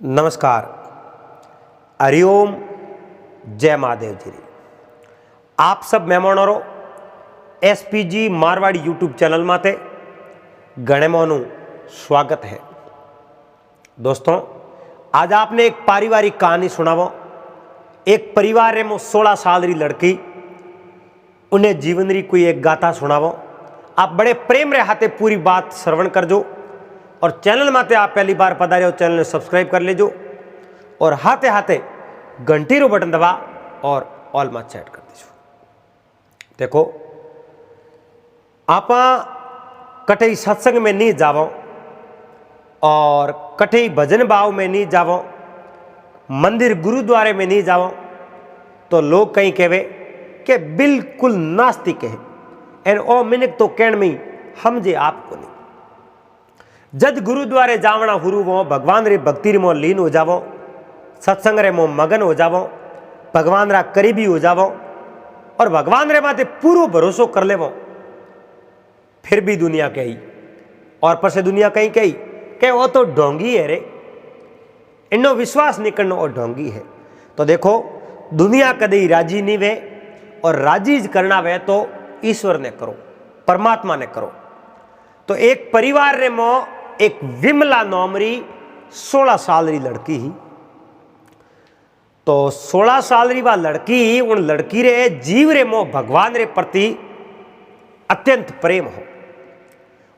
नमस्कार, हरिओम, जय महादेव जी। आप सब मेहमानों एसपीजी मारवाड़ी यूट्यूब चैनल माते घणे मोनू स्वागत है। दोस्तों, आज आपने एक पारिवारिक कहानी सुनावो। एक परिवार में 16 साल री लड़की, उन्हें जीवन री कोई एक गाथा सुनावो। आप बड़े प्रेम रे हाथे पूरी बात श्रवण करजो और चैनल माते आप पहली बार पधारे हो, चैनल ने सब्सक्राइब कर लेजो और हाथे हाथे घंटी रो बटन दबा और ऑल में सेट कर दीजो। देखो, आप कठई सत्संग में नहीं जावो और कठई भजन भाव में नहीं जावो, मंदिर गुरुद्वारे में नहीं जावो तो लोग कहीं कहवे कि बिल्कुल नास्तिक है। एन ओ मिनक तो कहण में समझे आपको नहीं। जद गुरुद्वारे जावना हुरु वो भगवान रे भक्ति रे मो लीन हो जावो, सत्संग रे मो मगन हो जावो, भगवान रा करीबी हो जावो और भगवान रे माते पूरो भरोसो कर लेवो, फिर भी दुनिया कही और पर से दुनिया कहीं कही कि वो तो ढोंगी है रे, इन्नो विश्वास नहीं करना वो ढोंगी है। तो देखो, दुनिया कदे राजी नहीं वे और राजी करना वे तो ईश्वर ने करो, परमात्मा ने करो। तो एक परिवार रे मो एक विमला नोमरी 16 साल री लड़की ही। तो 16 साल री वा लड़की, उन लड़की रे जीव रे मो भगवान रे प्रति अत्यंत प्रेम हो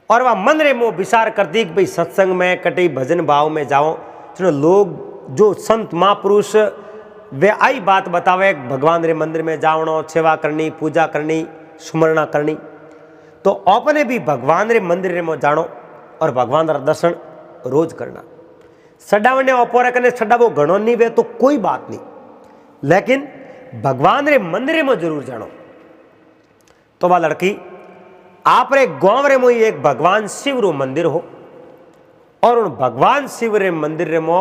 और वह मन रे मो विचार करती कि भाई सत्संग में कटे भजन भाव में जाओ। तो लोग जो संत महापुरुष वे आई बात बतावे, भगवान रे मंदिर में जावनो, सेवा करनी, पूजा करनी, सुमरणा करनी। तो अपने भी भगवान रे मंदिर रे मो जानो और भगवान रा दर्शन रोज करना। सडावने ओपोरे कने सडावो घणो नहीं वे तो कोई बात नहीं, लेकिन भगवान रे मंदिर में जरूर जानो। तो वह लड़की आप रे गांव रे मो एक भगवान शिव रो मंदिर हो और उन भगवान शिव रे मंदिर रे मो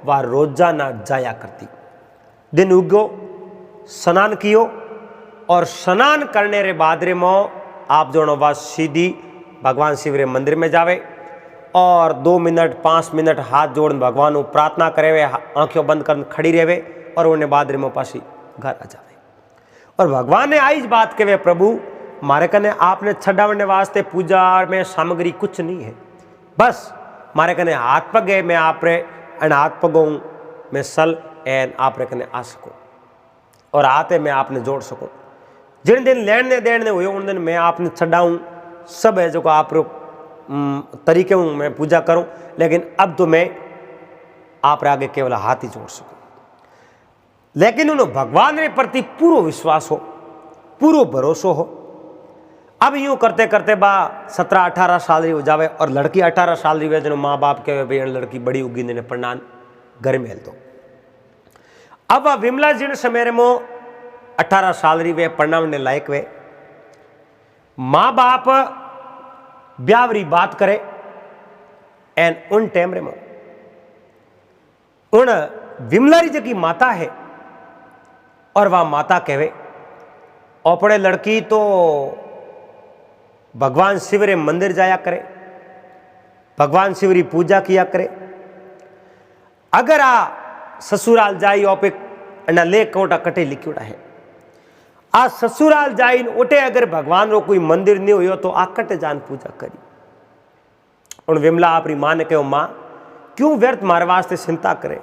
वह रोजाना जाया करती। दिन उगो, स्नान कियो और स्नान करने रे बाद रे मो आप जो बात सीधी भगवान शिव रे मंदिर में जावे और 2 मिनट 5 मिनट हाथ जोड़ भगवान को प्रार्थना करे वे, आंखें बंद कर खड़ी रहे और उन्हें बाद रे मो पासी घर आ जावे। और भगवान ने आई बात कहे, प्रभु मारे कने आपने छड़ावने वास्ते पूजा में सामग्री कुछ नहीं है, बस मारे कने हाथ पग है, मैं आप रे एन हाथ पगों मैं सल एन आप रे कने आ सकूँ और हाथे मैं आपने जोड़ सकूँ। जिन दिन लेने देने हुए उन दिन मैं आपने छड़ाऊँ, सब है जो को आप तरीके हूँ मैं पूजा करूँ, लेकिन अब तो मैं आप रे आगे केवल हाथ ही जोड़ सकूँ। लेकिन उन्हें भगवान रे प्रति पूरा विश्वास हो, पूरा भरोसा हो। अब यूं करते करते बा 17-18 साल री हो जावे और लड़की 18 साल री वे, जो माँ बाप कहे भाई लड़की बड़ी उगी ने प्रणान घर में दो। अब विमला जी ने समय मो 18 साल री वे पढ़नावने लायक वे, माँ बाप ब्यावरी बात करे एन उन टाइम रे मो उन विमला री जगी माता है और वह माता कहे अपने लड़की तो भगवान शिव रे मंदिर जाया करे, भगवान शिव री पूजा किया करे। अगर आ ससुराल जाई ओपे अना ले कोटा कटे लिखियोड़ा है, आ ससुराल जाई उठे अगर भगवान रो कोई मंदिर नहीं हुयो तो आकटे जान पूजा करी। और विमला अपनी मां ने कहो, मां क्यों व्यर्थ मारे वास्ते चिंता करे,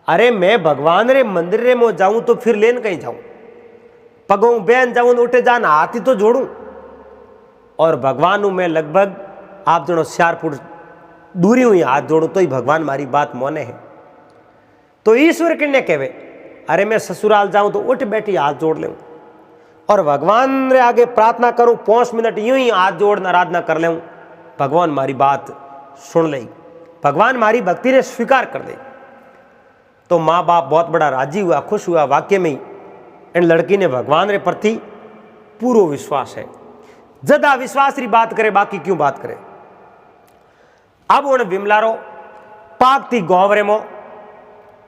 अरे मैं भगवान रे मंदिर रे मो जाऊं तो फिर लेन कहीं जाऊं, पगों बहन जाऊं उठे जान हाथ ही तो जोड़ू और भगवान मैं लगभग आप जो 4 फुट दूरी हुई हाथ जोड़ू तो ही भगवान मारी बात मोने है। तो ईश्वर किन्ने कहवे, अरे मैं ससुराल जाऊं तो उठ बैठी हाथ जोड़ ले और भगवान रे आगे प्रार्थना करूं, 5 मिनट यूं ही हाथ जोड़ आराधना कर ले, भगवान मारी बात सुन ले, भगवान मारी भक्ति ने स्वीकार कर दे। तो माँ बाप बहुत बड़ा राजी हुआ, खुश हुआ। वाक्य में इन लड़की ने भगवान रे प्रति पूरा विश्वास है। ज्यादा विश्वास री बात करे, बाकी क्यों बात करे। अब उन विमलारो पाकती गांव रे मो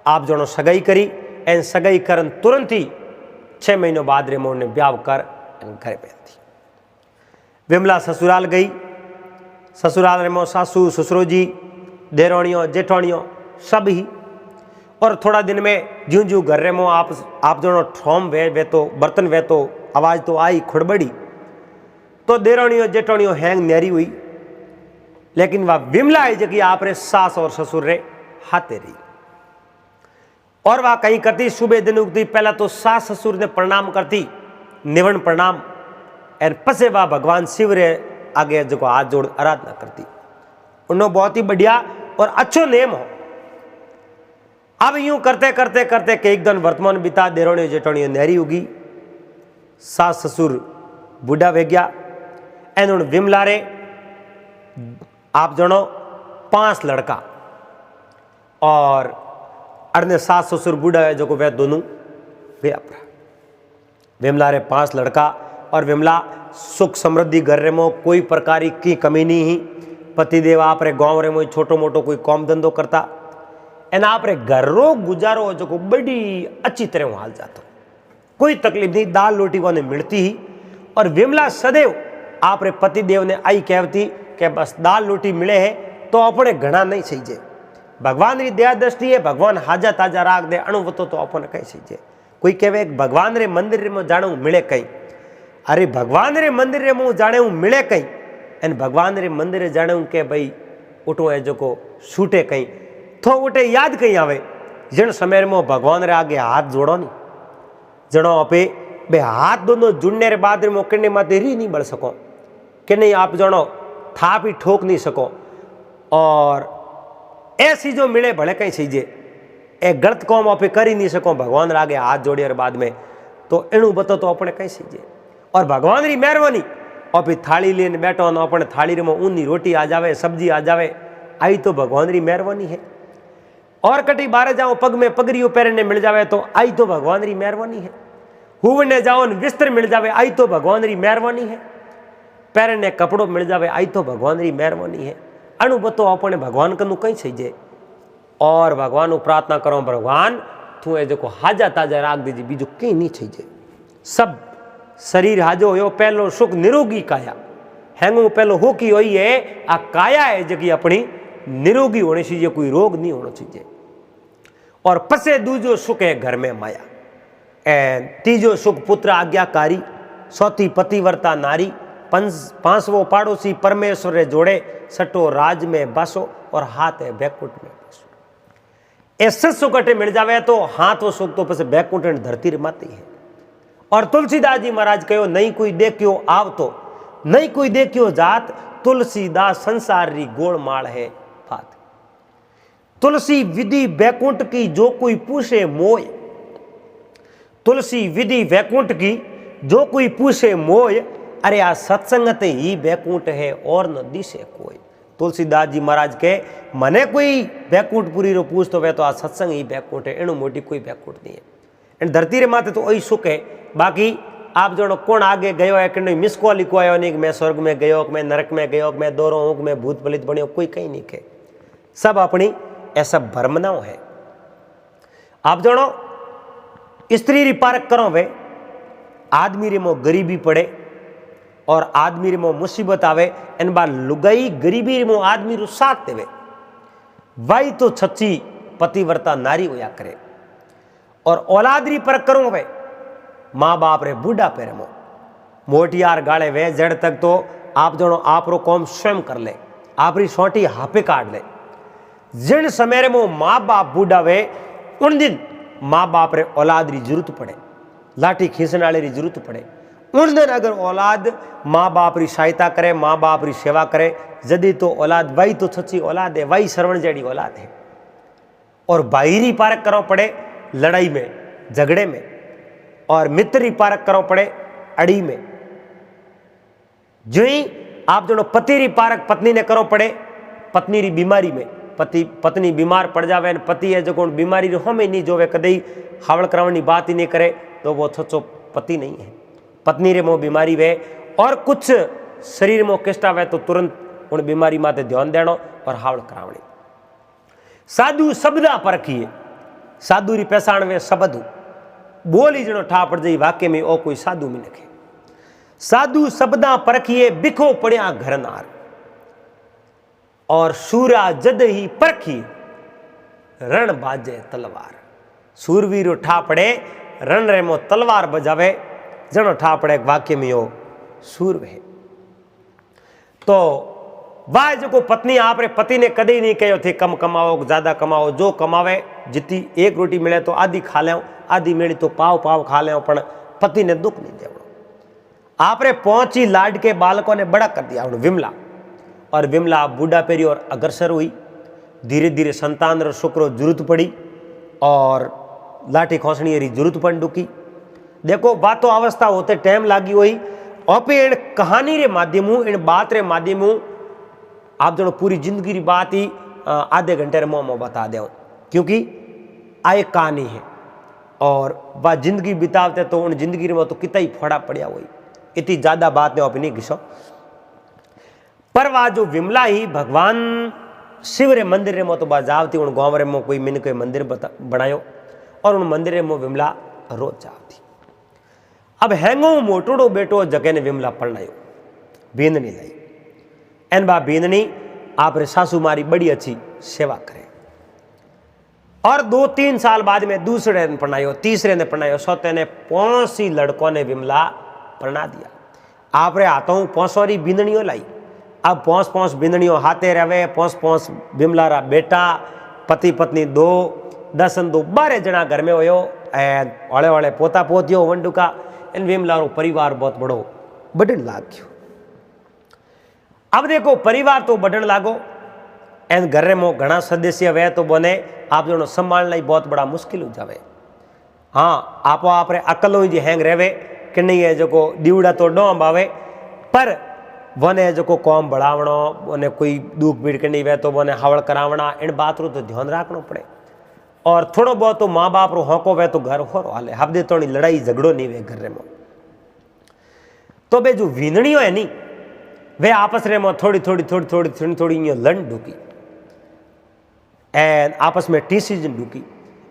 आप जो सगाई करी एन सगाई करन तुरंत ही 6 महीनों बाद रे मोने ब्याह कर घर पे थी। विमला ससुराल गई। ससुराल रे मो सासू ससुरो जी, देरोणियों जेठोणियों सब ही। और थोड़ा दिन में ज्यों ज्यों घर में आप जो ठोम वे तो बर्तन वे तो आवाज़ तो आई खुड़बड़ी, तो देराणियों जेठाणियों हैंग न्यारी हुई। लेकिन वह विमला है जगह आप रे सास और ससुर रे हाथे रही। और वह कहीं करती सुबह दिन उगती पहला तो सास ससुर ने प्रणाम करती, निवण प्रणाम, और पसे वह भगवान शिव रे आगे जो हाथ जोड़ आराधना करती। उन्होंने बहुत ही बढ़िया और अच्छो नेम हो। अब यूं करते करते करते कि एक दिन वर्तमान बिता देरोणी जेठोणी नहरी उगी, सास ससुर बूढ़ा वे गया, एन विमला रे आप जनो 5 लड़का और अरने सास ससुर बूढ़ा है जो को वे दोनों वे अपरा। विमला रे 5 लड़का और विमला सुख समृद्धि घर रे मो कोई प्रकार की कमी नहीं ही। पतिदेव आप रे गांव रे मो छोटो मोटो कोई काम धंधो करता, एन आप रे घर रो गुजारो जो को बड़ी अच्छी तरह हाल जातो, कोई तकलीफ नहीं, दाल रोटी को मिलती ही। और विमला सदैव आप रे पतिदेव ने आई कहती कि बस दाल रोटी मिले है तो अपने घना नहीं सहीजे, भगवान री दया दृष्टि है, भगवान हाजा ताजा राख दे अणुवतो तो अपने कहीं सहीजे। कोई कहे भगवान रे मंदिर में जाने मिले कहीं, अरे भगवान रे मंदिर में जाने मिले कहीं, एन भगवान रे मंदिर जाने के भाई उठो है जो को छूटे कहीं तो उठे याद कहीं आवे जन समय में भगवान रे आगे हाथ जोड़ो नहीं, जनो आपे बे हाथ दोनों जुड़ने रे बाद में किन्ने माते री नहीं बढ़ सको, कि नहीं आप जनो था भी ठोक नहीं सको। और ऐसी जो मिले भले कहीं सीजे एक गलत काम आप कर ही नहीं सको, भगवान रे आगे हाथ जोड़े बाद में तो एणु बतो तो अपने कहीं सीजे। और भगवान री मेहरबानी और फिर थाली लेने बैठो न अपने थाली में ऊनी रोटी आ जावे, सब्जी आ जावे, आई तो भगवान री मेहरबानी है। और कटी बारे जाओ पग में पगड़ियों पहनने मिल जावे तो आई तो भगवान री मेहरबानी है। हुवने जाओ विस्त्र मिल जावे आई तो भगवान री मेहरबानी है। पहनने कपड़ों मिल जावे आई तो भगवान री मेहरबानी है। अणुबतो अपने भगवान कनु कहीं सहीजे। और भगवान को प्रार्थना करो, भगवान तू ए जो हाजा ताजा राख दीजिए, बीजू कहीं नहीं सहीजे। सब शरीर हाजो हो पहलो सुख निरोगी काया हैंगू पहलो हो की हुई है, आ काया है जगी अपनी निरोगी होनी चाहिए, कोई रोग नहीं होना चाहिए। और पसे दूजो सुख है घर में माया, एन तीजो सुख पुत्र आज्ञाकारी, सौती पतिव्रता नारी, पांचवो पाड़ोसी परमेश्वर रे जोड़े, सटो राज में बसो और हाथ है बैकुंठ में बसो। ऐसे सुख अटे मिल जावे तो हाथ वो सुख तो पसे बैकुंठ धरती रे माती है। और तुलसीदास जी महाराज कहो नहीं कोई देखियो आव तो नहीं कोई देखियो जात, तुलसीदास संसार री गोड़ माल है बात। तुलसी विधि बैकुंठ की जो कोई पूछे मोय, तुलसी विधि बैकुंठ की जो कोई पूछे मोय, अरे आ सत्संगत ही बैकुंठ है और न दिशे कोई। तुलसीदास जी महाराज के मने कोई बैकुंठपुरी रो पूछ तो वे तो आ सत्संग ही बैकुंठ है, एणु मोटी कोई बैकुंठ नहीं है। एंड धरती रे माथे तो वही सुख है। बाकी आप जो कौन आगे गयो है कि नहीं मिस कॉल लिखो आयो नहीं कि मैं स्वर्ग में गयो, कि मैं नरक में गयो, कि मैं दोरो हूँ, कि मैं भूत पलित बनियो, कोई कहीं नहीं के। सब अपनी ऐसा भ्रमनाओ है। आप जानो स्त्री री पारक करो वे, आदमी रे मो गरीबी पड़े और आदमी रे मो मुसीबत आवे, इन बार लुगाई गरीबी रे मो आदमी रो साथ देवे, वाई तो सच्ची पतिव्रता नारी होया करे। और औलाद री परख करो वे, माँ बाप रे बूढ़ा पे रमो, मोटियार गाड़े वे जड़ तक तो आप जनो आप रो कौम स्वयं कर ले, आप री सोटी हापे काट ले। जिन समय रे मो माँ बाप बूढ़ा वे उन दिन माँ बाप रे औलाद री जरूरत पड़े, लाठी खींचने वाले री जरूरत पड़े। उन दिन अगर औलाद माँ बाप री सहायता करे, माँ बाप री सेवा करे, जदी तो औलाद वही तो सच्ची औलाद है, वही श्रवण जड़ी औलाद है। और बाहरी पारक करो पड़े लड़ाई में झगड़े में, और मित्र पारक करो पड़े अड़ी में। जो ही आप जो पति री पारक पत्नी ने करो पड़े पत्नी री बीमारी में, पत्नी बीमार पड़ जावे, पति है जो बीमारी रो हमें नहीं जोवे, कदई हावड़ करावनी बात ही नहीं करे तो वो सच्चो पति नहीं है। पत्नी रे मो बीमारी वे और कुछ शरीर में किष्ट आवे तो तुरंत उन बीमारी माते ध्यान देनो और हावड़ करावनी। साधु शब्दा परखिए, साधु री पहचान वे शब्द बोली जनो ठा पड़ जाई वाक्य में ओ कोई साधु में लिखे। साधु शब्दा परखिए बिखो पड़िया घरनार, और सूरा जद ही परखिए रण बाजे तलवार। सूरवीर उठा पड़े रण रे मो तलवार बजावे, जनो ठा पड़े वाक्य में यो सूर है। तो वाह जो पत्नी आप रे पति ने कदी नहीं कहो थे कम कमाओ ज्यादा कमाओ, जो कमावे जितनी एक रोटी मिले तो आधी खा ले, आधी मिली तो पाव पाव खा ले, पण पति ने दुख नहीं देवड़ो। आपरे पहुंची लाड के बालकों ने बड़ा कर दिया विमला, और विमला बूढ़ा पेरी और अग्रसर हुई। धीरे धीरे संतान रो शुक्रो जरूरत पड़ी और लाठी खोसणी री जरूरत पड़ डुकी। देखो बातों अवस्था होते टाइम लागी हुई, और इन कहानी रे माध्यमों इन बात रे माध्यमों आप जनो पूरी जिंदगी री बात ही आधे घंटे रे मोह बता दो, क्योंकि आ एक कहानी है और वह जिंदगी बितावते तो उन जिंदगी में तो कितना ही फोड़ा पड़िया हुई, इतनी ज्यादा बात ने अपनी घिसो। पर वह जो विमला ही भगवान शिव रे मंदिर रे मो तो जावती उन गांव रे मो कोई मिन कोई मंदिर बनायो, और उन मंदिर मो विमला रोज जावती। अब हैंगो मोटोड़ो बेटो जगह ने विमला परणायो, बींदनी लाई। एन बा बींदनी आप रे सासू मारी बड़ी अच्छी सेवा करे, और 2-3 साल बाद में दूसरे ने परणायो, तीसरे ने परणायो, सौते ने 5 लड़कों ने विमला परना दिया। आप रे हाथों 5 बींदनियों लाई। अब 5 बींदनियों हाथे रहे, 5 विमला रा बेटा, पति पत्नी 2, 12 जना घर में होयो, वाले वाले पोता पोतियो वंडुका। इन विमला रो परिवार बहुत बड़ो बढ़न लाग गयो। अब देखो परिवार तो बढ़न लागो, एन घर में घना सदस्य वे तो बने आप जो संभालना ही बहुत बड़ा मुश्किल हो जावे। हाँ आपो आप अकल ही हैंग रहे कि नहीं है जो दीवड़ा तो डोम आवे, पर वने जो कौम बढ़ावणो, वने कोई दुख भीड़ के नहीं वे तो वने हवल करावना, इन बात रो तो ध्यान रखना पड़े। और थोड़ो बहुत तो माँ बाप रो होको वे तो घर हो हाले, हफ्ते तो लड़ाई झगड़ो नहीं वे घर में। तो बे जो वींदणियों है नी वे आपस रे में थोड़ी लड़ ढूकी, एन आपस में टीसीजन ढूकी।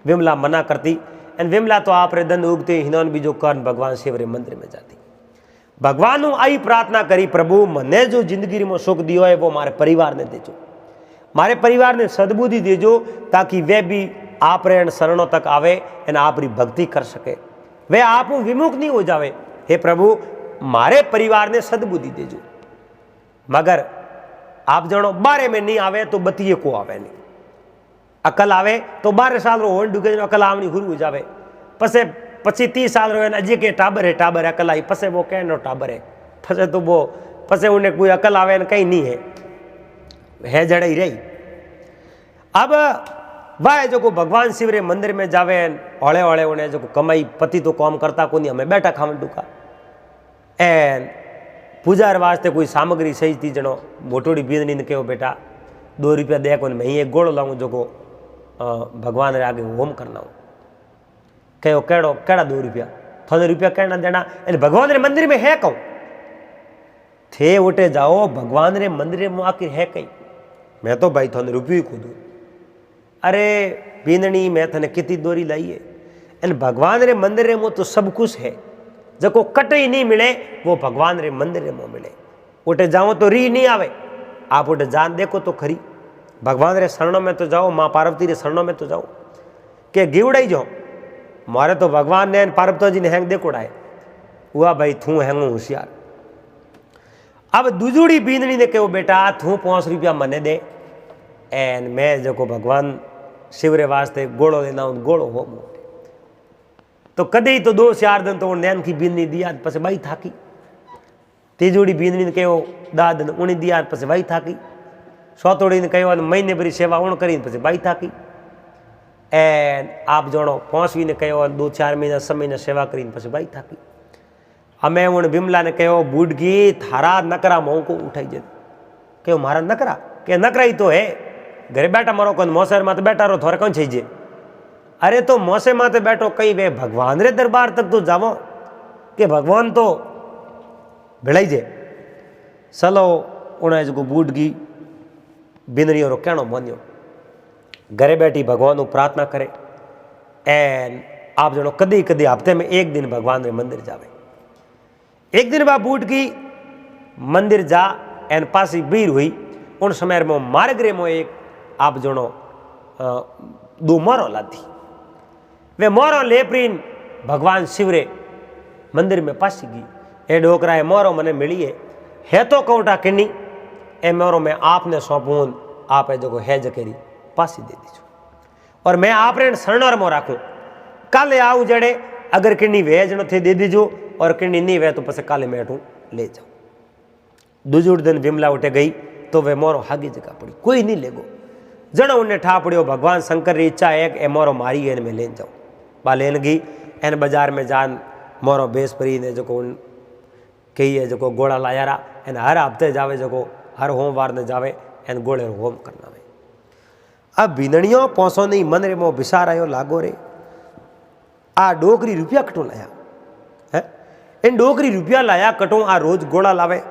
विमला मना करती, एन विमला तो आप रे दंड उगते हिनोन भी जो कर्ण भगवान शिव रे मंदिर में जाती। भगवान आई प्रार्थना करी, प्रभु मने जो जिंदगी में सुख दियो है वो मारे परिवार ने देजो, मारे परिवार ने सद्बुद्धि देजो, ताकि वे भी आप रे शरणों तक आवे एन आप री भक्ति कर सके, वे आप विमुख नहीं हो जावे। हे प्रभु मारे परिवार ने सद्बुद्धि देजो। मगर आप जनो 12 में नहीं आवे तो बतिये को आवे नहीं, अकल आवे तो 12 साल रो होन डुके अकल आवनी शुरू हो जावे, पसे 25-30 साल रो अजी के टाबर है, टाबर अकल आई, पसे वो कहनो टाबर है, पसे तो वो पसे उन्हें कोई अकल आवे न कहीं नहीं है जड़े ही रही। अब वह जो को भगवान शिव रे मंदिर में जावे, ओले ओले उन्हें जो कमाई पति तो काम करता को नहीं, हमें बैठा खावन डुका, एन पूजा वास्ते कोई सामग्री सही थी जनो मोटोड़ी बींदनी ने कहो बेटा 2 रुपया दे को मैं एक गोड़ो लाऊं जो को भगवान रे आगे होम करना हो। कहो केड़ो केड़ा 2 रुपया थोड़े रुपया कहना देना, भगवान रे मंदिर में है कहूँ थे उठे जाओ, भगवान रे मंदिर में आखिर है कहीं, मैं तो भाई थोड़े रुपये ही खुद। अरे बींदनी मैं थने कितनी दोरी लाई है, इन भगवान रे मंदिर में तो सब कुछ है, जको कट ही नहीं मिले वो भगवान रे मंदिर में मिले। उठे जाओ तो री नहीं आवे, आप उठे जान देखो तो खरी, भगवान रे शरणों में तो जाओ, माँ पार्वती रे शरणों में तो जाओ, के गिवड़ाई जाओ, मारे तो भगवान ने पार्वती जी ने हैंग देखो उड़ाए, हुआ भाई थू हैंगू होशियार। अब दूजुड़ी बींदनी ने कहो बेटा थू 5 रुपया मने दे, एन मैं जो भगवान शिव रे वास्ते गोड़ो देना गोड़ो हो। तो कदे तो 2-4 दिन तो नैन की बींदनी दिया, पसे भाई थाकी। तीजोड़ी बींदनी ने कहो 10 दिन उन्हें दिया, पसे भाई थाकी। सौतोड़ी ने कहो महीने भरी सेवा उन करी, पसे भाई थाकी। एन आप जोड़ो 5वीं ने कहो 2-4 महीना 6 महीना सेवा करी, पसे भाई थाकी। हमें उन बिमला ने कहो बूढ़गी थारा नकरा मोह को उठाई जे, कहो मारा नकरा, के नकरा ही तो है, घरे बैठा मारो कौन मोसर में तो बैठा रो थोड़ा कौन चाहिए। अरे तो मोसे माते बैठो कहीं वे भगवान रे दरबार तक तो जावो, के भगवान तो भिड़ाई जे। चलो उन्हें जो बूढ़गी बिंदनी रो कहनो मान्यो, घरे बैठी भगवान को प्रार्थना करे, एन आप जनो कदी कदी हफ्ते में 1 दिन भगवान रे मंदिर जावे। एक दिन बा बूढ़गी मंदिर जा, एन पासी भीड़ हुई, उन समय में मार्ग रे मो एक आप जनो दो मोरो लादी। वे मोरो लेपरीन भगवान शिव रे मंदिर में पासी गई। ए डोकरा ए मोरो मने मिली है तो कौटा किन्नी ए मोरो मैं आपने सौंपूं आप जो है जकेरी पासी दे दीजो और मैं आपने शरणर में राखूं। काले आऊँ जड़े अगर किन्नी वेज न थे दे दीजो और किन्नी नहीं वे तो पसे काले मैं अठू ले जाऊँ। दूजूर दिन विमला उठे गई तो वे मोरो हागी जगह पड़ी, कोई नहीं लेगो। जनो उन्हें ठा पड़ियो भगवान शंकर री इच्छा है कि ए मोरो मारी एन में लेन जाऊँ। बा लेन गई एन बाजार में जान मोरो बेस परी ने जो कही है जो गोड़ा लाया रहा एन हर हफ्ते जावे जो हर होमवार ने जावे एन गोड़े होम करना वे। अब बीनणियों पौसो नहीं मन रे मो बिसार आयो लागो रे आ डोकरी रुपया कटो लाया है। इन डोकरी रुपया लाया कटो आ रोज गोड़ा लावे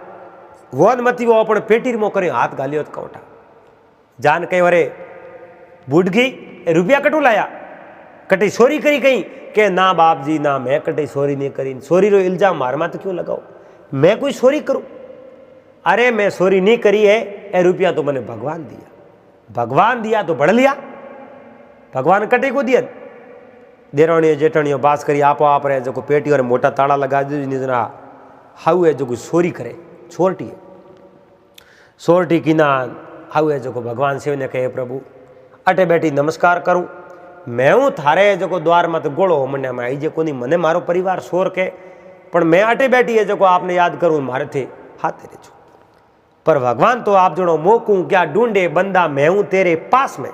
वोन मती वो अपन पेटी मो करे हाथ गालियो कौटा जान कही अरे बुढ़गी रुपया कटो लाया कटी चोरी करी कहीं के ना बाप जी ना मैं कटी चोरी नहीं करी। चोरी रो इल्जाम मार मात क्यों लगाओ, मैं कोई चोरी करूं? अरे मैं चोरी नहीं करी है, ए रुपया तो मैंने भगवान दिया, भगवान दिया तो बढ़ लिया, भगवान कटे को दिया। देराणियों जेठाणियों बास करी आपो आप रहे जो पेटी और मोटा ताड़ा लगा दीजिए हाउ है जो चोरी करे छोरटी है सोरटी की ना हाउ है जो भगवान शिव ने कहे प्रभु अटे बैठी नमस्कार करूं मैं हूँ थारे जो द्वार मत गोड़ो मन में आई जे को मने मारो परिवार शोर के पण मैं अटे बैठी है जो आपने याद करूँ मारे थे हाथे रे छो। पर भगवान तो आप जणो मोकू क्या ढूंढे बंदा मैं हूं तेरे पास में,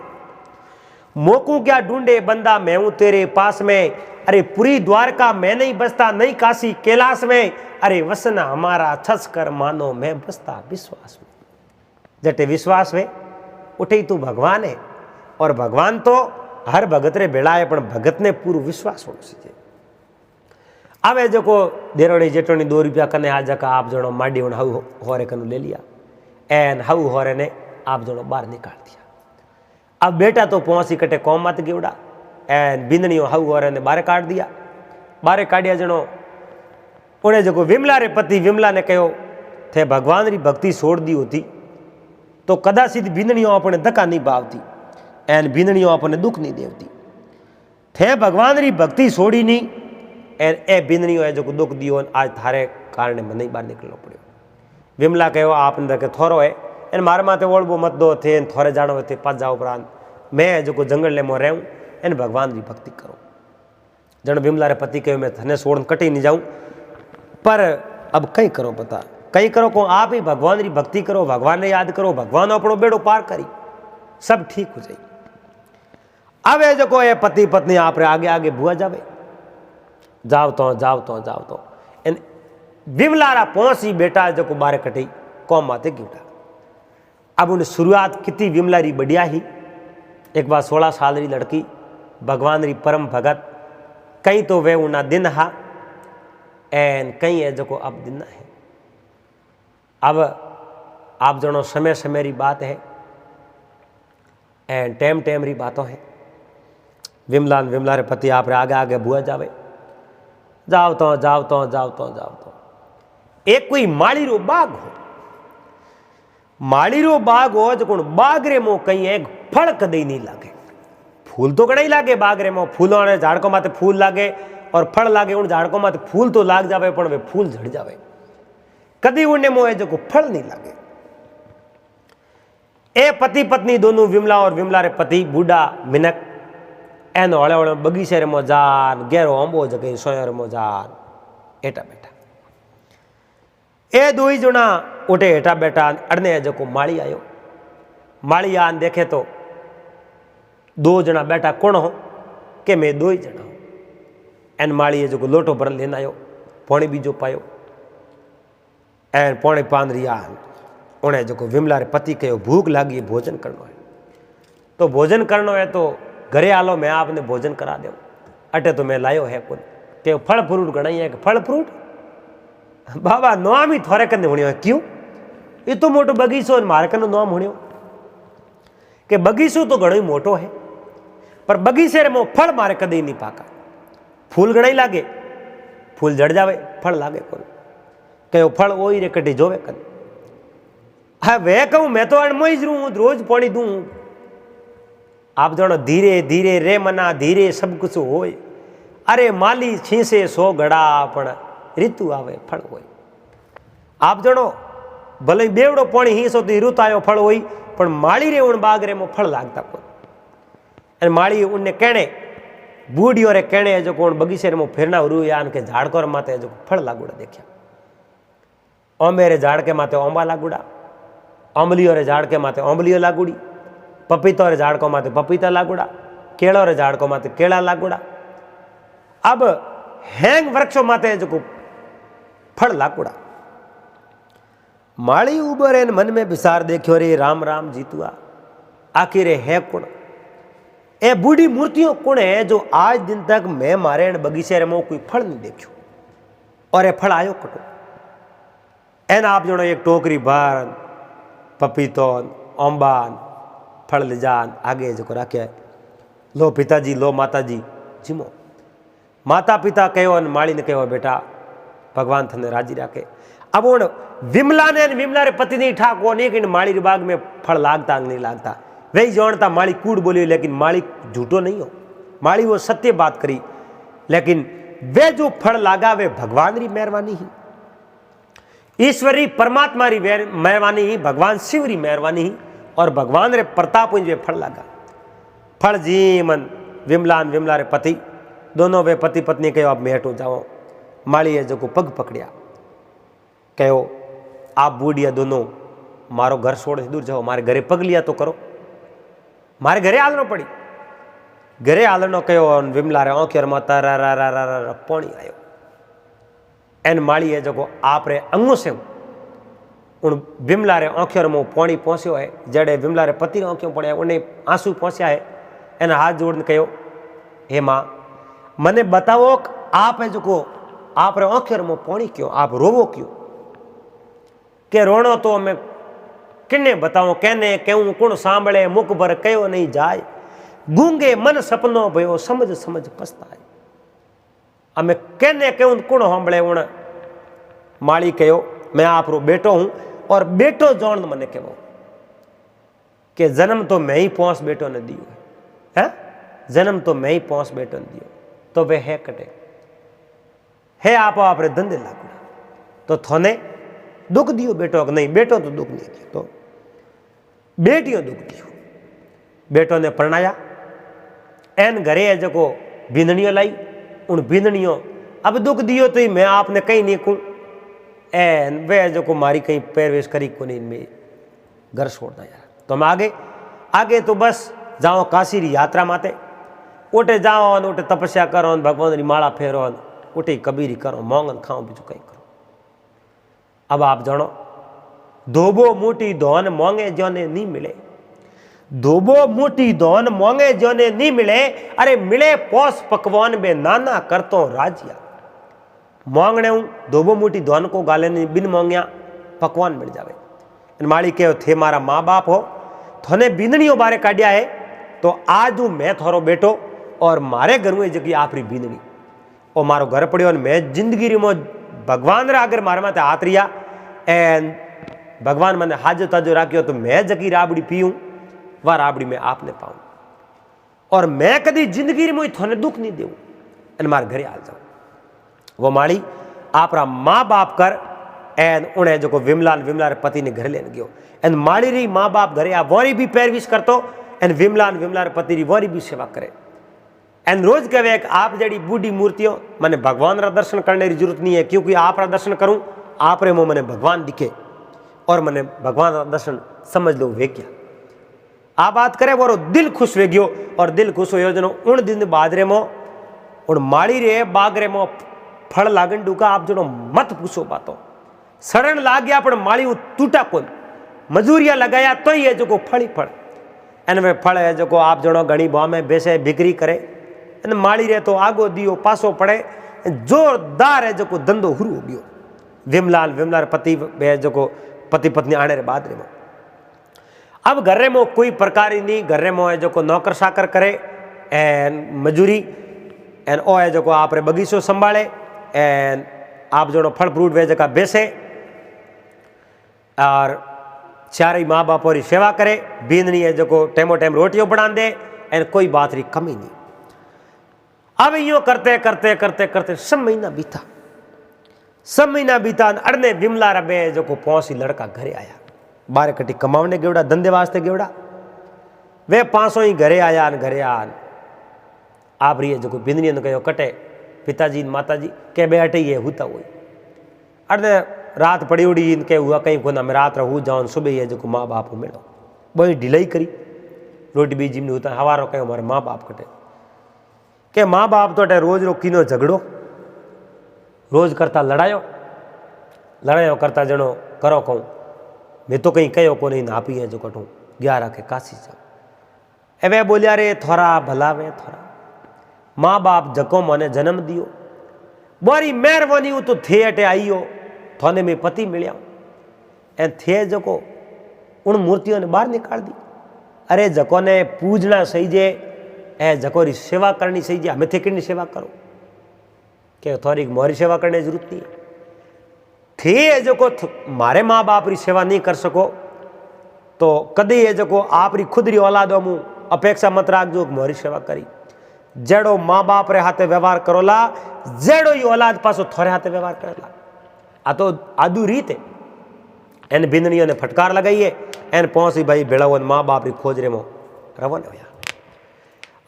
मोकू क्या ढूंढे बंदा मैं हूं तेरे पास में। अरे पूरी द्वारका मैं नहीं बसता नहीं काशी कैलाश में, अरे वसना हमारा छस कर मानो मैं बसता विश्वास में। जटे विश्वास में उठे तू भगवान है और भगवान तो हर भगत रे बेड़ा है पण भगत ने पूरा विश्वास होना चाहिए। अब जो देरोड़ी जेठोनी 2 रुपया कने आ जका आप जणो माडी हाउ होरे कनु ले लिया एन हाउ होरे ने आप जणो बाहर निकाल दिया। अब बेटा तो पहुंची कटे कौम मत गेवड़ा एन बिंदनियो हाउ होरे ने बाहर काट दिया। बाहर काटिया जणो उन्हें जो विमला रे पति विमला ने कहो थे भगवान री भक्ति छोड़ दी होती तो कदाचित बिंदनियों अपने धक्का नहीं पावती एन बिंदनियों अपने दुख नहीं देवती। थे भगवान री भक्ति छोड़ी नहीं एन ए बिंदनियों है जो दुख दियो आज थारे कारण मैं नहीं बाहर निकलना पड़ो। विमला कहो आपने देखे थोरो है एन मारे माथे ओळबो मत दो थे थोड़े जानो थे पाँच जाओ उपरांत मैं जो जंगल ले मो रहूँ एन भगवान की भक्ति करो। जन विमला रे पति कहो मैं थने छोड़ कटी नहीं जाऊँ पर अब कई करो पता कई करो को आप ही भगवान की भक्ति करो भगवान ने याद करो भगवान अपनो बेड़ो पार करी सब ठीक हो जाए। अब ये जो ये पति पत्नी आप रे आगे आगे बुआ जावे जाओ तो इन विमलारा पहुंची बेटा जो बारे कटी कौम माते गिवटा। अब उन्हें शुरुआत कितनी विमला री बढ़िया ही एक बार 16 साल री लड़की भगवान री परम भगत कहीं तो वे उना दिन हा एन कहीं है जो अब दिन है। अब आप जनो समय समय री बात है एन टेम टेम री बातों है। विमला रे पति आप रे आगे आगे बुआ जावे जाओ तो एक कोई माड़ी रो बाग हो माड़ी रो बाग हो जो बाग रे मो कहीं एक फल कदई नहीं लागे। फूल तो कड़ाई लागे बाग रे मो फूलों ने झाड़कों माते फूल लागे और फल लागे उन झाड़कों माते फूल तो लाग जावे पण वे फूल झड़ जावे कदी उन्हें मोह जो फल नहीं लागे। ए पति पत्नी दोनों विमला और विमला रे पति बूढ़ा मिनक एन हळे हळे बगीचे रे मोजान गेरो अंबो जगे सोयर मोजान एटा बेटा ए दो ही जना उठे हेठा बेटा अड़ने जो माड़ी आयो माड़ी आन देखे तो 2 जना बेटा कौन हो के मैं 2 ही जना हूँ। एन माड़ी जो लोटो भरन लेना आयो पौणी बीजो पायो एन पौणे पांदरी आन उन्हें जो विमला रे पति कहो भूख लागी भोजन करना है तो भोजन करना है तो घरे आलो मैं आपने भोजन करा दो अटे तो मैं लायो है कौन के फल फ्रूट गणाई है कि फल फ्रूट बाबा नाम ही थोड़े कने होनी है क्यों ये तो मोटो बगीचो मारे कने नाम होनी के बगीचो तो घणो ही मोटो है पर बगीचे रे मो फल मारे कदे नहीं पाका फूल गणाई लागे फूल झड़ जावे फल लागे कौन कहो फल ओ ही रे कटी जोवे कन हाँ वे कहूँ मैं तो अणमोई ज रू रोज पानी दूँ आप जानो धीरे धीरे रे मना धीरे सब कुछ होय। अरे माली छीसे 100 घड़ा पण ऋतु आवे फल होय। आप जानो भले बेवड़ो पानी हींसो तो ऋतु आयो फल होई, पण माली रे उन बाग रे मो फल लागता कोई। अने माली उनने कहने बूढ़ियों रे कहने जो कोण बगीचे में फेरना रू या के झाड़कोर माते जो फल लागुड़ा देखा। ओंबे रे झाड़ के माते ओंबा लागुड़ा, ओंबलियो रे झाड़ के माते ओंबलियो लागुड़ी, पपीतो रे झाड़ को माते पपीता लागुड़ा, केळो रे झाड़ को माते केळा लागुड़ा। अब हैंग वृक्षों माते जो फल लागुड़ा। माली उबर मन में विचार देखियो रे राम राम जीतुआ आखिर है कुण ए बूढ़ी मूर्तियों कुण है जो आज दिन तक मैं मारे बगीचे में कोई फल नहीं देखो और ये फल आयो कटो। एन आप जो एक टोकरी भर पपीतोन ओंबान फल ले जान आगे जो राखे लो पिताजी लो माताजी जिमो। माता पिता कहो माली ने कहो बेटा भगवान थने राजी राखे। अब उन विमला ने विमला रे पति नहीं ठा को नहीं कि माली रे बाग में फल लागता नहीं लागता वही जानता। माली कूड़ बोली लेकिन माली झूठो नहीं हो, माली वो सत्य बात करी। लेकिन वे जो फल लागा वे भगवान री मेहरबानी ही, ईश्वरी परमात्मा री मेहरबानी ही, भगवान शिव री मेहरबानी ही और भगवान रे प्रताप वे फल लागा। फल जी मन विमला रे पति दोनों वे पति पत्नी कहो अब मैं हटो जाओ। माली जो पग पकड़िया कहो आप बूढ़िया दोनों मारो घर छोड़ दूर जाओ, मारे घरे पग लिया तो करो, मारे घरे आलनो पड़ी। घरे आलनो कहो विमला रे आंखेर में तर पानी आयो। एन माली है जो आप रे अंगों से उन विमला रे आंखेर में पानी पहुंचो है। जड़े विमला रे पति आंखों पड़े उन्हें आंसू पहुंचा है। एन हाथ जोड़ने कहो हे माँ मने बताओ आप है जो आप रे आंखेर में पानी क्यों, आप रोवो क्यों? के रोनो तो मैं किन्ने बताऊं कहने कहूं कुण सांभळे मुख भर कयो नहीं जाए। गूंगे मन सपनो भयो समझ समझ पछताए। अमे कहने कहूं कुण सांभळे उण। माली कहो मैं आप रो बेटो हूं और बेटो जान मने कहो कि जन्म तो मैं ही पहुंच बेटो ने दियो है, जन्म तो मैं ही पहुंच बेटो ने दियो तो वे है कटे है आप रे धंधे लागू तो थोने दुख दियो बेटो कि नहीं, बेटो तो दुख नहीं दियो तो बेटियों दुख दियो। बेटो ने परणाया एन घरे जो बींदड़ियों लाई उन बींदड़ियों अब दुख दियो तो ही मैं आपने कहीं नहीं कहूँ एन वे जो मारी कहीं पैरवेश करी को नहीं में घर छोड़ना यार। तो मैं आगे तो बस जाओ काशी री यात्रा माते उठे जाओ उठे तपस्या करो भगवान री माला फेरो उठे कबीरी करो मोंगन खाओ बीजू कहीं करो। अब आप जानो धोबो मोटी धोन मोंगे जोने नहीं मिले, धोबो मोटी धोन मोंगे जोने नहीं मिले। अरे मिले पोस पकवान बे नाना करतो राजिया। मोंगने धोबो मोटी धोन को गाले नहीं बिन मोंगिया पकवान मिल जावे। माली कहो थे मारा माँ बाप हो थोने बींदड़ियों बारे काढ़िया है तो आज हूँ मैं थोरो बेटो और मारे घर में जगी आपरी बींदड़ी और मारो घर पड़ियो मैं जिंदगी री भगवान रा अगर मारे माते हाथ रिया एन भगवान मैंने हाजो ताजो राख्यो तो मैं जगी राबड़ी पीऊँ वह राबड़ी में आपने पाऊँ और मैं कभी जिंदगी में थोने दुख नहीं देऊँ एन मारे घरे आ जाऊँ। वो माली आप माँ बाप कर एन उन्हें जो विमला रे पति ने घर लेने गयो एन माली री माँ बाप घरे आ वोरी भी पैरविश करतो एन विमला रे पति री वोरी भी सेवा करे। एन रोज कहे आप जड़ी बूढ़ी मूर्तियों मैंने भगवान रा दर्शन करने की जरूरत नहीं है क्योंकि आप रा दर्शन करूं आप रे मैंने भगवान दिखे और मैंने भगवान रा दर्शन समझ लो वे क्या आ बात करे वो दिल खुश वे गयो और दिल खुश हो जनो उन दिन बाद रे मो उन माड़ी रे बाग रे मो फल लागन डूका आप जनो मत पूछो बातों सड़न लाग गया पर माड़ी टूटा कोन मजूरिया लगाया तो ही है जो फल ही फल एन वे फल है जो आप जनो घनी भाव में बेसे बिक्री करे एन माड़ी रे तो आगो दियो पासो पड़े जोरदार है जो धंधो हुरू हो गयो। विमला पति जो पति पत्नी आने रे बाद रे मो अब घर रे मो कोई प्रकार ही नहीं घर रे मो है जो नौकर साकर करे एन मजूरी एन ओ है जो आप रे बगीचो संभाले एन आप जो फल फ्रूट वे जगह बेसे और चारे माँ बापों की सेवा करे बींदनी है जो टेमो टेम रोटियों बना दे एन कोई बात री कमी नहीं। अब यूं करते करते करते करते सब महीना बीता, सब महीना बीता। अड़ने विमला रबे जो को पहुंची लड़का घरे आया, बारे कटी कमावने गेवड़ा, धंधे वास्ते गेवड़ा। वे 500 ही घरे आया, घरे आन आप रही जो बिंदनी ने कहो कटे पिताजी माताजी के बे अटे ये होता हुई। अड़ने रात पड़ी उड़ी इनके हुआ कहीं को ना मैं रात रहूँ जाऊँ, सुबह ये जो माँ बाप मिलो बड़ी ढिलाई करी, रोटी बीजी में होता हवारो कहो हमारे माँ बाप कटे के माँ बाप तो अटे रोज रो किनो झगड़ो, रोज करता लड़ायो, लड़ायो करता जनो करो कहूँ मैं तो कहीं कहो को नहीं नापी है जो कटूँ 11 के काशी जाऊँ। एवे बोलिया रे थोड़ा भला वे थोड़ा माँ बाप जको मने जन्म दियो, बोरी मेहरबानी हो तो थे अटे आईयो, थोने में पति मिलिया ए थे जको उन मूर्तियों ने बाहर निकाल दी। अरे जको ने पूजना सही जे ए जको री सेवा करनी सही जे, हमें थे कितनी सेवा करो के थोड़ी मोरी सेवा करने की जरूरत नहीं थे। जको मारे माँ बाप री सेवा नहीं कर सको तो कदी ये जको आप री खुद री औलादों मु अपेक्षा मत राख जो मोरी सेवा करी। जेड़ो माँ बाप रे हाथे व्यवहार करोला जेड़ो ही औलाद पासो थोड़े हाथे व्यवहार करेला। आ तो आदू रीत है। एन बिंदनियों ने फटकार लगाई है, एन पहुंची भाई बेड़ावन माँ बाप री खोज रे मो रवन होया।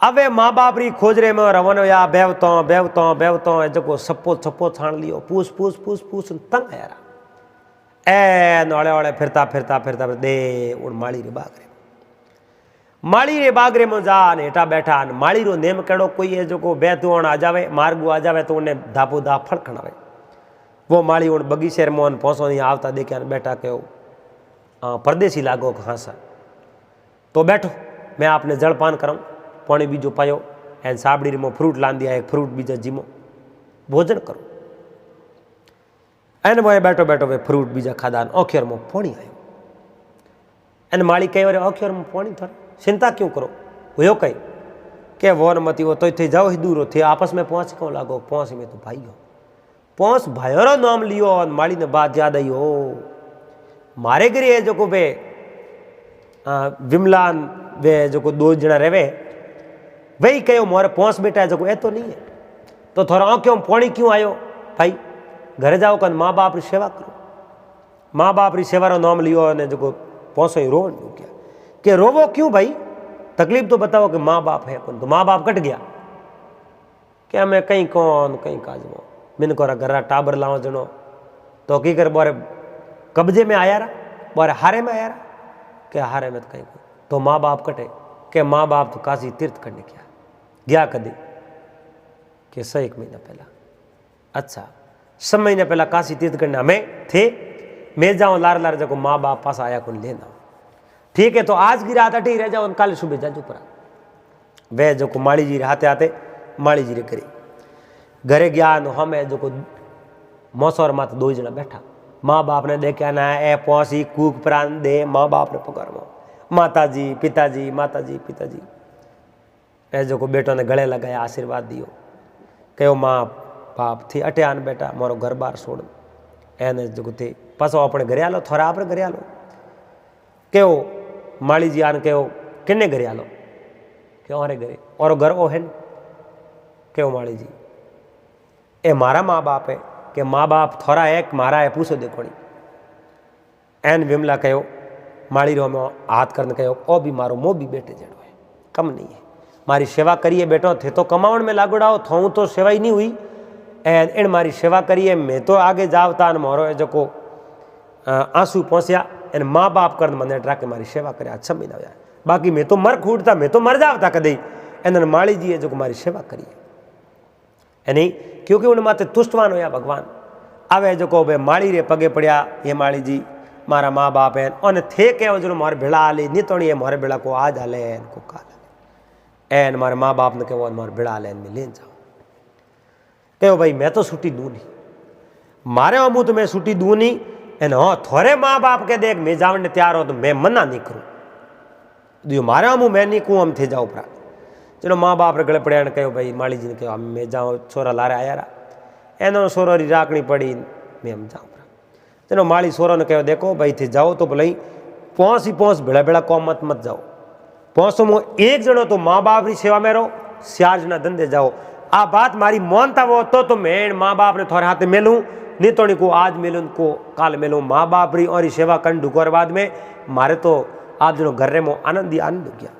अब वे माँ बाप री खोज रे में रवन होया, बेवतो बेवतो बेवतो जको सप्पो छप्पो छाण लियो, पूछ पूछ पूछ पूछ तंग आया एन ओले ओले फिरता फिरता फिरता दे उड़ माड़ी रे बागरे, माड़ी रे बागरे में जा ने हेठा बैठा। माड़ी रो नेम केड़ो कोई है जो को बेतुण आ जावे, मार्गू आ जावे तो उन्हें धापो धा फड़खणावे। वो माड़ी उन बगीचे मोहन पहुंचो नहीं आवता देख्या बैठा कहो परदेसी लागो हाँ सर तो बैठो मैं आपने जलपान कराऊँ, पानी बीजो पायो एन साबड़ी में फ्रूट लान दिया, एक फ्रूट बीजा जीमो भोजन करो। एन मोए बैठो बैठो वे फ्रूट बीजा खादा, ओखियर में पानी आयो। एन माड़ी कही अरे ओखियर में पानी थोड़ा चिंता क्यों करो, हुयो कहीं के वो मती वो तो थे जाओ ही दूर थे आपस में पहुंच क्यों लागो, पहुंच में तो भाई हो पहुंच भाईरो नाम लियो। और माड़ी ने बात याद आई हो मारे गिरी है जो को वे विमलान वे जो को 2 जना रहे वही कहो मोरे पहुंच बेटा जो को ए तो नहीं है तो थोड़ा आंखों में पानी क्यों आयो भाई, घरे जाओ कन माँ बाप री सेवा करो। माँ बाप री सेवा रो नाम लियो ने जो को पहुंचो ही रोवन क्या कि रोवो क्यों भाई, तकलीफ तो बताओ कि माँ बाप है कौन, तो माँ बाप कट गया क्या मैं कहीं कौन कहीं काजमो मैंने को घर टाबर लाओ जनो तो की कर बोरे कब्जे में आया रहा, बोरे हारे में आया रहा क्या हारे में तो कहीं तो माँ बाप कटे के माँ बाप तो काशी तीर्थ करने गया कदी के 1 महीना पहला। अच्छा 6 महीने पहला काशी तीर्थ करने हमें थे, मैं जाऊँ लार लार जको माँ बाप पास आया कौन लेना, ठीक है तो आज की रात अटे ही रह जाओ, कल सुबह जाजो परा। वे जो को माड़ी जी हाथे आते माड़ी जी रे करी घरे गया नो हमें जो को मौसर मात 2 जना बैठा। माँ बाप ने देखा ना ए पहुंची कूक प्राण दे माँ बाप ने पकड़ माताजी पिताजी पिताजी ए जो को बेटो ने गले लगाया आशीर्वाद दियो कहो माँ बाप थी अटे आन बेटा मारो घर बार छोड़ एने जो थे पासो अपने घरे आलो थोड़ा आप घरे आलो कहो माड़ी जी आन कहो किन्ने घरे आलो क्यों अरे घरे और घर ओ है कहो माड़ी जी ए मारा माँ बाप है कि माँ बाप थोड़ा एक मारा है पूछो देखो नहीं। एन विमला कहो माड़ी रो में हाथ करने कहो ओ भी मारो मो भी बेटे जड़ो है कम नहीं है, मारी सेवा करिए बेटो थे तो कमावण में लागोड़ाओ थों तो सेवा ही नहीं हुई एन इन मारी सेवा करिए मैं तो आगे जावता मोरो जो को आंसू पहुंचा एन माँ बाप कर मन राखे मारी सेवा करे 6 महीना हुआ, बाकी मैं तो मर खूटता मैं तो मर जावता कदे एन माड़ी जी जो मारी सेवा करिए एनी क्योंकि उन माते तुष्टवान होया भगवान। आवे जो को माड़ी रे पगे पड़िया ये माड़ी जी मारा माँ बाप है और थे कहो जो मारे भेड़ा आले नहीं तो नहीं मारे भेड़ा को आज आले एन को काल एन मारे माँ बाप ने कहो मारे भेड़ा आले में ले जाओ कहो भाई मैं तो छुट्टी दूँ नहीं मारे अमू तो मैं छुट्टी दूँ नहीं एन हाँ थोड़े माँ बाप के देख मैं जावन तैयार हो तो मैं मना नहीं करूँ दियो मारे अमू मैं नहीं कहूँ हम थे जाओ परा चलो माँ बाप रे गले पड़े कहो भाई माड़ी जी ने कहो मैं जाऊँ छोरा लारे आया रहा एनो छोरो री राखनी पड़ी मैं हम जाऊँ परा चलो माड़ी छोरो ने कहो देखो भाई थे जाओ तो भले पहुँच ही पहुँच भेड़ा भेड़ा को मत जाओ 500 में एक जणो तो माँ बाप की सेवा में रहो, 4 जना धंधे जाओ। आ बात मारी मानता वो तो मैं माँ बाप ने थोड़े हाथे मिलूँ, नहीं तो को आज मिलूँ को काल मिलूँ। माँ बाप री और सेवा करने ढुकोर बाद में मारे तो आप जनो घर रे मो आनंद ही आनंद हो गया।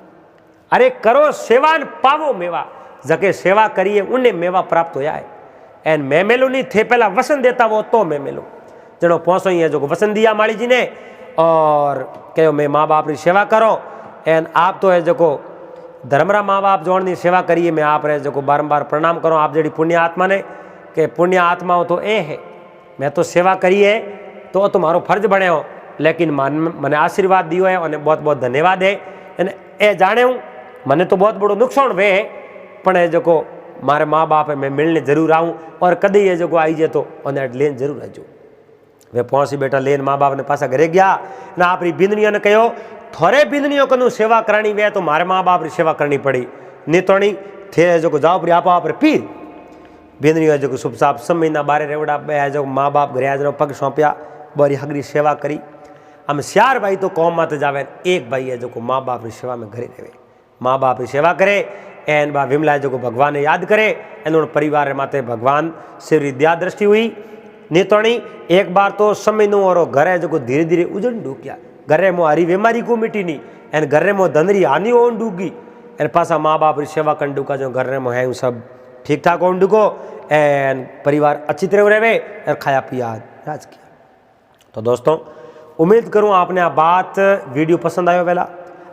अरे करो सेवा पावो मेवा, जके सेवा करिए उन्हें मेवा प्राप्त होया है। एन मैं मिलूँ नहीं थे पहला वसन देता वो तो मैं मिलूँ। जनो 500 ही है जो वसन दिया माली जी ने और कहो मैं माँ बाप की सेवा करो। एन आप तो है जो धर्मरा माँ बाप जोड़नी सेवा करिए, मैं आप जो बारंबार प्रणाम करो। आप जड़ी पुण्य आत्मा ने कि पुण्य आत्माओं तो ए है, मैं तो सेवा करिए तो तुम्हारो फर्ज बने हो, लेकिन मैंने आशीर्वाद दियो है और बहुत बहुत धन्यवाद है। ए जाने हूँ मैंने तो बहुत बड़ो नुकसान वे है, पण ए जो मारे माँ बाप है मैं मिलने जरूर आऊँ और कदी ये जो आई जाए तो उन्हें लेन जरूर आजो। वे पहुँची बेटा लेन माँ बाप ने पासा घरे गया ना अपनी बिंदनियों ने कहो थोड़े बिंदनियों को सेवा करानी वे तो मारे माँ बाप की सेवा करनी पड़ी, नहीं तो नहीं थे जो जाओ पर आप पर पीर बिंदनियों जो शुभ साप सब महीना बारे रेवड़ा बे जो माँ बाप घरे आज पग सौंपया बड़ी हगरी सेवा करी। हम 4 भाई तो कौम मत जावे, एक भाई है जो माँ बाप की सेवा में घरे रहे, माँ बाप की सेवा करे। एन बा विमला जो भगवान ने याद करे एन परिवार माते भगवान से दया दृष्टि हुई, नहीं तो नहीं एक बार तो समय नु और घर है जो धीरे धीरे उजड़ डूकिया। घरे में हरी बीमारी को मिटी नहीं एन घरे में धंधरी हानि हो डूगी एन पासा माँ बाप की सेवा कर डूका जो घर में है सब ठीक ठाक हो डूको एन परिवार अच्छी तरह रहे और खाया पिया राज किया। तो दोस्तों उम्मीद करूँ आपने आ बात वीडियो पसंद आयो। पहला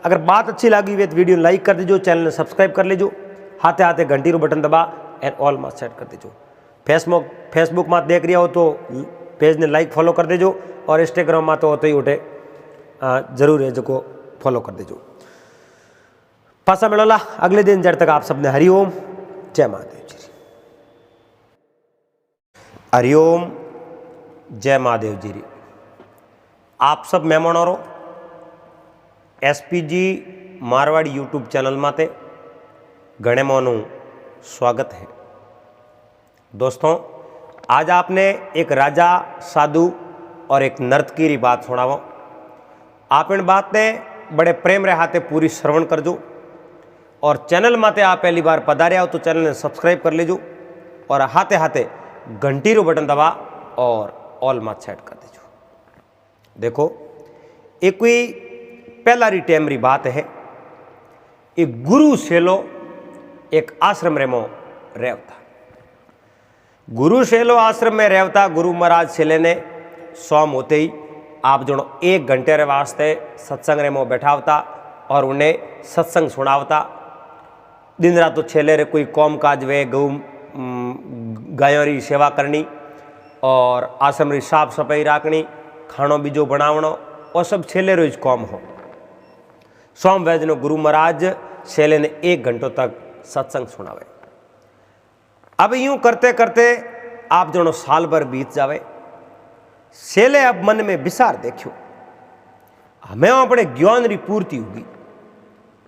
अगर बात अच्छी लगी हुई तो वीडियो लाइक कर दीजिए, चैनल ने सब्सक्राइब कर लीजिए, हाथे हाथे घंटी रो बटन दबा एंड ऑल में सेट कर दीजिए। फेसबुक में देख रहा हो तो पेज ने लाइक फॉलो कर दीजिए और इंस्टाग्राम में तो होते ही उठे जरूर है जो फॉलो कर दीजिए। पासा मिलोला अगले दिन, जब तक आप सबने हरिओम जय महादेव जी। हरिओम जय महादेव जी। आप सब मेहमानों रो SPG मारवाड़ी यूट्यूब चैनल माते घणे मोनू स्वागत है। दोस्तों आज आपने एक राजा साधु और एक नर्तकी री बात सुनावो। आप इन बात ने बड़े प्रेम रे हाथे पूरी श्रवण करजो और चैनल माते आप पहली बार पधार्या हो तो चैनल ने सब्सक्राइब कर लीजो और हाथे हाथे घंटी रो बटन दबा और ऑल में सेट कर दीजो। देखो एक कोई पहला री टाइम री बात है, एक गुरु सेलो एक आश्रम रेमो रेवता। गुरु सेलो आश्रम में रेवता गुरु महाराज सेले ने सोम होते ही आप जो 1 घंटे रे वास्ते सत्संग रेमो बैठावता और उन्हें सत्संग सुनावता। दिन रात तो छेले रे कोई कौम काज वे गऊ गायों री सेवा करनी और आश्रम री साफ सफाई राखनी, खानो बीजो बनावनो और सब छेले रोज कौम हो। सोम वैजनो गुरु महाराज छेले ने 1 घंटों तक सत्संग सुनावे। अब यूं करते करते आप जो साल भर बीत जावे, सेले अब मन में विचार देखियो हमें अपने ज्ञान री पूर्ति होगी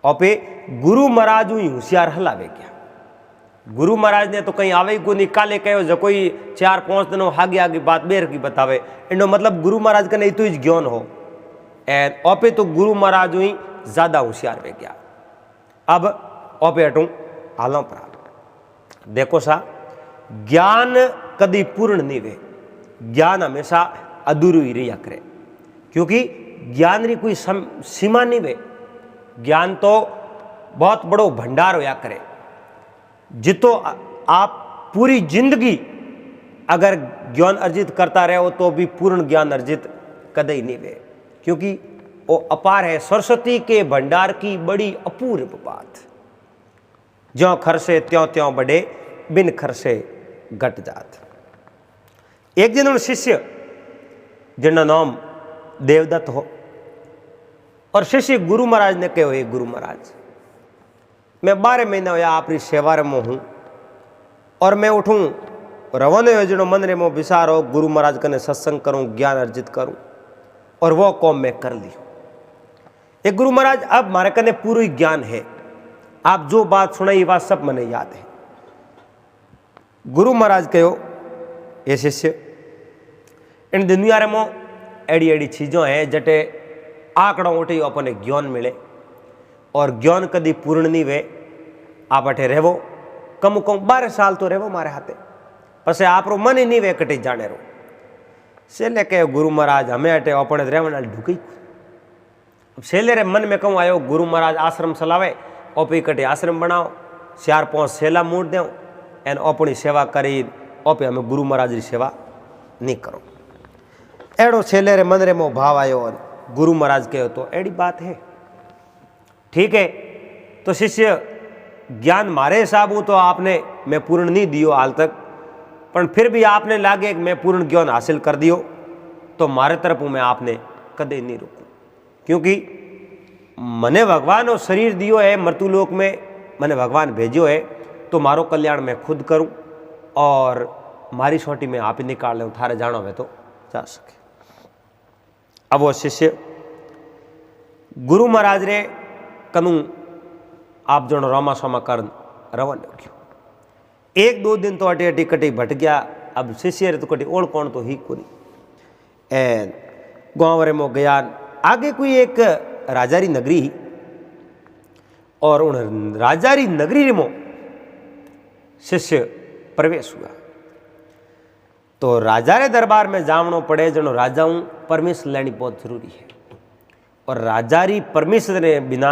और पे गुरु महाराज ही होशियार हलावे क्या। गुरु महाराज ने तो कहीं आवे को निकाले कहो जो कोई 4-5 दिनों आगे आगे बात बेर की बतावे, इनो मतलब गुरु महाराज का नहीं तो ही ज्ञान हो एंड ओपे तो गुरु महाराज ही ज्यादा होशियार वे गया। अब ओपे हटूं हालों पर देखो सा ज्ञान कदी पूर्ण नहीं वे, ज्ञान हमेशा अधूरू ही रहा करे क्योंकि ज्ञान री कोई सीमा नहीं वे। ज्ञान तो बहुत बड़ो भंडार होया करे, जितो आप पूरी जिंदगी अगर ज्ञान अर्जित करता रहे हो तो भी पूर्ण ज्ञान अर्जित कदई नहीं वे, क्योंकि वो अपार है। सरस्वती के भंडार की बड़ी अपूर्व बात, ज्यों खरसे त्यों त्यों बढ़े बिन खरसे घट जात। एक दिन उन शिष्य जिनका नाम देवदत्त हो और शिष्य गुरु महाराज ने कहो हे गुरु महाराज मैं 12 महीना होया आपकी सेवा रे में हूँ और मैं उठूँ रवानो योजनो मन रे मो विचार हो गुरु महाराज कने सत्संग करूँ ज्ञान अर्जित करूँ और वो कौम में कर ली। एक गुरु महाराज अब मारे कने पूरी ज्ञान है, आप जो बात सुनाई बात सब मने याद है। गुरु महाराज कहो ये शिष्य इन दुनिया रे मो एड़ी एड़ी चीजों है जटे आंकड़ों उठे अपने ज्ञान मिले और ज्ञान कदी पूर्ण नहीं वे आप अठे रहवो कम 12 साल तो रहवो मारे हाथे पसे आपरो मन ही नहीं वे कटी जाने रो सेले के गुरु महाराज हमें अटे अपने रहने ढुकी सेले रे मन में कहूँ आयो गुरु महाराज आश्रम चलावे ओपी कटी आश्रम बनाओ 4-5 सेला मूड देव एन अपनी सेवा करी ओपे हमें गुरु महाराज की सेवा नहीं करो एड़ो छेले रे मन रे मो भाव आयो और गुरु महाराज कहो तो एड़ी बात है ठीक है। तो शिष्य ज्ञान मारे हिसाब तो आपने मैं पूर्ण नहीं दियो हाल तक पर फिर भी आपने लागे कि मैं पूर्ण ज्ञान हासिल कर दियो तो मारे तरफ मैं आपने कदे नहीं रोकूं क्योंकि मने भगवान और शरीर दियो है मृत्युलोक में मने भगवान भेजो है तो मारो कल्याण मैं खुद करूं और मारी छोटी में आप ही निकाल लूँ थारे जानो है तो जा सके। अब वो शिष्य गुरु महाराज रे कनू आप जो रामा स्वामा कर रवाना हो गयो 1-2 दिन तो अटे अटी कटी भट गया अब शिष्य रे तो कटी ओढ़ कौन तो ही कोनी एन गाँव रे मो गया आगे कोई एक राजारी नगरी और उन राजारी नगरी रे मो शिष्य प्रवेश हुआ तो राजा रे दरबार में जावनो पड़े जनो राजाओं परमिशन लेनी बहुत जरूरी है और राजारी परमिशन रे बिना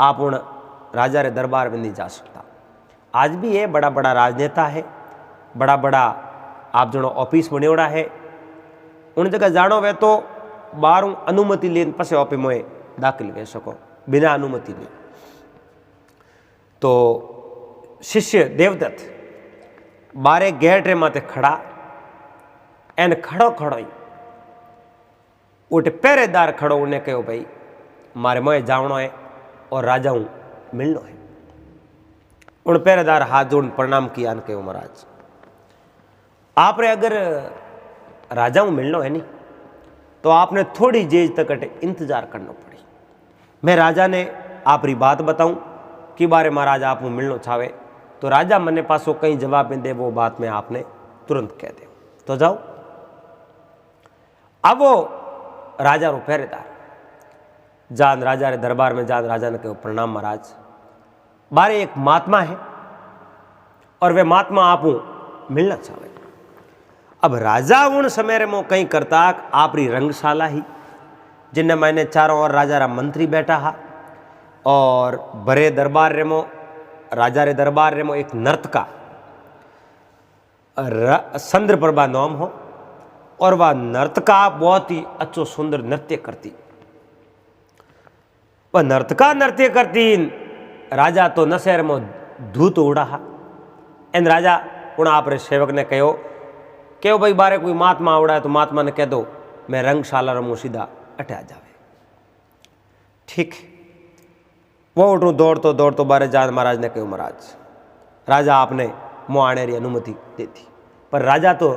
आप उन राजा रे दरबार में नहीं जा सकता। आज भी ये बड़ा बड़ा राजनेता है बड़ा बड़ा आप जनो ऑफिस बनेड़ा है उन जगह जानो वे तो बारू अनुमति लेन पसे ऑफिस में दाखिल वे सको बिना अनुमति ले। तो शिष्य देवदत्त बारे गेट रे माते खड़ा एन खड़ो खड़ो ही उठ पहरेदार खड़ो उन्हें कहो भाई मारे मोए जावनो है और राजाऊ मिलनो है। उन पहरेदार हाथ जोड़ प्रणाम किया न कहो महाराज आप रे अगर राजाऊ मिलनो है नहीं तो आपने थोड़ी देर तक अटे इंतजार करना पड़ी। मैं राजा ने आप री बात बताऊं कि बारे महाराज आप मिलनो चाहे तो राजा मने पासो कहीं जवाब में दे वो बात में आपने तुरंत कह दे तो जाओ। अब वो राजा रो पहरेदार जान राजा रे दरबार में जान राजा ने कहो प्रणाम महाराज बारे एक महात्मा है और वे महात्मा आप मिलना चाहे। अब राजा उन समय रे मो कहीं करता आप री रंगशाला ही जिनने मैंने चारों ओर राजा रा मंत्री बैठा हा और बड़े दरबार रे मो राजा रे दरबार रे मो एक नर्तका चंद्रप्रभा नाम हो और वह नर्तका बहुत ही अच्छो सुंदर नृत्य करती। वह नर्तका नृत्य करती राजा तो नशेर में धूत उड़ा एन राजा उन आप रे सेवक ने कहो भाई बारे कोई महात्मा उड़ा है तो महात्मा ने कह दो मैं रंगशाला रमू सीधा अटे आ जावे। ठीक वो उठूँ दौड़तो बारे जान महाराज ने कहो महाराज राजा आपने मुँह आने री अनुमति दे दी पर राजा तो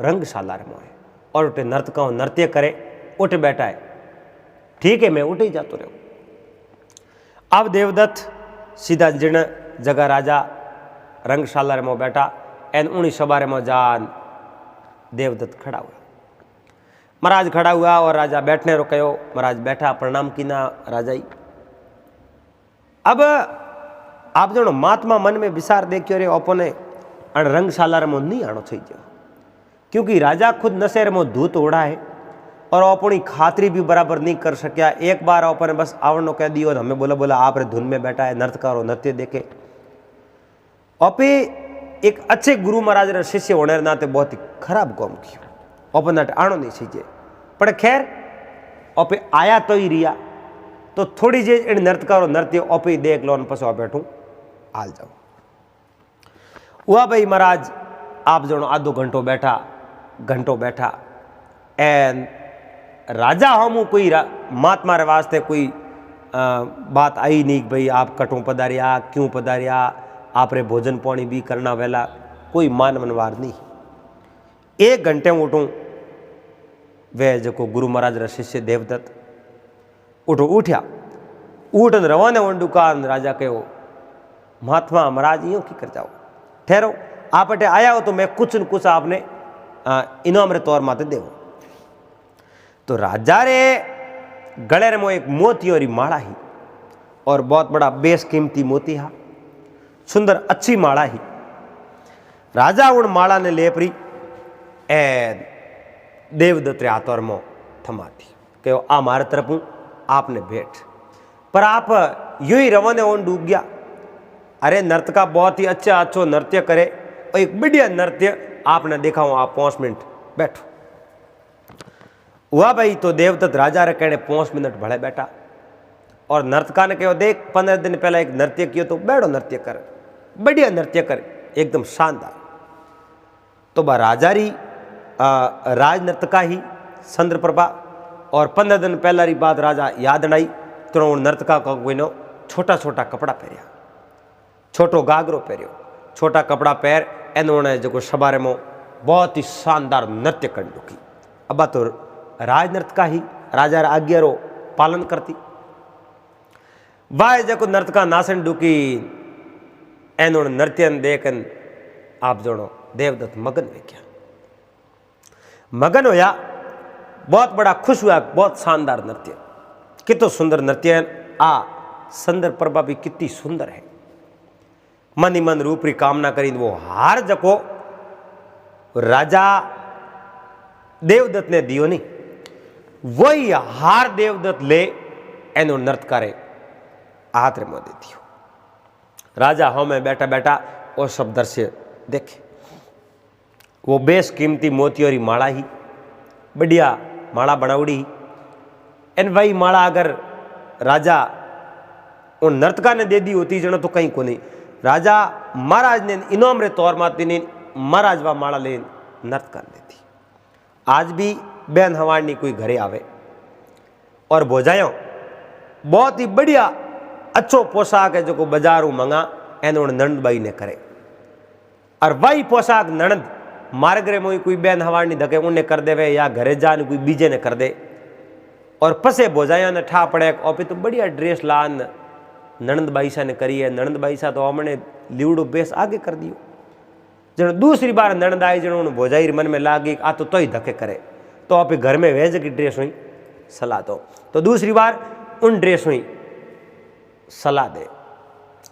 रंगशाला रे मोह है और उठे नर्तकों नृत्य करे उठ बैठा है। ठीक है मैं उठ ही जातो रहो। अब देवदत्त सीधा जिन जगह राजा रंगशाला रे मोह बैठा एन उन्हीं सबारे में जान देवदत्त खड़ा हुआ। महाराज खड़ा हुआ और राजा बैठने रो कहो महाराज बैठा प्रणाम की ना राजा ही। अब आप जो महात्मा मन में विचार देखियो रे अपने अण रंगशाला रे मोह नहीं आनो थी गयो क्योंकि राजा खुद नशे में धूत उड़ा है और अपनी खातरी भी बराबर नहीं कर सकिया। एक बार अपने बस आवड़नो कह दियो हमें बोला आप रे धुन में बैठा है नृत्यकारो नृत्य देखे अपे एक अच्छे गुरु महाराज रे शिष्य होने रे नाते बहुत ही खराब काम किया अपन आनो नहीं सीजे पर खैर अपे आया तो ही रिया तो थोड़ी जे इन नृत्यकारो नृत्य अपे देख लो पस बैठू हाल जाओ। हुआ भाई महाराज आप जो आधो घंटो बैठा एन राजा हमू कोई महात्मा रे वास्ते कोई बात आई नहीं भाई आप कटों पधारिया क्यों पधारिया आप रे भोजन पानी भी करना वेला कोई मान मनवार नहीं। 1 घंटे उठूँ वे जो गुरु महाराज रा शिष्य देवदत्त उठ्या उठन रवाने वन दुकान राजा कहो महात्मा महाराज यूँ की कर जाओ ठहरो आप अटे आया हो तो मैं कुछ न कुछ आपने इनाम रे तौर माते देव। तो राजा रे गले रे मो एक मोतियों री माला ही और बहुत बड़ा बेशकीमती मोती हा, सुंदर अच्छी माला ही। राजा उन माला ने लेपरी ए देवदत्त रे हाथों में थमा दी कि आ मारे तरफ हूँ, आपने भेंट। पर आप यूं ही रवाने ओन डूब गया। अरे नर्तका बहुत ही अच्छा अच्छो नृत्य करे और एक बढ़िया नृत्य आपने देखा हूँ, आप 5 मिनट बैठो। हुआ भाई तो देवदत्त राजा रे कहने 5 मिनट भले बैठा और नर्तका ने कहो देख 15 दिन पहला एक नृत्य किया तो बैठो नृत्य कर, बढ़िया नृत्य कर, एकदम शानदार। तो बा राजा री राज नर्तका ही चंद्रप्रभा और 15 दिन पहला री बात राजा याद आई तो नर्तका का कोई नो छोटा छोटा कपड़ा पहरिया, छोटो गागरो पहरियो, छोटा कपड़ा पहर इन्होंने जो सबारे में बहुत ही शानदार नृत्य कर लुकी। अब तो राज नर्तका ही राजा आज्ञा रो पालन करती। वाह जो नर्तका नासन डुकी इन्होंने नृत्य देखन आप जोड़ो देवदत्त मगन में क्या मगन होया, बहुत बड़ा खुश हुआ, बहुत शानदार नृत्य, कितो सुंदर नृत्य है। आ सुंदर प्रभा भी कितनी सुंदर है। मन ही मन रूप री कामना करी वो हार जको राजा देवदत्त ने दियो नहीं, वही हार देवदत्त ले एनो नृत्यकारे हाथ रे में दे दियो। राजा हाँ में बैठा बैठा वो सब दृश्य देखे। वो बेशकीमती मोतियों री माला ही, बढ़िया माला बनावड़ी ही। एन वही माला अगर राजा उन नर्तका ने दे दी होती जनो तो कहीं को नहीं, राजा महाराज ने इनाम रे तौर माती ने महाराज वा माला ले नर्तका ने दी। आज भी बेन हवानी कोई घरे आवे और भोजायो बहुत ही बढ़िया अच्छो पोशाक है जो बाजारू मंगा एनों नंदबाई ने करे, और वही पोशाक ननद मार्गरे में कोई बेन हवानी धके उन्हें कर देवे या घरे जान कोई बीजे ने कर दे। और पसे भोजाया ने ठा पड़े और तो बढ़िया ड्रेस लान ननंद बाईसा ने करी है। ननंद बाईसा तो हमने लीवड़ो बेस आगे कर दियो। जनो दूसरी बार ननंद आई जनो उन्हें भोजाई मन में लागी आ तो ही धके करे तो आप घर में वेज की ड्रेस हुई सलाह दो, तो दूसरी बार उन ड्रेस हुई सलाह दे।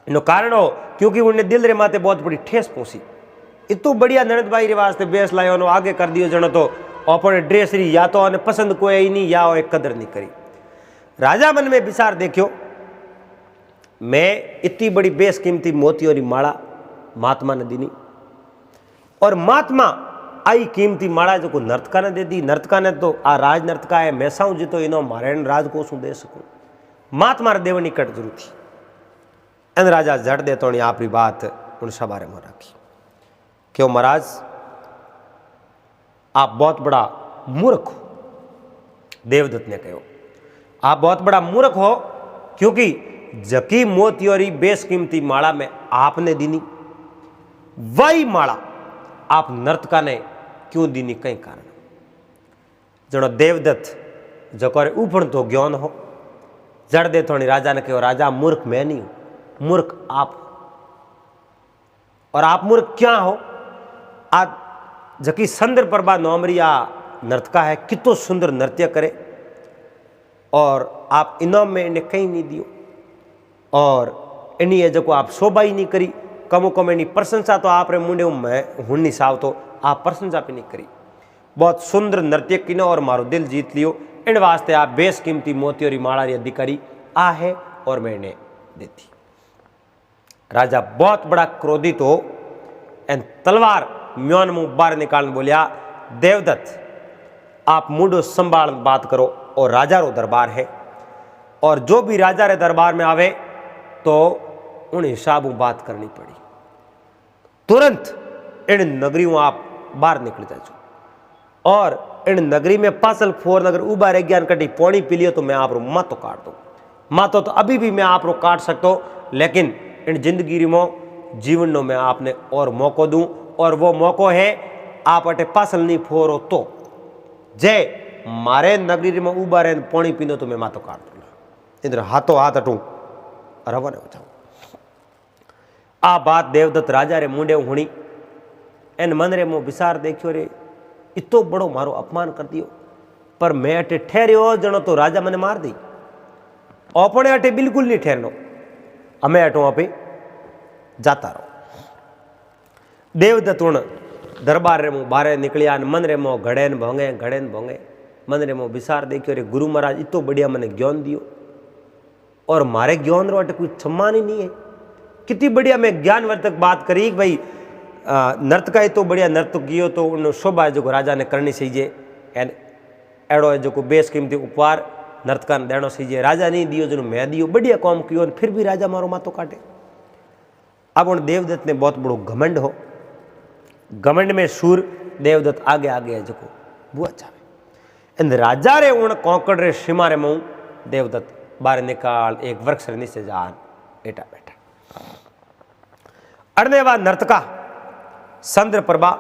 इन कारण हो क्योंकि उन्हें दिल रे माते बहुत बड़ी ठेस पहुंची। इतो बढ़िया ननद बाई रे वास्ते बेस लायो नो आगे कर दियो जनो तो अपने ड्रेस री या तो उन्हें पसंद कोई ही नहीं या एक कदर नहीं करी। राजा मन में विचार देखियो, मैं इतनी बड़ी बेशकीमती मोतियों री माला महात्मा ने दी और महात्मा आई कीमती माला जो को नर्तका ने दे दी। नर्तका ने तो आ राज नर्तका है मैं साऊं जी तो इनो मारे राज को दे सकूं, महात्मा रे देवनी कट जरूर थी। एन राजा झट दे तो आप बात उन सबारे में रखी क्यों महाराज आप बहुत बड़ा मूर्ख हो। देवदत्त ने कहो आप बहुत बड़ा मूर्ख हो क्योंकि जकी मोतियोरी बेशकीमती माला में आपने दीनी वही माला आप नर्तका ने क्यों दीनी कई कारण। जनो देवदत्त जकोरे ऊपर तो ज्ञान हो जड़ दे थोड़ी राजा ने कहो राजा मूर्ख मैं नहीं हूं, मूर्ख आप। और आप मूर्ख क्या हो? आज जकी चंद्रप्रभा नौमरिया नर्तका है कितो सुंदर नृत्य करे और आप इनाम में इन्हें कहीं नहीं दियो और इन्हीं जो आप शोभा ही नहीं करी। कमो कम इन्हीं प्रशंसा तो आप रे मुंडे मैं हूं नहीं साव तो आप प्रशंसा भी नहीं करी। बहुत सुंदर नृत्य किनो और मारो दिल जीत लियो। इन वास्ते आप बेशकीमती मोतियों री माला री अधिकारी आ है और मैं इन्हें देती। राजा बहुत बड़ा क्रोधित हो एन तलवार म्योन मुंह बाहर निकालने बोलिया देवदत्त आप मुंडो संभाल बात करो और राजा रो दरबार है और जो भी राजा रे दरबार में आवे तो उन हिसाबों बात करनी पड़ी। तुरंत इन नगरियों आप बाहर निकल जाओ और इन नगरी में पासल फोर नगर उबा रह गया कटी पौनी पी लियो तो मैं आप रो मातो काट दूं। मातो तो अभी भी मैं आप रो काट सकता हूं लेकिन इन जिंदगी में जीवन में आपने और मौको दूं और वो मौको है आप अटे पासल नहीं फोरो तो जय मारे नगरी में उबा रहे पौनी पीनो तो मैं मातो काट दूंगा। इधर हाथों हाथ अटू रवाना हो जाऊं। आ बात देवदत्त राजा रे मुंडे हुणी एन मन रे मो विचार देखियो रे इतो बड़ो मारो अपमान कर दियो पर मैं अटे ठहरियो जनो तो राजा मने मार दी। अपने अटे बिल्कुल नहीं ठहरनो अमे अटो आप जाता रहो। देवदत्त उण दरबार रे मुँह बारे निकलिया मन रे मो घड़े भोंगे मन रे मो विचार देखियो रे गुरु महाराज इतो बढ़िया मैंने ज्ञान दियो और मारे ज्ञान रो अटे कोई सम्मान ही नहीं है। कितनी बढ़िया मैं ज्ञानवर्धक बात करी भाई नृत्य का तो बढ़िया नृत्य कियो तो उन शोभा है जो राजा ने करनी चाहिए एन एड़ो है जो बेशकीमती उपहार नर्तका ने देना चाहिए। राजा नहीं दियो जो मैं दियो बढ़िया काम कियो फिर भी राजा मारो मातो काटे। अब उन देवदत्त ने बहुत बड़ो घमंड हो, घमंड में सूर देवदत्त आगे आगे है जो बुआ चाहे इन राजा रे उन कौकड़ रे सीमा रे मुँह देवदत्त बाहर निकाल एक वृक्ष नीचे जान एटा बैठा। अड़ने बाद नर्तका चंद्र प्रभा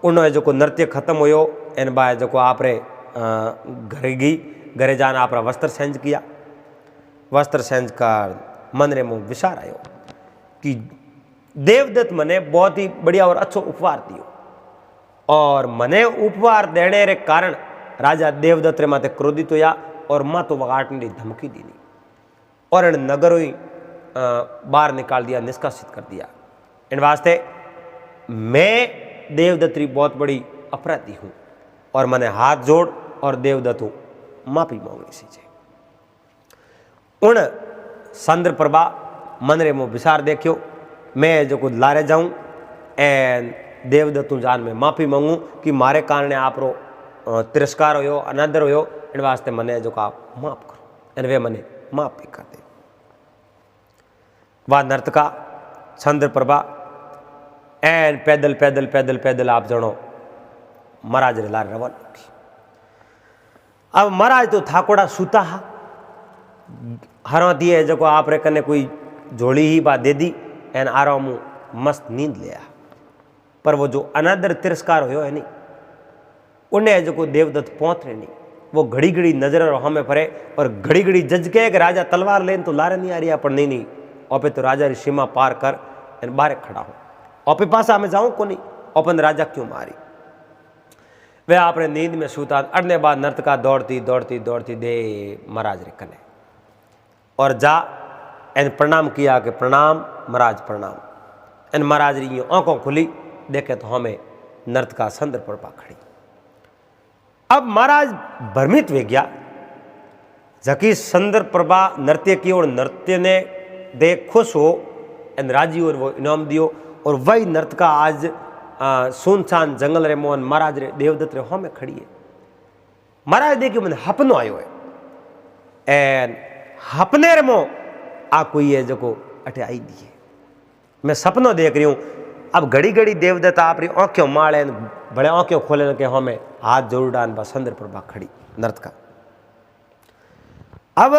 उन्होंने जो नृत्य खत्म होयो इन बाद जो आप घरे गई घरे जाना आप वस्त्र चेंज किया। वस्त्र चेंज कर मन रे मुँह विचार आयो कि देवदत्त मने बहुत ही बढ़िया और अच्छो उपहार दियो और मने उपहार देने रे कारण राजा देवदत्त रे माते क्रोधित होया और मातो वगाटने की धमकी दी और इन नगरों ही बाहर निकाल दिया, निष्कासित कर दिया। इन वास्ते मैं देवदत्त री बहुत बड़ी अपराधी हूँ और मैंने हाथ जोड़ और देवदत्त माफी मांगनी सीजे। उन चंद्र प्रभा मन रे मुँह विचार देखियो मैं जो कुछ लारे जाऊँ एन देवदत्त जान में माफी मांगू कि मारे कारण आप तिरस्कार होयो अनादर होयो इन वास्ते मने जो आप माफ करो इन वे मने माफ भी कर दे। वह नर्तका चंद्र प्रभा एन पैदल पैदल पैदल पैदल आप जनो महाराज रे लार रवाना की। अब महाराज तो थाकोड़ा सूता हा हरा दिए जो आप रे कने कोई झोली ही बात दे दी एन आराम मस्त नींद लिया पर वो जो अनादर तिरस्कार होयो है नहीं उन्हें जो देवदत्त पहुंच रहे नहीं वो घड़ी घड़ी नजर हमें फरे और घड़ी घड़ी जज के कि राजा तलवार लेन तो लारे नहीं आ रही पर नहीं ओपे तो राजा री सीमा पार कर बाहर खड़ा हो ओपे पासा में जाऊं को नहीं ओपन राजा क्यों मारी। वे आपने नींद में सूता अड़ने बाद नर्तका दौड़ती दौड़ती दौड़ती दे महाराज रे कने और जा इन प्रणाम किया कि प्रणाम महाराज प्रणाम। इन महाराज री आंखों खुली देखे तो हमें नर्तका चंद्र प्रभा खड़ी। अब महाराज भ्रमित हो गया जकी चंद्र प्रभा नृत्य की और नृत्य ने देख खुश हो इन राजी और वो इनाम दियो और वही नर्तका आज सुनसान जंगल रे मोहन महाराज रे देवदत्त रे हमें खड़ी है। महाराज देखियो मैंने हपनो आयो है एन हपने रे मो आ कोई है जो अटे आई दिए मैं सपनो देख रही हूँ। अब घड़ी घड़ी देवदत्त आप री आंखों माले बड़े आंखों खोले के हमें हाथ जोड़ डान बा चंद्र प्रभा खड़ी नर्तका। अब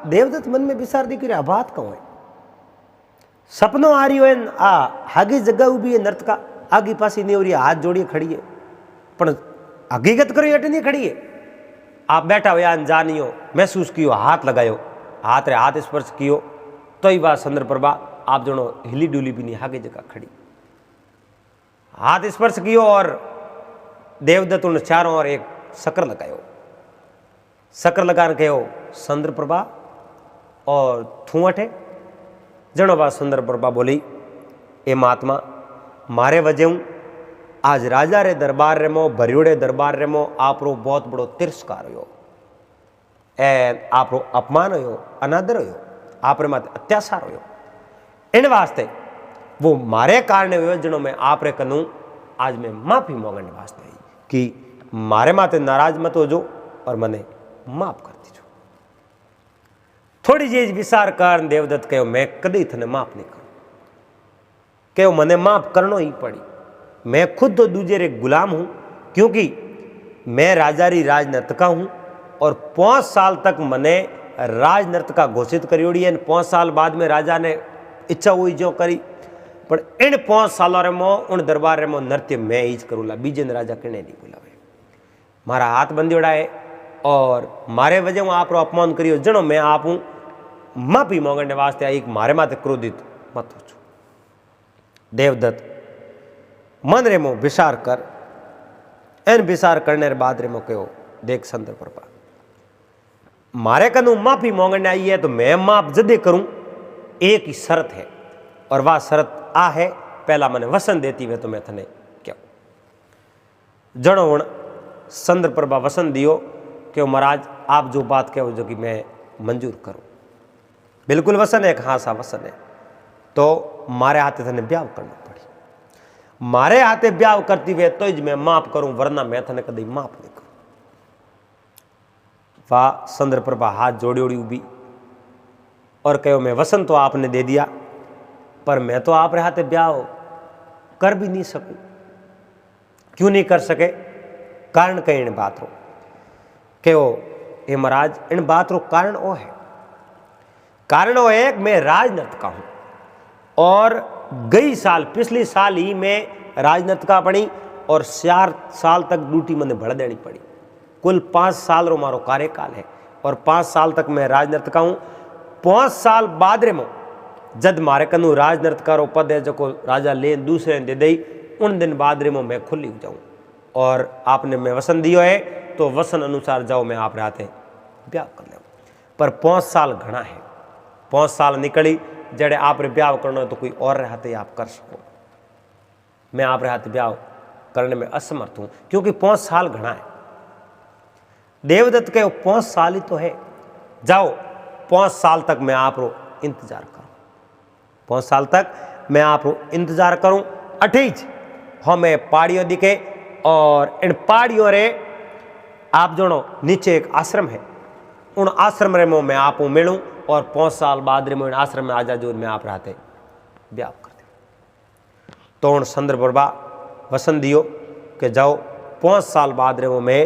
देवदत्त मन में विचार दी कि बात कहूँ है सपनों आ रही हो आ आगे जगह उभी है नर्तका आगे पासी नहीं हो रही हाथ जोड़िए खड़ी है पर हकीकत करो अटे नहीं खड़ी है। आप बैठा हो या अनजानी हो महसूस कियो हाथ लगायो हाथ रे हाथ स्पर्श कियो तो ही बात चंद्र प्रभा आप जनो हिली डुली भी नहीं आगे जगह खड़ी हाथ स्पर्श कियो और देवदत्त उन चारों और एक शक्र लगायो शक्र लगाने कहो चंद्र प्रभा और थूअठे जनो बात चंद्र प्रभा बोली ए महात्मा मारे वजह आज राजा रे दरबार रे मो भरियोड़े दरबार रे मो आपरो बहुत बड़ो तिरस्कार हो एन आपरो अपमान हो अनादर हो आप रे माते अत्याचार हो इन वास्ते वो मारे कारण हो जनो मैं आप रे कनू आज मैं माफी मांगने वास्ते आई कि मारे माते नाराज मत हो जो और मने माफ कर दीजो। थोड़ी जी विचार कर देवदत्त कहो मैं कदी थने माफ नहीं करूं कहो मने माफ करनो ही पड़ी मैं खुद तो दूजे रे गुलाम हूं क्योंकि मैं राजा री राजनर्तका हूं और 5 साल तक मने राजनर्तका घोषित करी है। 5 साल बाद में राजा ने इच्छा हुई जो करी पर इन 5 सालों रे मो उन दरबार रे मो नृत्य मैं ही करूला बीजे ने राजा कने नहीं बुलावे मारा हाथ बंधीड़ा है और मारे वजह आप अपमान करियो जनो मैं आप हूँ माफी मांगने वास्ते आई मारे माते क्रोधित मत हो। देवदत्त मन रे मो विचार कर एन विचार करने बाद रे मो कहो देख चंद्र प्रभा मारे कनु माफी मांगने आई है तो मैं माफ जदे करूं एक ही शर्त है और वह शर्त आ है, पहला मैंने वसन देती वे तो मैं थने क्या जड़ो हूँ चंद्र प्रभा वसन दियो कि महाराज आप जो बात कहो जो कि मैं मंजूर करूँ। बिल्कुल वसन है, हाँ सा वसन है। तो मारे हाथे थने ब्याह करना पड़ी, मारे हाथे ब्याह करती वे तो मैं माफ करूं, वरना मैं थने कभी माफ नहीं करूं। वाह चंद्र प्रभा हाथ जोड़ी ओड़ी उभी और कहो मैं वसन तो आपने दे दिया, पर मैं तो आप हाथे ब्याह कर भी नहीं सकूं। क्यों नहीं कर सके? कारण कहीं इन बात रो कहो हे महाराज, इन बात रो कारण वो है, कारण वो है कि मैं राजनर्तका हूं और गई साल पिछले साल ही मैं राजनर्तका बनी और 4 साल तक ड्यूटी मैंने बढ़ देनी पड़ी। कुल 5 साल रो मारो कार्यकाल है और 5 साल तक मैं राजनर्तका हूं। 5 साल बाद रे में जद मारे कनु राजनर्तका रो पद है जो राजा ले दूसरे दे दई, उन दिन बाद रे में मैं खुली हो जाऊं और आपने मैं वसन दियो है तो वसन अनुसार जाओ, मैं आप रहते ब्याह कर ले। पर 5 साल घना है, 5 साल निकली जड़े आप ब्याह करना तो कोई और रहते आप कर सको। मैं आप रहते ब्याह करने में असमर्थ हूं क्योंकि 5 साल घना है। देवदत्त के 5 साल ही तो है, जाओ 5 साल तक मैं आप रो इंतजार करूं, 5 साल तक मैं आप रो इंतजार करूं। अठीज हमें पहाड़ियों दिखे और इन पहाड़ियों रे आप जोड़ो नीचे एक आश्रम है, उन आश्रम रे में मैं आप मिलूं और 5 साल बाद रे मैं आश्रम में आ जा जो मैं आप रहते ब्याह कर दे। तो उन चंद्र प्रभा वसन दियो कि जाओ 5 साल बाद रे मैं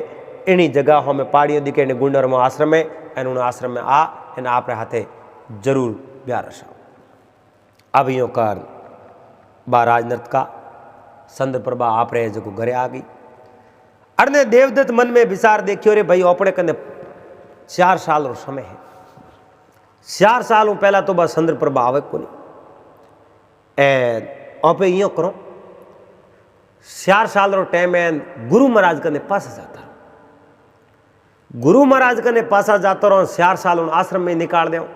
इन्हीं जगह हमें पहाड़ियों दिखे इन गुंडर में आश्रम में एन उन आश्रम में आ इन आप रहते जरूर ब्याह रसाओ। अब यो कर बा राजनर्तका चंद्र प्रभा आप रहे जो घरे आ गई। अरे देवदत्त मन में विचार देखियो रे भाई अपने कने 4 साल रो समय है, 4 साल पहला तो बस चंद्र प्रभा आवे को नहीं आप यो करो 4 साल रो टाइम है गुरु महाराज कने पास जाता, गुरु महाराज कने पासा जाता रहो 4 साल उन आश्रम में निकाल दो,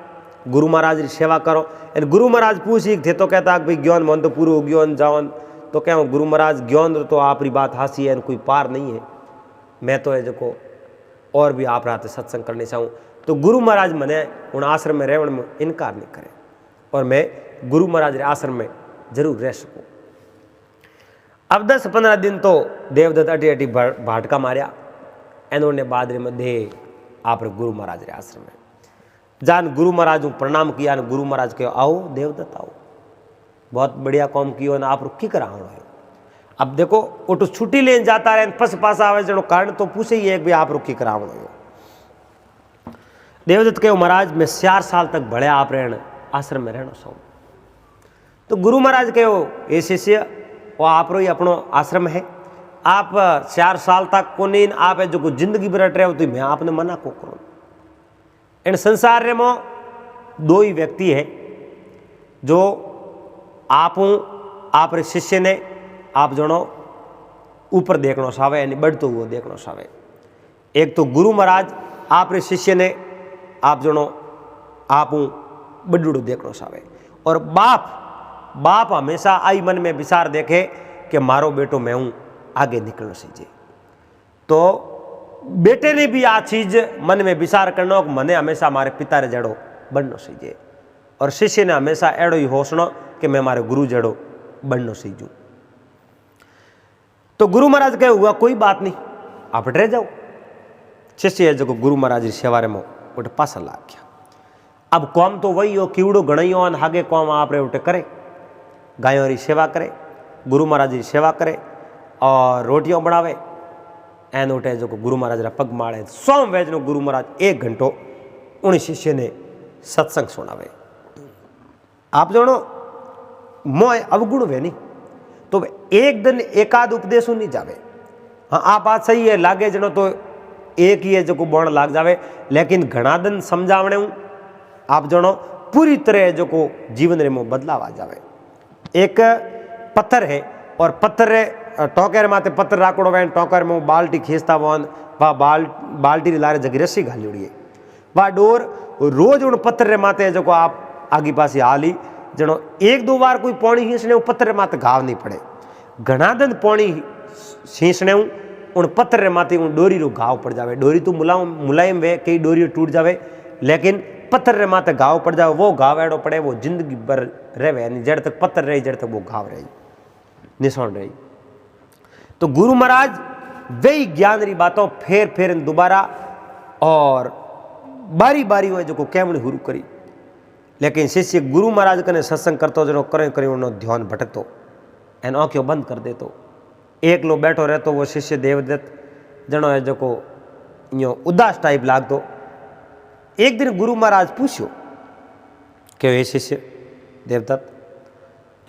गुरु महाराज की सेवा करो। गुरु महाराज पूछी थे तो कहता भाई ज्ञान मन तो पूरा ज्ञान जावन तो क्या गुरु महाराज ज्ञान तो आपकी बात हासी है, कोई पार नहीं है, मैं तो है जो और भी आप रात सत्संग करने चाहूँ। तो गुरु महाराज मने उन आश्रम में रहने में इनकार नहीं करे और मैं गुरु महाराज आश्रम में जरूर रह सकूँ। अब 10-15 दिन तो देवदत्त अटी अटी भाटका मारिया एनोने बाद रे मध्य आप गुरु महाराज रे आश्रम में जान गुरु महाराज प्रणाम किया, गुरु महाराज कहो आओ देवदत्त आओ, बहुत बढ़िया काम कियो ना आप की करा है। अब देखो वो तो छुट्टी लेने जाता रहे पस पास आवे जनो कारण तो पूछे ही है कि आप रुकी करा हो। देवदत्त कहो महाराज मैं 4 साल तक बड़े आप रहना आश्रम में रहना चाहूँ। तो गुरु महाराज कहो ये शिष्य वो आप रो ही अपनो आश्रम है, आप 4 साल तक को नहीं आप है जो जिंदगी भर रहे हो तो मैं आपने मना को करो। इन संसार रे में 2 ही व्यक्ति है जो आप रे शिष्य ने आप जनो ऊपर देखना चाहे यानी बढ़तो हुआ देखना चाहे। एक तो गुरु महाराज आप रे शिष्य ने आप जनो आप बड़ूड़ो देखना चाहे और बाप हमेशा आई मन में विचार देखे कि मारो बेटो मैं हूँ आगे निकलना सीजे। तो बेटे ने भी आ चीज मन में विचार करना कि मने हमेशा हमारे पिता रे जड़ो बनना सीजे और शिष्य ने हमेशा एड़ो ही होसनो कि मैं हमारे गुरु जड़ो बनना सीजू। तो गुरु महाराज कहे हुआ कोई बात नहीं आप रह जाओ। शिष्य जो गुरु महाराज की सेवा रे में उठे पासा लाग गया। अब कौम तो वही हो कीवड़ो गणियो आगे कौम आप रे उठे करे, गायों की सेवा करे, गुरु महाराज की सेवा करे और रोटियों बनावे एन उठे जो गुरु महाराज रा पग मारे। सोम वेजनो गुरु महाराज 1 घंटो उन शिष्य ने सत्संग सुनावे। आप जानो मोह अवगुण वे नहीं तो एक दिन एकाद उपदेश नहीं जावे। हाँ आप बात सही है लागे जनो तो एक ही है जो को बोण लाग जावे, लेकिन घना दिन समझावने आप जनो पूरी तरह जो को जीवन रे में बदलाव आ जावे। एक पत्थर है और पत्थर रे टोकर माते पत्थर राकड़ो वैन टोकर में बाल्टी खींचता वन वह बाल्टी लारे जगी रस्सी घाली उड़ी है वह डोर रोज उन पत्थर रे माते जो को आप आगे पास हाली जनो एक दो बार कोई पौणी हींसने पत्थर माते घाव नहीं पड़े, घना दिन पौणी हींसने उन पत्थर माते उन डोरी रो घाव पड़ जावे। डोरी तो मुलायम वे, कई डोरी टूट जावे, लेकिन पत्थर रे माते घाव पड़ जावे, वो घाव एड़ो पड़े वो जिंदगी भर रहे, यानी जड़ तक पत्थर रही जड़ तक वो घाव रही, निशान रही। तो गुरु महाराज वही ज्ञान री बातों फेर दोबारा और बारी बारी हुए जो कहवणी हुरू करी। लेकिन शिष्य गुरु महाराज कने सत्संग करतो जनो करे उनो ध्यान भटकतो, एन आंखों बंद कर देतो, एक लो बैठो रहतो। वो शिष्य देवदत्त जनो है जो यो उदास टाइप लागतो। एक दिन गुरु महाराज पूछो कि हे शिष्य देवदत्त,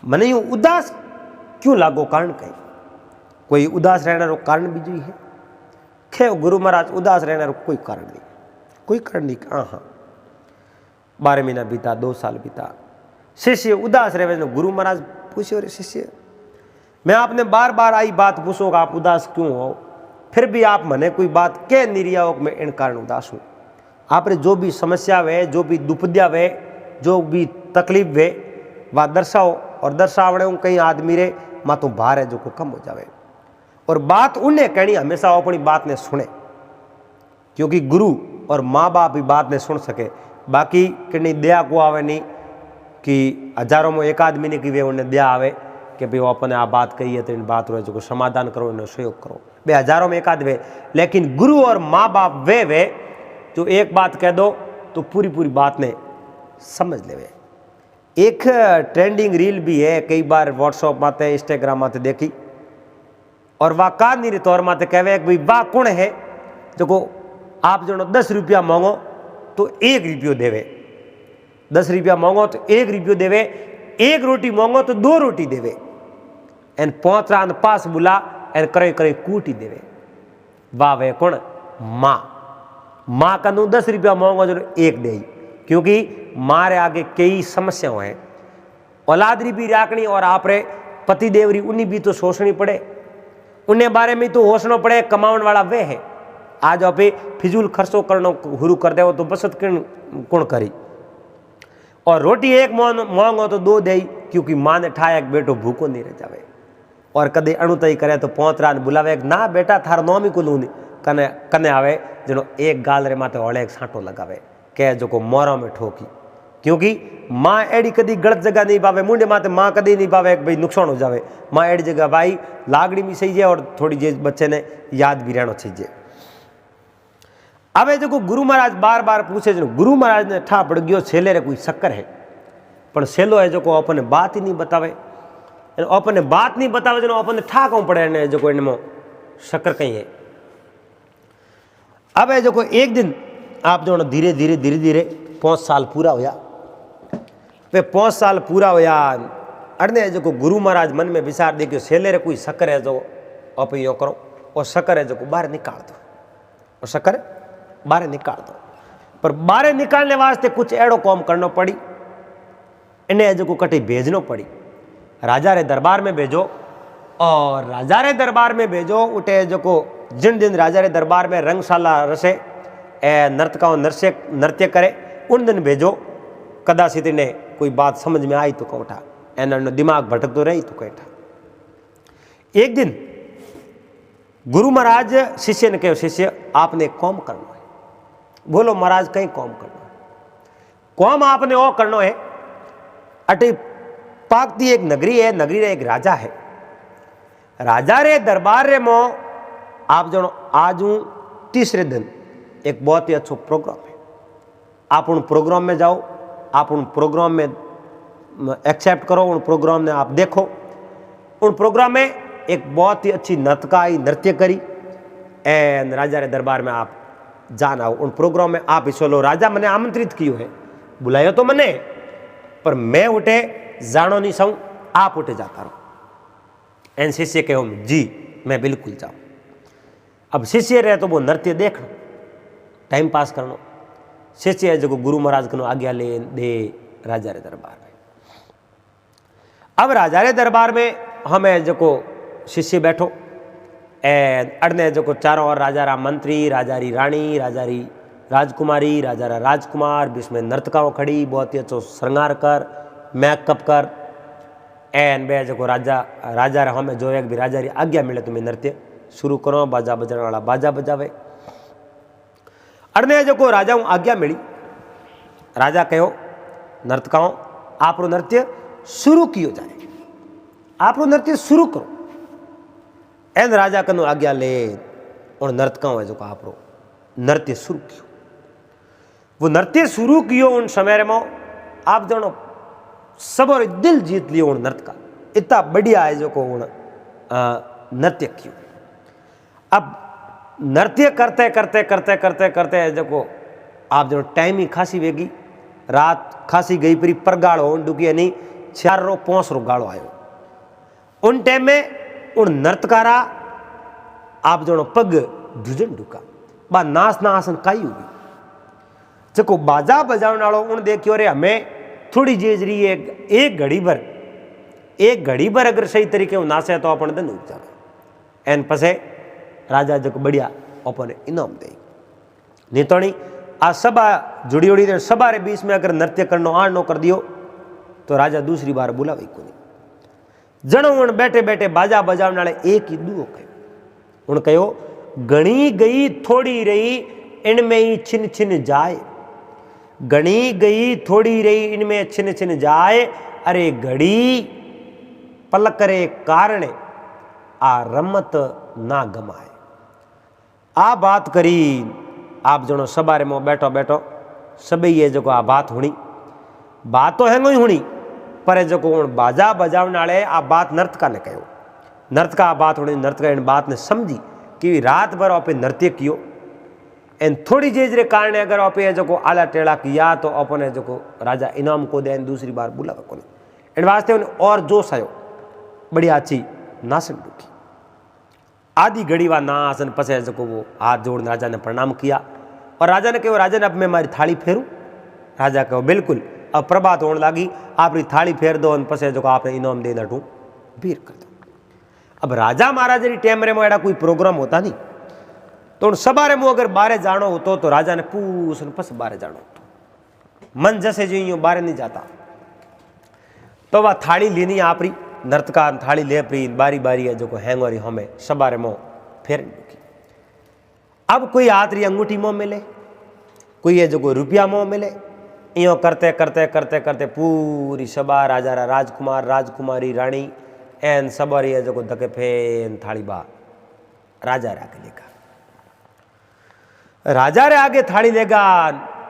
मने यूं उदास क्यों लागो, कारण कहीं कोई उदास रहने रो कारण भी जी है? खे गुरु महाराज उदास रहने रो कोई कारण नहीं, कोई कारण नहीं। हाँ 12 महीना बीता, 2 साल बीता, शिष्य उदास रहे। गुरु महाराज पूछो, रे शिष्य मैं आपने बार बार आई बात पूछो आप उदास क्यों हो, फिर भी आप मने कोई बात कह नहीं रिया हो मैं इन कारण उदास हूँ। आपने जो भी समस्या वे, जो भी दुपद्या वे, जो भी तकलीफ वे, वह दर्शाओ और दर्शावणे कई आदमी रे मातों भार है जो को कम हो जावे। और बात उन्हें कहनी हमेशा अपनी बात ने सुने, क्योंकि गुरु और माँ बाप भी बात ने सुन सके। बाकी कि दया को आवे नहीं कि हजारों में एक आदमी ने कि वे उन्हें दया आवे कि भाई वो अपने आ बात कही है तो इन बात रो जो समाधान करो, इन्हें सहयोग करो, वे हजारों में एक आध वे। लेकिन गुरु और माँ बाप वे जो एक बात कह दो तो पूरी पूरी बात ने समझ ले। वे एक ट्रेंडिंग रील भी है, कई बार व्हाट्सएप माते इंस्टाग्राम माते देखी, और वाह काननी तौर माते कहवे भाई वाह कौन है जो आप जो 10 रुपया मांगो तो 1 रुपयो देवे, 10 रुपया मांगो तो 1 रुपयो देवे, 1 रोटी मांगो तो 2 रोटी देवे, एन 5 रात पास बुला एन करे करे कूटी देवे। वाह वे कौन? माँ का 10 रुपया मांगो जो 1 दे, क्योंकि मारे आगे कई समस्याएं हैं। औलादरी भी राखनी और आप रे पति देवरी उन्हीं भी तो सोचनी पड़े, उन्हें बारे में तो होशना पड़े। कमाउन वाला वे है, आज आप फिजूल खर्चो करना हुरू कर दे तो बचत कौन करी। और रोटी 1 मांगो तो 2 दे, क्योंकि माँ ने ठाया एक बेटो भूखो नहीं रह जावे। और कदे अणुतई करे तो 5 रात बुलावे ना बेटा थार नौमी को लूनी कने कने आवे जनो एक गाल रे माथे होले एक साटो लगावे कह जो को मोरा में ठोकी। क्योंकि माँ एड़ी कदी गलत जगह नहीं पावे, मुंडे माते माँ कदी नहीं पावे भाई नुकसान हो जावे। माँ एड़ी जगह भाई लागड़ी भी सही है और थोड़ी जे बच्चे ने याद भी रहना चाहिए। अब जो गुरु महाराज बार बार पूछे, जो गुरु महाराज ने ठा पड़ गयो छेले रे कोई शक्कर है, पर सेलो है जो को अपने बात ही नहीं बतावे, अपने बात नहीं बतावे जो अपने ठा कहूँ पड़े ने जो इनमें शक्कर कहीं है। अब जो को एक दिन आप जो धीरे धीरे 5 साल पूरा होया, वे 5 साल पूरा होया अड़ने जो को गुरु महाराज मन में विचार दे कि सेले रे कोई शक्कर है जो आप यो करो, और शक्कर है जो को बाहर निकाल दो, और शक्कर बाहर निकाल दो। पर बाहर निकालने वास्ते कुछ एड़ो काम करना पड़ी, इन्हें जो को कटी भेजनो पड़ी। राजा रे दरबार में भेजो, और राजा रे दरबार में भेजो उठे जो को जिन दिन राजा रे दरबार में रंगशाला रसे नर्तकाओं नृत्य करे उन दिन भेजो। कदाचित ने कोई बात समझ में आई तो कौठा, एन दिमाग भटक तो रही तो कैठा। एक दिन गुरु महाराज शिष्य ने कहो, शिष्य आपने कौम करना है। बोलो महाराज कहीं कौम करना है? कौम आपने वो करना है, अटे पाकती एक नगरी है, नगरी रे एक राजा है, राजा रे दरबार रे मो आप जो आज तीसरे दिन एक बहुत ही अच्छा प्रोग्राम है। आप उन प्रोग्राम में जाओ, आप उन प्रोग्राम में एक्सेप्ट करो, उन प्रोग्राम में आप देखो। उन प्रोग्राम में एक बहुत ही अच्छी नर्तकाई नृत्य करी एंड राजा रे दरबार में आप जान आओ। उन प्रोग्राम में आप हिस्सो लो। राजा मैंने आमंत्रित कियो है, बुलायो तो मैंने, पर मैं उठे जानो नहीं सकूं, आप उठे जाता रहो। एन शिष्य कहो जी मैं बिल्कुल जाऊँ। अब शिष्य रहे तो वो नृत्य देखना, टाइम पास करना। शिष्य है जो गुरु महाराज को आज्ञा ले दे राजा रे दरबार में। अब राजा रे दरबार में हमें जो को शिष्य बैठो एंड अड़ने जो को चारों ओर राजा रा मंत्री, राजा री रानी, राजा री राजकुमारी, राजा रा राजकुमार, बीच में नर्तकाओं खड़ी, बहुत ही अच्छो श्रृंगार कर, मेकअप कर, एन बे जो राजा राजा रा हमें जो एक भी राजा री आज्ञा मिले तुम्हें नृत्य शुरू करो, बाजा बजाने वाला बाजा बजावे। अरने जो राजा आज्ञा मिली, राजा कहो नर्तकाओं आप नृत्य शुरू कियो जाए, आप नृत्य शुरू करो। एन राजा कनु आज्ञा ले और नर्तकाओं है जो आप नृत्य शुरू कियो। वो नृत्य शुरू कियो उन समय में आप जानो सब और दिल जीत लियो उन नृत्य का, इतना बढ़िया है जो को नृत्य कियो। अब नृत्य करते करते करते करते करते जो को आप जो टाइम ही खासी वेगी, रात खासी गई परी पर गाड़ो डुकी नहीं 4 रो 5 रो गाड़ो आयो। उन टाइम में उन नृत्यकारा आप जो पग ढुजन डुका बा नाच नासन काई होगी जो बाजा बजाने वालों उन देखियो रे हमें थोड़ी जेज रही एक घड़ी भर अगर सही तरीके नाचे तो अपन दन उग जाए। एन पसे राजा जो बढ़िया अपन इनाम दे। नहीं तो नहीं आ सभा जुड़ी उड़ी दे सभा रे बीच में अगर नृत्य करनो आनो कर दियो तो राजा दूसरी बार बुलावे को नहीं। जनो उन बैठे बैठे बाजा बजाने वाले एक ही दुओ कहो, उन कहो गणी गई थोड़ी रही इनमें ही छिन छिन जाए, गणी गई थोड़ी रही इनमें छिन छिन जाए, अरे घड़ी पलक रे कारण आ रमत ना गमाए। आ बात करी आप जनो सबारे में बैठो बैठो सभी ये जो आ बात हुणी, बात तो हैंगो ही हुणी पर जो बाजा बजावने वाले आ बात नर्तका ने कहो, नर्तका आ बात हुणी, नर्तका इन बात ने समझी कि रात भर आप नृत्य कियो एन थोड़ी जेज रे कारण अगर आप जो आला टेढ़ा किया तो अपने जो राजा इनाम को दे दूसरी बार बुलावे को इन वास्ते उन्हें और जोश आयो, बढ़िया अच्छी नासन डुकी। आधी घड़ी वा नासन पसे जो वो हाथ जोड़ राजा ने प्रणाम किया और राजा ने कहो राजा ने अब मैं मारी थाली फेरूं। राजा कहो बिल्कुल, अब प्रभात होने लगी, आप थाली फेर दो पसे जो आपने इनाम दे नटू भीर कर दो। अब राजा महाराजा री टेम रे में एड़ा कोई प्रोग्राम होता नहीं तो सबारे मुँह अगर बारे जानो होतो तो राजा ने पूछ पस बारे जानो होतो, मन जैसे जो यूँ बारे नहीं जाता। तो वह थाली लेनी आपरी नर्तका थाली ले परी बारी बारी है जो को हैंगोरी हमें सबारे मुँह फेर की। अब कोई हाथ री अंगूठी मुँह मिले, कोई है जो को रुपया मुँह मिले, यो करते करते करते करते पूरी सभा राजा रा राजकुमार राजकुमारी रानी एन सबरी है जो को धके फेन थाली बा राजा रे आगे लेगा, राजा रे आगे थाली लेगा।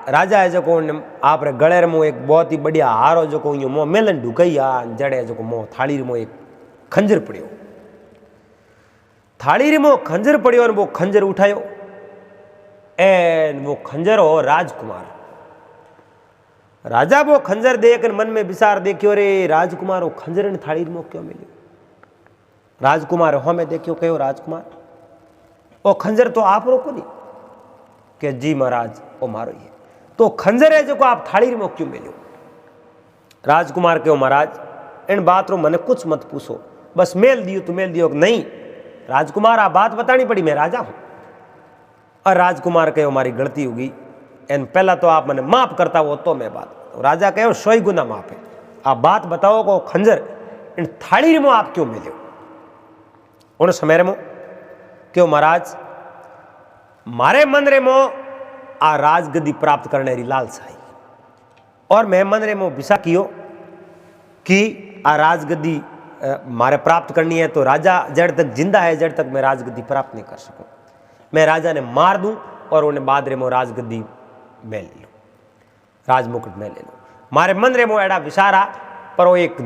राजा है जो को आप रे गले रे मुँह एक बहुत ही बढ़िया हारो जो को यो मुँह मेलन ढुकैया जड़े जो को मुँह थाली रे मुँह एक खंजर पड़ियो, थाली रे मुँह खंजर पड़ियो और वो खंजर उठायो एन वो खंजर हो राजकुमार। राजा वो खंजर देख मन में विचार देखियो रे राजकुमार वो खंजर ने थाली रे मुँह क्यों मिलियो। राजकुमार हमें देखियो कहो राजकुमार वो खंजर तो आप रोको नहीं के जी महाराज वो मारो ये तो खंजर है जो को आप थाली में क्यों मिलो। राजकुमार के महाराज इन बात रो मने कुछ मत पूछो, बस मेल दियो तो मेल दियो नहीं राजकुमार आ बात बतानी पड़ी, मैं राजा हूं। और राजकुमार कहो हमारी गलती होगी एन पहला तो आप मने माफ करता हो तो मैं बात बताऊं। राजा कहो 100 गुना माफ है, आप बात बताओ को खंजर इन थाली में आप क्यों मिले। उन समय में क्यों महाराज मारे मन रे मो आ राजगद्दी प्राप्त करने री लालसा आई और मैं मन रे मो विसा कियो कि आ राजगद्दी मारे प्राप्त करनी है तो राजा जड़ तक जिंदा है जड़ तक मैं राजगद्दी प्राप्त नहीं कर सकूं, मैं राजा ने मार दूं और उन्हें बाद रे मो राजगद्दी मैं ले लूं, राजमुकुट में ले लूं। मारे मन रे मो एड़ा विचारा पर वो एक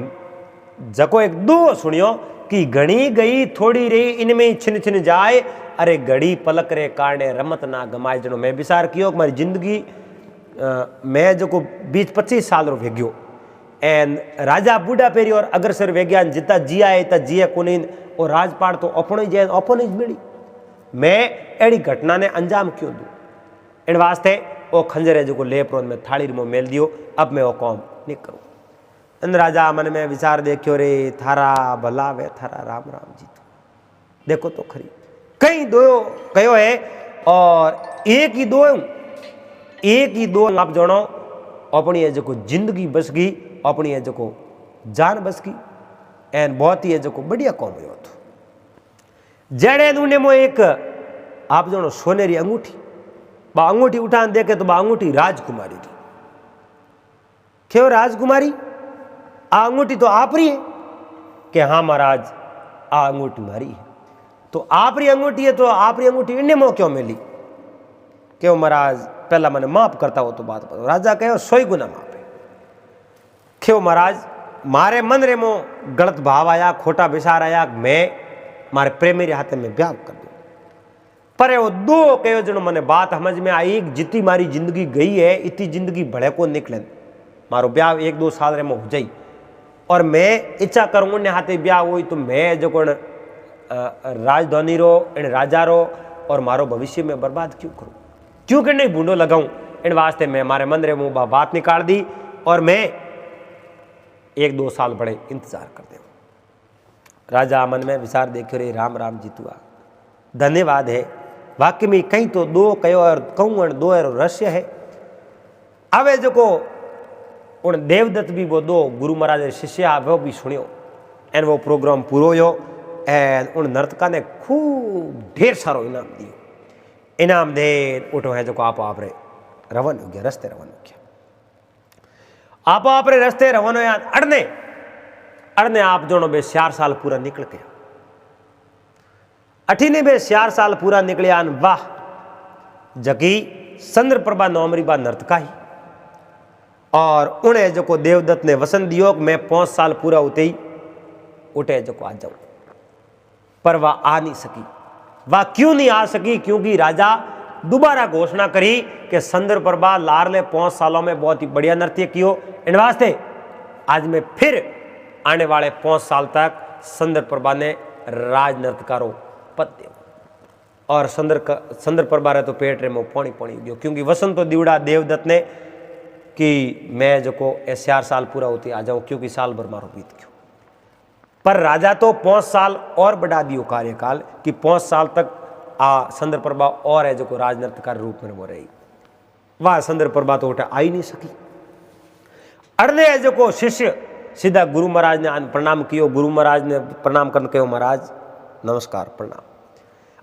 जको एक दो सुनियो कि घणी गई थोड़ी रही इनमें ही छिन छिन जाए, अरे घड़ी पलक रे कारणे रमत ना गमाए। जनो मैं विचार कियो मारी जिंदगी मैं जो को 20-25 साल रो वेग्यो एन राजा बूढ़ा पेरी और अग्रसर वेग्यान जिता जिया है ता जिया कोनी और राजपाट तो अपनो ही अपनो ही मिली, मैं एड़ी घटना ने अंजाम क्यों दूं। इन वास्ते वो खंजर है जो को ले प्रोन में थाली में मेल दियो, अब मैं वो काम नहीं करूँ। इन राजा मन में विचार देखियो रे थारा भला वे थारा राम राम जी तो देखो तो खरी कहीं दो कहो है और एक ही दो एक ही दो आप जणो अपनी है जो जिंदगी बस गई, अपनी है जो जान बस गई। एन बहुत ही है जो बढ़िया कौम हो तो जड़े उन्हें मो एक आप जणो सोनेरी अंगूठी, बा अंगूठी उठान देखे तो बा अंगूठी राजकुमारी की। क्यों राजकुमारी? आ अंगूठी तो आप रही है कि हाँ महाराज आ अंगूठी मारी है। तो आप री अंगूठी है तो आप री अंगूठी इन्हें मो क्यों मिली? क्यों महाराज पहला मैंने माफ करता हो तो बात बताओ। राजा कहो 100 गुना माफ है। क्यों महाराज मारे मन रे मो गलत भाव आया, खोटा विचार आया, मैं मारे प्रेमी रे हाथे में ब्याह कर दूं। पर वो दो कहो जनो मैंने बात समझ में आई, जितनी मारी जिंदगी गई है इतनी जिंदगी भले को निकले, मारो ब्याह 1-2 साल रे में हो जाई। और मैं इच्छा करूँ उन्हें हाथे ब्याह हुई तो मैं जो कौन राजधानी रो इन राजा रो और मारो भविष्य में बर्बाद क्यों करूँ, क्यों कि नहीं बूंडो लगाऊं। इन वास्ते मैं मारे मन रे मुँह बात निकाल दी और मैं 1-2 साल बड़े इंतजार कर दे। राजा मन में विचार देखो रे राम राम जीतुआ धन्यवाद है। वाक्य में कहीं तो दो कयो और कहूँ दो रहस्य है। अब जो को उन देवदत्त भी वो दो गुरु महाराज शिष्य वो भी सुनियो एन वो प्रोग्राम पूरो हो एन उन नर्तका ने खूब ढेर सारो इनाम दियो। इनाम दे उठो है जो को आप रे रवन हो गया, रस्ते रवन हो गया। आप रे रस्ते रवन हो याद अड़ने अड़ने आप जोनो बे 4 साल पूरा निकल गया। अठीने बे 4 साल पूरा निकलिया। वाह जगी चंद्रप्रभा नौमरी बा नर्तका ही और उन्हें जो को देवदत्त ने वसन दियो मैं 5 साल पूरा होते ही उठे जो को आ जाऊं। पर वह आ नहीं सकी। वह क्यों नहीं आ सकी? क्योंकि राजा दोबारा घोषणा करी कि चंद्रप्रभा लारले 5 सालों में बहुत ही बढ़िया नृत्य कियो। इन वास्ते आज मैं फिर आने वाले 5 साल तक चंद्रप्रभा ने राज नर्तकारो पद दियो और चंद्रप्रभा रे तो पेट रे में पौनी पौनी गयो। क्योंकि वसन तो दिवड़ा देवदत्त ने कि मैं जो को 4 साल पूरा होती आ जाऊं, क्योंकि साल भर मारो बीत गयो। पर राजा तो 5 साल और बढ़ा दियो कार्यकाल कि 5 साल तक आ चंद्रप्रभा और है जो को राजनर्तकार रूप में वो रही। वह चंद्रप्रभा तो उठा आ ही नहीं सकी। अर्धे है जो को शिष्य सीधा गुरु महाराज ने प्रणाम कियो। गुरु महाराज ने प्रणाम करके कहो महाराज नमस्कार प्रणाम।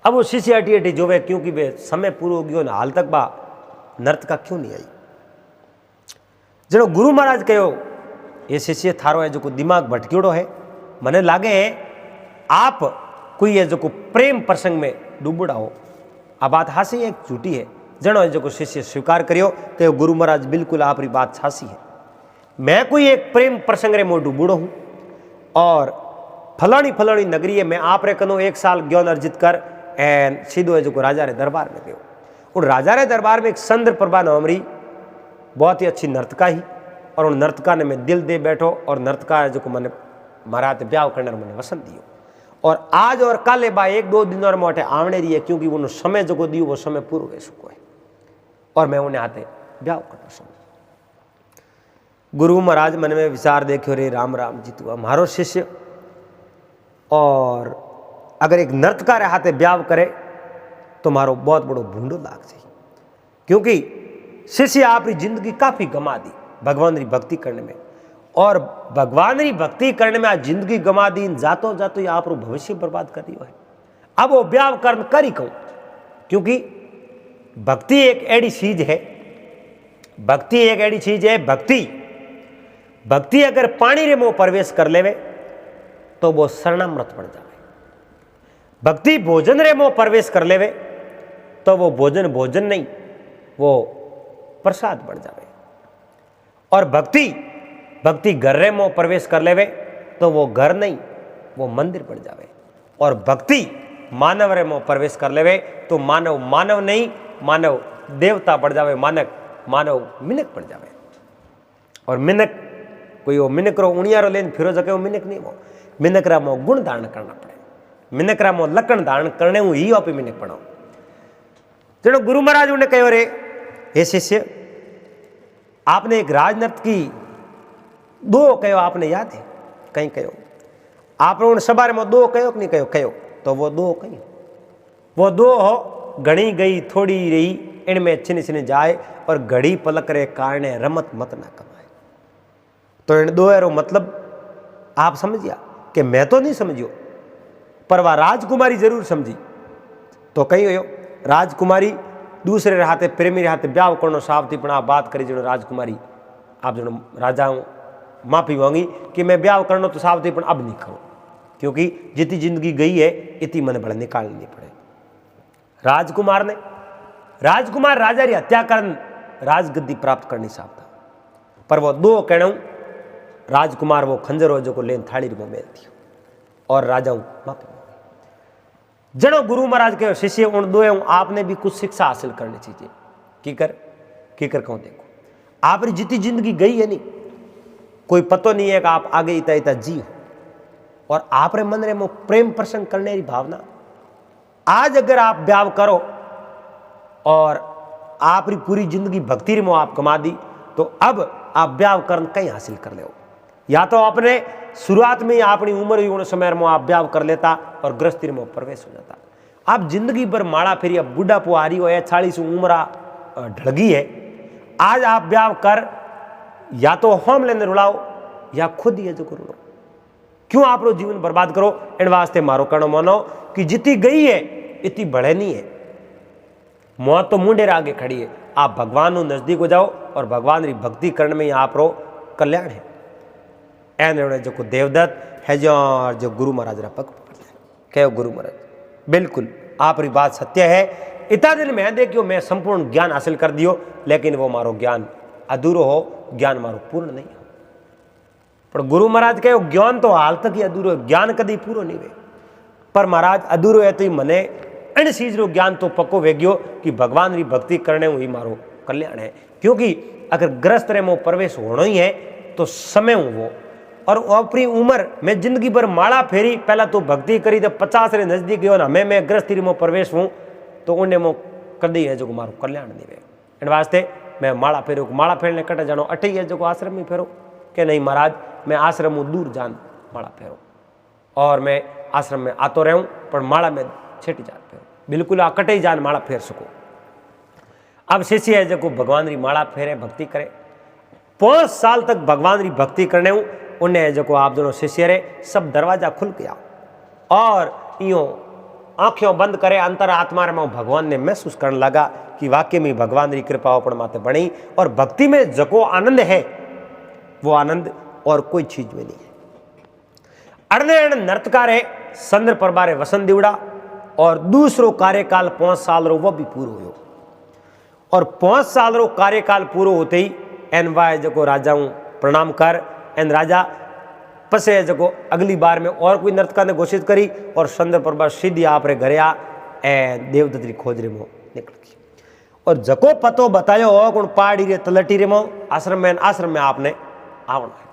अब वो शिष्य अटी अटी जोवे क्योंकि वे समय पूरा हो गयो ना हाल तक बा नर्तका क्यों नहीं आई। जनो गुरु महाराज कहो ये शिष्य थारो है जो को दिमाग भटक्योड़ो है, मने लागे है आप कोई है जो को प्रेम प्रसंग में डूबड़ा हो। आ बात हासी है झूठी है। जनो है जो को शिष्य स्वीकार करियो कि गुरु महाराज बिल्कुल आपरी बात छासी है। मैं कोई एक प्रेम प्रसंग रे मो डूबड़ो हूँ और फलानी फलानी नगरी है मैं आप रे कनो 1 साल ज्ञान अर्जित कर एन सीधो है जो को राजा रे दरबार में गयो। उन राजा रे दरबार में एक चंद्रप्रभा नौमरी बहुत ही अच्छी नर्तका ही और उन नर्तका ने मैं दिल दे बैठो और नर्तका है जो को मैंने महाराज ब्याह करने मैंने वसन दियो। और आज और कल बा 1-2 दिन और मोटे आवने रही है क्योंकि उन्होंने समय जो को दियो वो समय पूरा हो चुको है और मैं उन्हें हाथे ब्याह करना समय। गुरु महाराज मन में विचार देखो रे राम राम जीतुआ मारो शिष्य और अगर एक नर्तका रे हाथे ब्याह करे तो मारो बहुत बड़ो भूंडो लाग जाए। क्योंकि शिष्य आपकी जिंदगी काफी गमा दी भगवान री भक्ति करने में और भगवान री भक्ति करने में आज जिंदगी गमा दी जातो जातो ये आप भविष्य बर्बाद कर दियो है। अब वो ब्याह कर्म कर ही कहूं क्योंकि भक्ति एक ऐसी चीज है, भक्ति एक ऐसी चीज है। भक्ति अगर पानी रे मोह प्रवेश कर लेवे तो वो शरणामृत बन जावे। भक्ति भोजन रे मोह प्रवेश कर लेवे तो वो भोजन नहीं वो प्रसाद बन जावे। और भक्ति घर रे मोह प्रवेश कर लेवे तो वो घर नहीं वो मंदिर बन जावे। और भक्ति मानव रे मोह प्रवेश कर लेवे तो मानव नहीं मानव देवता बन जावे, मानव मिनक बन जावे। और मिनक कोई वो मिनक रो उणियारो लेन फिरो जके वो मिनक नहीं, वो मिनक रा मोह गुण धारण करना पड़े, मिनक रा मोह लक्षण धारण करने हूँ ही आपी मिनक बनाओ। जनो गुरु महाराज उन्हें कहो रे हे शिष्य आपने एक राजनर्त की 2 कहो आपने याद है कहीं कहो आपने उन सबारे में 2 कहो कि नहीं कहो तो वो 2 कहीं वो 2 हो घनी गई थोड़ी रही इनमें छिन छिन जाए और घड़ी पलक रे कारणे रमत मत ना कमाए। तो इन दो एरो मतलब आप समझिया कि मैं तो नहीं समझियो, पर वह राजकुमारी जरूर समझी। तो कही हो राजकुमारी दूसरे हाथे प्रेमी हाथे ब्याह करनो सावती, पण आप बात करी जो राजकुमारी आप जो राजा माफी मांगी कि मैं ब्याह करना तो सावती, पण अब नहीं करूँ, क्योंकि जितनी जिंदगी गई है इतनी मन बड़े निकालनी पड़े। राजकुमार राजा की हत्या कर राजगद्दी प्राप्त करनी चाहता, पर वो दो कहना राजकुमार वो खंजर हो जो को लेन थाली में मेल दियो और राजा माफी मांगी। जनो गुरु महाराज के शिष्य उन दो आपने भी कुछ शिक्षा हासिल करनी चाहिए। की कर कहूँ देखो आपकी जितनी जिंदगी गई है नहीं, कोई पतो नहीं है कि आप आगे इतना इतना जी हो, और आप रे मन रे में प्रेम प्रसंग करने की भावना। आज अगर आप ब्याह करो और आपकी पूरी जिंदगी भक्ति रे में आप कमा दी, तो अब आप ब्याह कर कहीं हासिल कर ले। या तो अपने शुरुआत में ही अपनी उम्र युवा समय में आप ब्याह कर लेता और गृहस्थी में प्रवेश हो जाता। आप जिंदगी भर माड़ा फेरी, अब बुढ़ा पुहारी हो या 40 उम्र ढलगी है, आज आप ब्याह कर या तो होम लेने रुलाओ या खुद ही जो रुलो। क्यों आप रो जीवन बर्बाद करो? इन वास्ते मारो कहना मानो कि जितनी गई है इतनी बढ़े नहीं है। मौत तो मुंडे आगे खड़ी है। आप भगवान को नजदीक हो जाओ और भगवान की भक्ति करने में आप रो कल्याण है। एन जो देवदत्त है जो गुरु महाराज रा पग पकड़ कहो गुरु महाराज बिल्कुल आपकी बात सत्य है। इतना दिन मैं देखियो मैं संपूर्ण ज्ञान हासिल कर दियो, लेकिन वो मारो ज्ञान अधूरो हो, ज्ञान मारो पूर्ण नहीं हो। पर गुरु महाराज कहो ज्ञान तो हाल तक ही अधूरो, ज्ञान कभी पूरो नहीं वे। पर महाराज अधूरो है तो ही मने इन चीज रो ज्ञान तो पक्को वेग्यो कि भगवान की भक्ति करने हुई मारो कल्याण है। क्योंकि अगर ग्रस्त रे में प्रवेश होना ही है तो समय हूँ वो, और अपनी उम्र में जिंदगी भर माड़ा फेरी पहला तो भक्ति करी तो 50 रे नजदीक गयो ना मैं ग्रस्ती में प्रवेश हूँ तो उन्हें मो कदी है जो मारो कल्याण नहीं वे। इन वास्ते मैं माड़ा फेरो, माड़ा फेरने कटे जानो अटे है जो आश्रम में फेरो कि नहीं महाराज मैं आश्रम हूँ दूर जान माड़ा फेरो, और मैं आश्रम में आतो रहूँ पर माड़ा में छेटी जान फेरो, बिल्कुल आ कटे जान माड़ा फेर सको। अब शिष्य है जो भगवान की माड़ा फेरे भक्ति करे 5 साल तक भगवान की भक्ति करने हूँ, उन्हें जो आप दोनों शिष्य रे सब दरवाजा खुल गया और यूँ आंखों बंद करे अंतर आत्मा में भगवान ने महसूस करने लगा कि वाकई में भगवान की कृपा अपन माते बनी, और भक्ति में जको आनंद है वो आनंद और कोई चीज में नहीं है। अर्ण नर्तकारे संद्र परबारे वसंत दिवड़ा और दूसरो कार्यकाल 5 साल रो वो भी पूरो हो, और 5 साल रो कार्यकाल पूरो होते ही एन वाय जो राजाओं प्रणाम कर एन राजा पसे जो अगली बार में और कोई नर्तका ने घोषित करी और संद्र प्रभा सीधी आप रे घर आ ए देवदत्त री खोज रे मो निकल गई। और जको पतो बतायो हो कौन पहाड़ी रे तलटी रे मो आश्रम में आपने आवना है।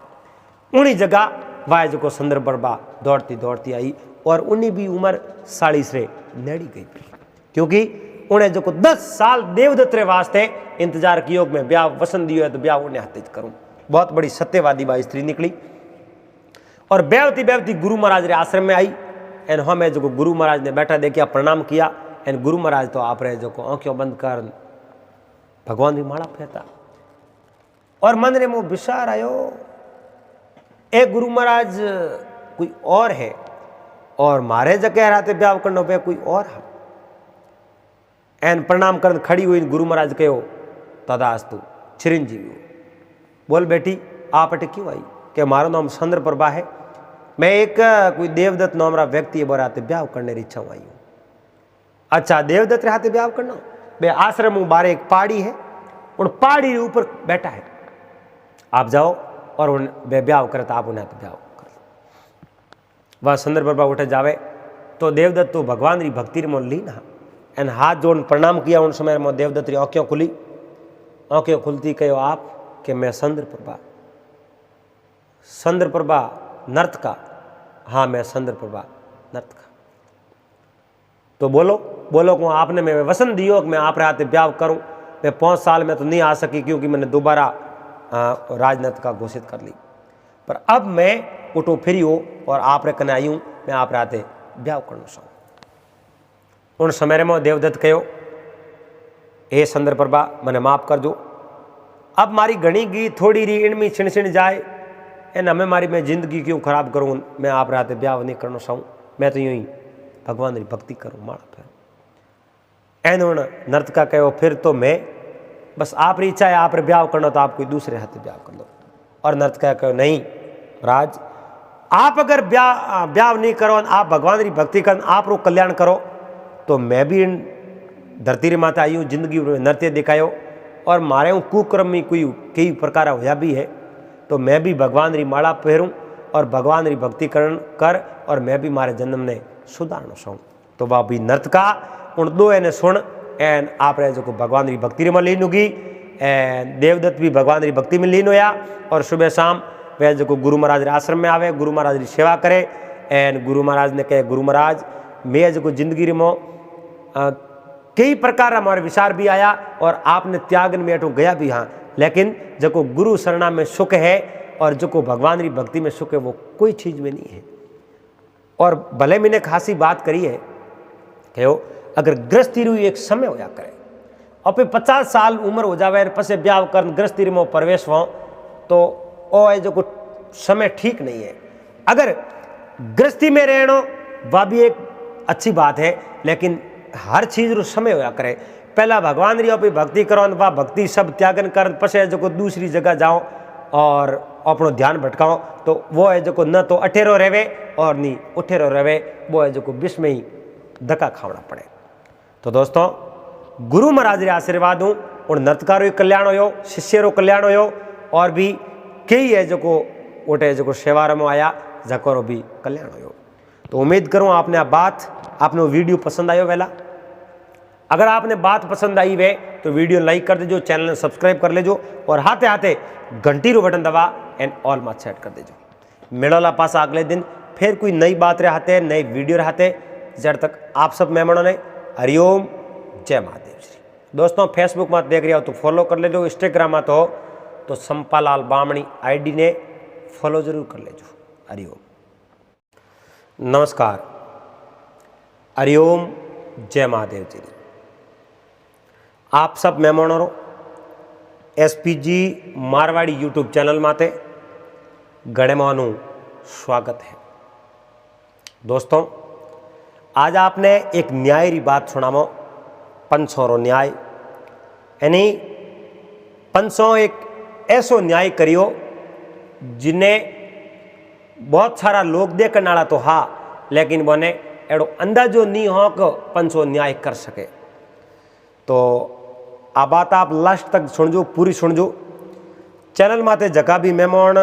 उन्हीं जगह वाय जो संद्र प्रभा दौड़ती दौड़ती आई और उन्हीं भी उम्र 40 रे नेड़ी गई, क्योंकि उन्हें जो 10 साल देवदत्त रे वास्ते इंतजार कियो मैं ब्याह वसंत दियो है तो ब्याह उन्हें हाथे करूं। बहुत बड़ी सत्यवादी बाई स्त्री निकली और बेवती बेवती गुरु महाराज रे आश्रम में आई। एन हमें जो गुरु महाराज ने बैठा देखिया प्रणाम किया। एन गुरु महाराज तो आप रहे जो आंखों बंद कर भगवान की माला फेरता और मन रे मुँह विचार आयो ए गुरु महाराज कोई और है और मारे जगह रहते ब्याह करना पे कोई और है। एन प्रणाम कर खड़ी हुई गुरु महाराज कहो तदास्तु चिरंजीवी हो। बोल बेटी आप अटे क्यों आई? कि मारो नाम संद्र प्रभा है, मैं एक कोई देवदत्त नाम रा व्यक्ति है बोराते ब्याह करने की इच्छा आई हूँ। अच्छा देवदत्त हाथे ब्याह करना? बे आश्रम बारे एक पहाड़ी है, उन पहाड़ी के ऊपर बैठा है, आप जाओ और उन बे ब्याह करे तो आप उन्हें ब्याह कर लो। वह संद्र प्रभा उठे जावे तो देवदत्त तो भगवान की भक्ति रे मोन ली ना एन हाथ जोड़ प्रणाम किया। उन समय में देवदत्त री आंखें खुली, आंखें खुलती कहो आप कि मैं संद्र प्रभा नर्तका। हाँ मैं संद्र प्रभा नर्तका। तो बोलो को आपने मैं वसन दियो कि मैं आप हाथे ब्याह करूं। मैं 5 साल में तो नहीं आ सकी क्योंकि मैंने दोबारा राजनर्तका घोषित कर ली, पर अब मैं उठो फिरी हो और आप रे कने आई हूँ, मैं आप हाथे ब्याह करना चाहूँ। उन समय में देवदत्त कहो हे संदर प्रभा મને માફ કરજો। अब मारी घणी गी थोड़ी री इनमी छिण छिण जाए एन हमें मारी मैं जिंदगी क्यों खराब करूँ। मैं आप राते ब्याह नहीं करना चाहूँ, मैं तो यूं ही भगवान री भक्ति करूँ माड़ा फिर। एन हूँ नर्तका कहो फिर तो मैं बस आप री इच्छा है आप ब्याह करना तो आप कोई दूसरे हाथ ब्याह कर लो। और नर्तका कहो नहीं राज, आप अगर ब्याह नहीं करो, आप भगवान री भक्ति कर, आप रो कल्याण करो तो मैं भी धरती रे माता आई हूँ, जिंदगी में नृत्य दिखायो और मारे हूँ कुक्रम में कोई कई प्रकार होया भी है तो मैं भी भगवान री माला पहरूँ और भगवान री भक्ति कर और मैं भी मारे जन्म ने सुधारना चाहूँ। तो वह भी नर्तका उन दो एने सुन एन आप जो भगवान री भक्ति में लीन होगी एन देवदत्त भी भगवान री भक्ति में लीन होया और सुबह शाम वह जो गुरु महाराज रे आश्रम में आवे, गुरु महाराज री सेवा करे एन गुरु महाराज ने कहे गुरु महाराज मैं जो जिंदगी में कई प्रकार हमारे विचार भी आया और आपने त्यागन में अटो गया भी हाँ, लेकिन जो गुरु शरणा में सुख है और जो भगवान की भक्ति में सुख है वो कोई चीज़ में नहीं है। और भले मैंने खासी बात करी है कि अगर गृहस्थी रू एक समय होया करे और फिर 50 साल उम्र हो जावे पसे ब्याह कर गृहस्थी में प्रवेश हो तो वो है जो समय ठीक नहीं है। अगर गृहस्थी में रहना वह भी एक अच्छी बात है, लेकिन हर चीज रो समय होया करे। पहला भगवान री अपनी भक्ति करो, वह भक्ति सब त्यागन कर पछे जो दूसरी जगह जाओ और अपनो ध्यान भटकाओ तो वो है जो न तो अठेरो रहे और नी उठेरो रहे, वो है जो विष में ही धक्का खावना पड़े। तो दोस्तों गुरु महाराज रे आशीर्वाद हूँ और नर्तकारों कल्याण हो, शिष्यरों कल्याण हो और भी कई है जो उठे जो सेवार में आया जको भी कल्याण हो। तो उम्मीद करूँ आपने आपने वीडियो पसंद आयो वेला। अगर आपने बात पसंद आई वे तो वीडियो लाइक कर दीजो, चैनल ने सब्सक्राइब कर लेजो और हाथे हाथे घंटी रो बटन दबा एंड ऑल में सेट कर दीजो। मेड़ोला पास अगले दिन फिर कोई नई बात रहते नई वीडियो रहते। जब तक आप सब मेहमानों ने हरिओम जय महादेव श्री। दोस्तों फेसबुक में देख रहे हो तो फॉलो कर लेजो, इंस्टाग्राम में तो संपालाल बामणी आईडी ने फॉलो जरूर कर लेजो। हरिओम नमस्कार, हरिओम जय महादेव जी। आप सब मेहमानों एसपीजी मारवाड़ी यूट्यूब चैनल माते घणे मानु स्वागत है। दोस्तों आज आपने एक न्याय री बात सुनामो, पंचों रो न्याय। यानी पंचों एक ऐसो न्याय करियो जिन्हें बहुत सारा लोग देखने वाला तो हाँ, लेकिन बने एड़ो अंदाजो नहीं हो कि पंचो न्याय कर सके। तो आ बात आप लास्ट तक सुनजो, पूरी सुनजो। चैनल माते जगह भी मेहमान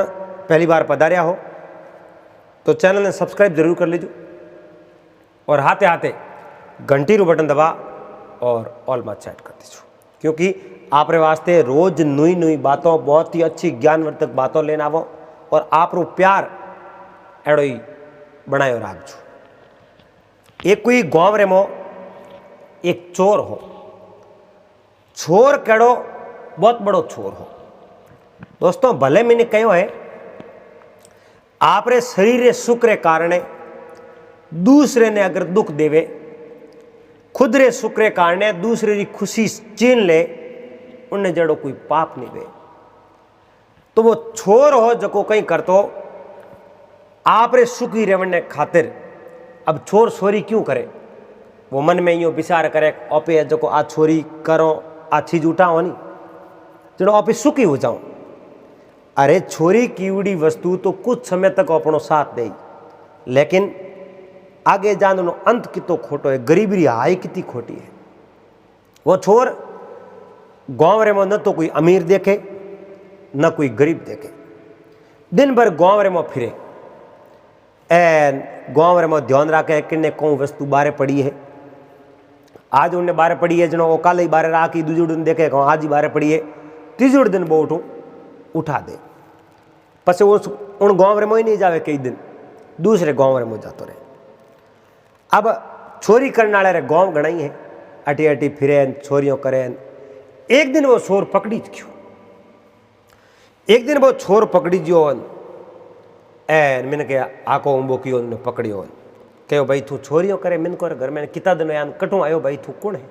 पहली बार पधारिया हो तो चैनल ने सब्सक्राइब जरूर कर लीजो और हाथे हाथे घंटी रो बटन दबा और ऑल में सेट कर दीजो, क्योंकि आप रे वास्ते रोज नई नई बातों बहुत ही अच्छी ज्ञानवर्धक बातों लेना आवो और आप रो प्यार एड़ो ही बनायो राखजो। एक कोई गांव रे मो एक चोर हो, चोर केड़ो बहुत बड़ो चोर हो। दोस्तों भले मैंने कहो है आप रे शरीर रे सुख रे कारणे दूसरे ने अगर दुख देवे, खुद रे सुख रे कारणे दूसरे की खुशी छीन ले, उन्हें जड़ो कोई पाप नहीं वे। तो वो छोर हो जो कहीं कर तो आप रे सुखी रेवण खातिर अब छोर छोरी क्यों करे, वो मन में यो विचार करे ओपे जो आ छोरी करो आ चीज उठाओ नहीं जड़ो ओपे सुखी हो जाओ। अरे छोरी कीवड़ी वस्तु तो कुछ समय तक अपनो साथ दे, लेकिन आगे जान अंत कितो खोटो है, गरीबी री हाई कितनी खोटी है। वो छोर गांव रे में न तो कोई अमीर देखे न कोई गरीब देखे, दिन भर गांव रे में फिरे एन गांव रे में ध्यान रखे कि कौन वस्तु बारे पड़ी है। आज उन्हें बारे पड़ी है जनो काल ही बारे राखी, दूजे दिन देखे कहूँ आज ही बारे पड़ी है, तीजे दिन वो उठा दे। पछे वो उन गांव रे में ही नहीं जावे, कई दिन दूसरे गांव रे में जातो रहे। अब छोरी करने वाले रे गांव गणाई है, अटी अटी फिरे छोरियों करें। एक दिन वो छोर पकड़ी क्यों, एक दिन वो छोर पकड़ी जो एन मैंने कहा आको उम्बो कियो ने पकड़ियो, कहो भाई तू छोरियों करे मिन को घर में कितना दिन आया कटू आयो भाई तू कौन है।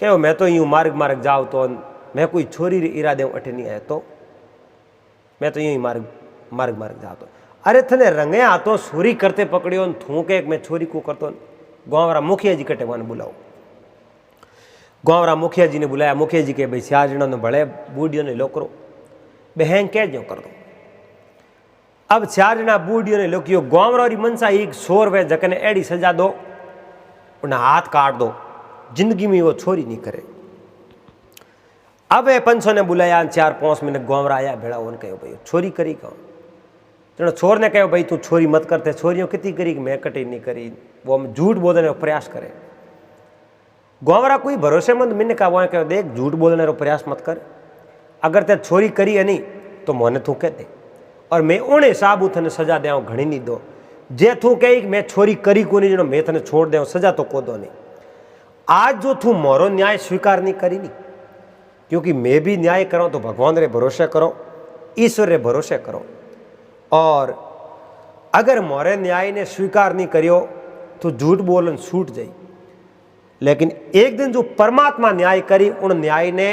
कहो मैं तो यूँ मार्ग मार्ग जाओ तो मैं कोई छोरी रे इरादे अठे नहीं आया तो मैं तो यूँ ही मार्ग मार्ग मार्ग जाओ तो अरे थने रंगे हाथों छोरी करते पकड़ियो थू के मैं छोरी को करतो गाँवरा मुखिया जी कटे वन बुलाओ गाँवरा मुखिया जी ने बुलाया मुखिया जी के भाई 4 जणों ने भले बूढ़ियों ने लोकरो बहन कह जो कर दो अब 4 जना बूढ़ियों ने लोकियो गाँवरा मनसा एक 100 रुपये जकने एड़ी सजा दो उन्हें हाथ काट दो जिंदगी में वो छोरी नहीं करे। अब ये 500 ने बुलाया 4-5 मिनट गाँवरा आया भेड़ा उन्हें कहो भाई छोरी करी कहो जनो छोर ने कहो भाई तू छोरी मत करते छोरियों कितनी करी मैं कटी नहीं करी वो हम झूठ बोलने का प्रयास करे। गाँवरा कोई भरोसेमंद मिन्न का वो कहो देख झूठ बोलने का प्रयास मत कर अगर ते छोरी करी है नहीं तो मोने तू कह दे और मैं उन हिसाब थने सजा दे घनी नहीं दो जे तू कही मैं छोरी करी को नहीं जो मैं थने छोड़ दे सजा तो को दो नहीं। आज जो तू मोरो न्याय स्वीकार नहीं करी नहीं क्योंकि मैं भी न्याय करो तो भगवान रे भरोसे करो ईश्वर रे भरोसे करो और अगर मोरे न्याय ने स्वीकार नहीं करियो तो झूठ बोलन छूट जाई लेकिन एक दिन जो परमात्मा न्याय करी उन न्याय ने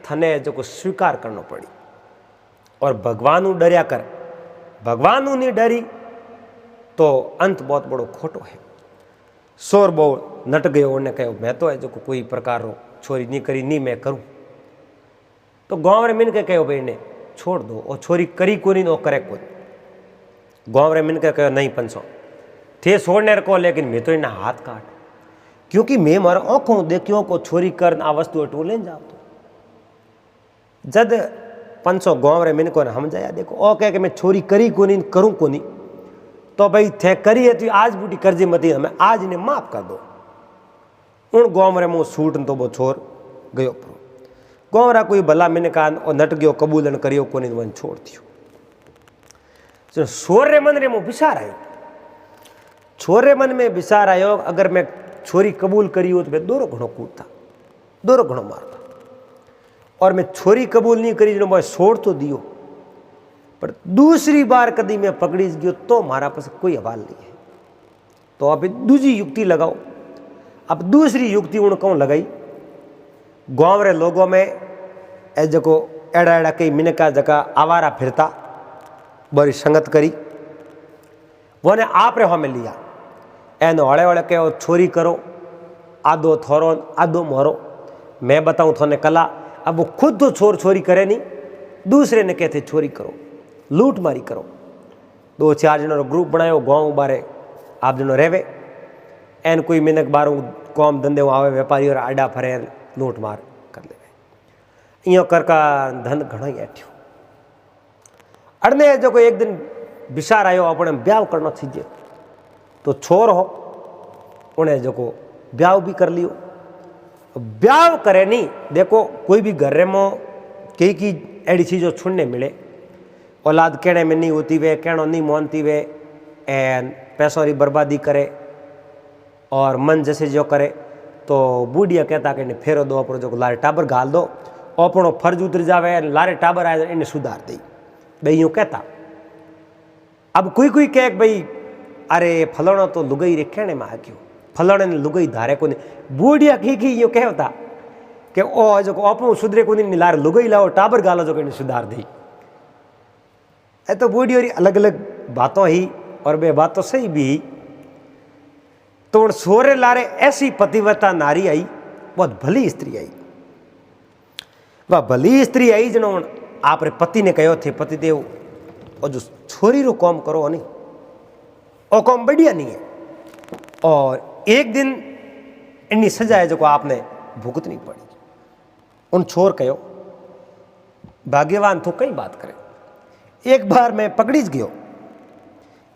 थने जो स्वीकार करना पड़ी और भगवान डरिया कर भगवान नहीं डरी तो अंत बहुत बड़ो खोटो है। शोर बो नट गयो उन्हें कहो मैं तो है जो कोई प्रकार रो छोरी नहीं करी नहीं मैं करूं तो गाँव रे मिन के कहो भाई ने छोड़ दो और छोरी करी को नहीं करे को गाँव रे मिन के कहो नहीं 500 थे छोड़ने रखो लेकिन मैं तो इन्हें हाथ काट क्योंकि मैं मारो आँखों देखियो को छोरी कर आ वस्तु टू लेन जाओ तो जद 500 गाँव रे मिन को हम जाया देखो ओ कह के मैं छोरी करी को नहीं करूँ को नहीं तो भाई थे करी है तो आज बूटी कर्जे मती हमें आज इन्हें माफ कर दो उन गाँव रे मुँह सूट तो वो छोर गयो परो गाँव रा कोई भला मिन का नट गयो कबूलन करियो को नहीं वन छोड़ दियो छोर रे मन रे मुँह विचार आयो छोर रे मन में विचार आयो अगर मैं छोरी कबूल करी हो तो मैं दोरो घणो कूदता दोरो घणो मारता और मैं छोरी कबूल नहीं करी जो मैं छोड़ तो दियो पर दूसरी बार कभी मैं पकड़ी गयो तो मारा पास कोई हवाल नहीं है तो अब दूसरी युक्ति लगाओ। अब दूसरी युक्ति उन कौन लगाई गाँव रे लोगों में ए जको एड़ा एड़ा कई मिनका जका आवारा फिरता बड़ी संगत करी वो ने आप रे हमें लिया एन हड़े हड़े कहो छोरी करो आधो थोरो आधो मोरो मैं बताऊं थोने कला अब वो खुद तो छोरी करे नहीं दूसरे ने कहते छोरी करो लूट मारी करो 2-4 जनों ग्रुप बनायो गाँव बारे आप जनों रेवे एन कोई मिनक बारू कौम धंधे आवे व्यापारी और आडा फरे लूट मार कर ले यो करका धन घणो ही अठ्यो अड़ने जो कोई एक दिन विचार आयो अपने ब्याह करना थी तो छोर हो उन्हें जो को ब्याह भी कर लियो ब्याह करे नहीं देखो कोई भी घर में कई की एड़ी चीज़ों छुड़ने मिले औलाद कहने में नहीं होती वे कहनो नहीं मानती वे एन पैसों की बर्बादी करे और मन जैसे जो करे तो बूढ़िया कहता कि इन्हें फेरो दो अपनो जो लारे टाबर गाल दो अपनो फर्ज उतर जावे लारे टाबर आए इन्हें सुधार दी भाई यूँ कहता। अब कोई कह भाई अरे फलाणो तो लुगाई रे कहने में आ गयो फलाणे ने लुगाई धारे को नहीं बूढ़िया की यो कहता कि ओ जो अपनो सुधरे को नहीं लारे लुगाई लाओ टाबर गालो जो इन्हें सुधार दी ए तो बूढ़ी और अलग अलग बातों ही और बे बातों सही भी तो सोरे लारे ऐसी पतिव्रता नारी आई बहुत भली स्त्री आई वह भली स्त्री आई जनो आप रे पति ने कहो थे पति देव और जो छोरी रो काम करो नहीं और काम बढ़िया नहीं है और एक दिन इन्नी सजा है जो को आपने भुगतनी पड़ी उन छोर कहो भाग्यवान तो कई बात करे एक बार मैं पकड़ी गयो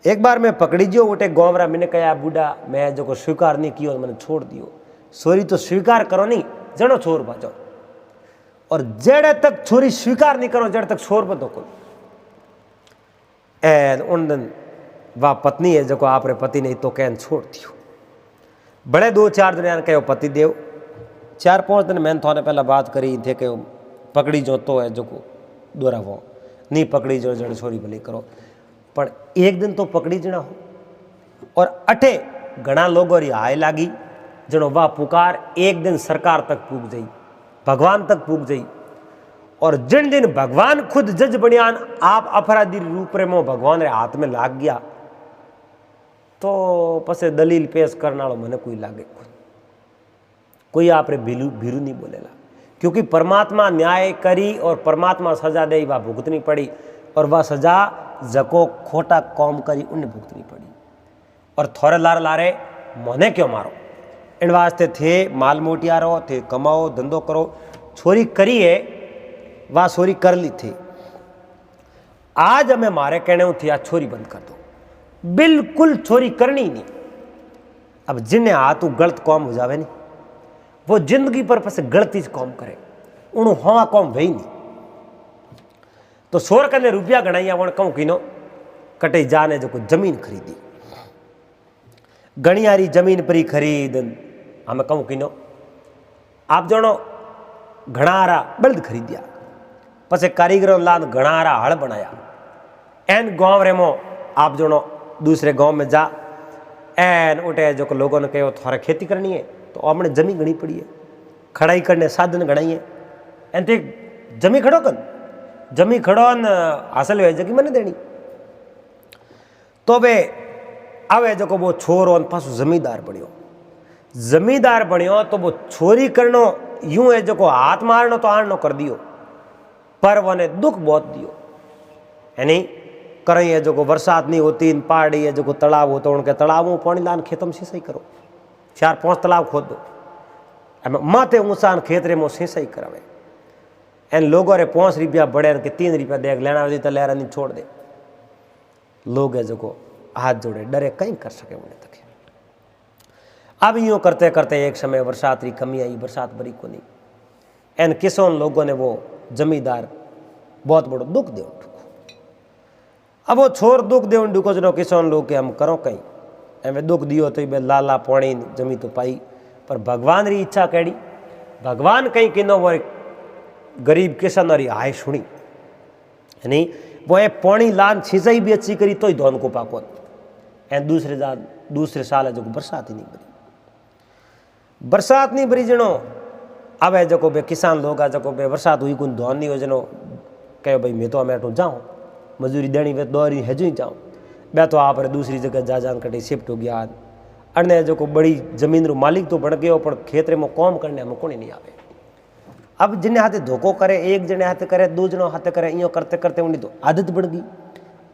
एक बार मैं पकड़ी गयो उठे गाँवरा मैंने कहा बूढ़ा मैं जो को स्वीकार नहीं कियो मैंने छोड़ दियो छोरी तो स्वीकार करो नहीं जड़ो छोर बचो और जड़े तक छोरी स्वीकार नहीं करो जड़ तक छोर बतो को एन उन दिन वाह पत्नी है जो आप रे पति ने तो कहन छोड़ दियो बड़े 2-4 दिन कहो पति देव 4-5 दिन मैंने थोड़े पहला बात करी थे कि पकड़ी जो तो है जो को दोरा वो नहीं पकड़ी जो जड़ छोरी भली करो पर एक दिन तो पकड़ी जना हो और अठे घना लोगों री हाय लागी जनो वह पुकार एक दिन सरकार तक पूग जाई, भगवान तक पूग जाई। और जिन दिन भगवान खुद जज बनियान आप अपराधी रूप रे मो भगवान रे हाथ में लाग गया तो पसे दलील पेश करने वालों मने कोई लागे कोई आप रे भीरू नहीं बोलेला, क्योंकि परमात्मा न्याय करी और परमात्मा सजा दे वह भुगतनी पड़ी, और वह सजा जको खोटा कौम करी उन्हें भुगतनी पड़ी। और थोड़े लारे मोने क्यों मारो, इन वास्ते थे माल मोटियारो थे, कमाओ धंधो करो, छोरी करी है वह छोरी कर ली थी। आज हमें मारे कहने थी आज छोरी बंद कर दो, बिल्कुल छोरी करनी नहीं। अब जिन्हें हाथ गलत कौम हो जावे नहीं, वो जिंदगी पर पसे गलती से कौम करे, उन्हों हवा कौम वही नहीं। तो शोर कने रुपया गणाइया वण कहूँ किनो कटे जाने जो कोई जमीन खरीदी, गणियारी जमीन पर ही खरीद हमें कहूँ किनो आप जनो घणारा बल्द खरीदिया, पसे कारीगरों लाद घणारा हड़ बनाया। एन गांव रे मो आप जनो दूसरे गांव में जा एन उठे जो लोगों ने कहो थारे खेती करनी है तो हमने जमी गणी पड़ी है, खड़ाई करने साधन गणाई है, एन ते जमी खड़ो कर जमी खड़ो हासिल हुए जगी मैंने देनी। तो वे आवे जो वो छोरो पासो जमींदार बनियो तो वो छोरी करनो यूं है जो हाथ मारनो तो आणनो कर दियो, पर वने दुख बहुत दियो। यानी करें है जो बरसात नहीं होती, पहाड़ी है जो तालाब होता उनके तालाबों पानी लान खेतों में सिंचाई करो, 4-5 तालाब खोद दो, माथे ऊंचान खेत रे मो सिंचाई करावे। एन लोगों रे 5 रुपया बड़े के 3 रुपया देख लेना तो लहरा नहीं छोड़ दे। लोग है जो हाथ जोड़े डरे कहीं कर सके उन्हें तक। अब यूं करते करते एक समय बरसात री कमी आई, बरसात बरी को नहीं। एन किसान लोगों ने वो जमींदार बहुत बड़ो दुख दे उठो। अब वो छोर दुख दे डुको जनो किसान लोग के हम करो कहीं एवं दुख दियो तो बे लाला पानी जमी तो पाई, पर भगवान री इच्छा कैडी, भगवान कहीं किनो वो गरीब किसान री हाय सुनी, यानी वो ए पानी लान सिंचाई भी अच्छी करी तो ही धोन को पाको। एन दूसरे साल है जो बरसात ही नहीं बरी, बरसात नहीं बरी जनो अब है जो बे किसान लोग जो बे बरसात हुई कुछ धोन नहीं हो जनो कहो भाई मैं तो अमेठो जाऊँ मजूरी देनी वे दौरी है जो ही जाऊँ, मैं तो आप दूसरी जगह जा जान कटे शिफ्ट हो गया। अने जो बड़ी जमीन रो मालिक तो बन गयो पर खेतरे में कौम करने में कोई नहीं आवे। अब जिन्हें हाथे धोखो करे, एक जने हाथे करे, 2 जनों हाथे करे, यो करते करते उन्हें तो आदत बन गई।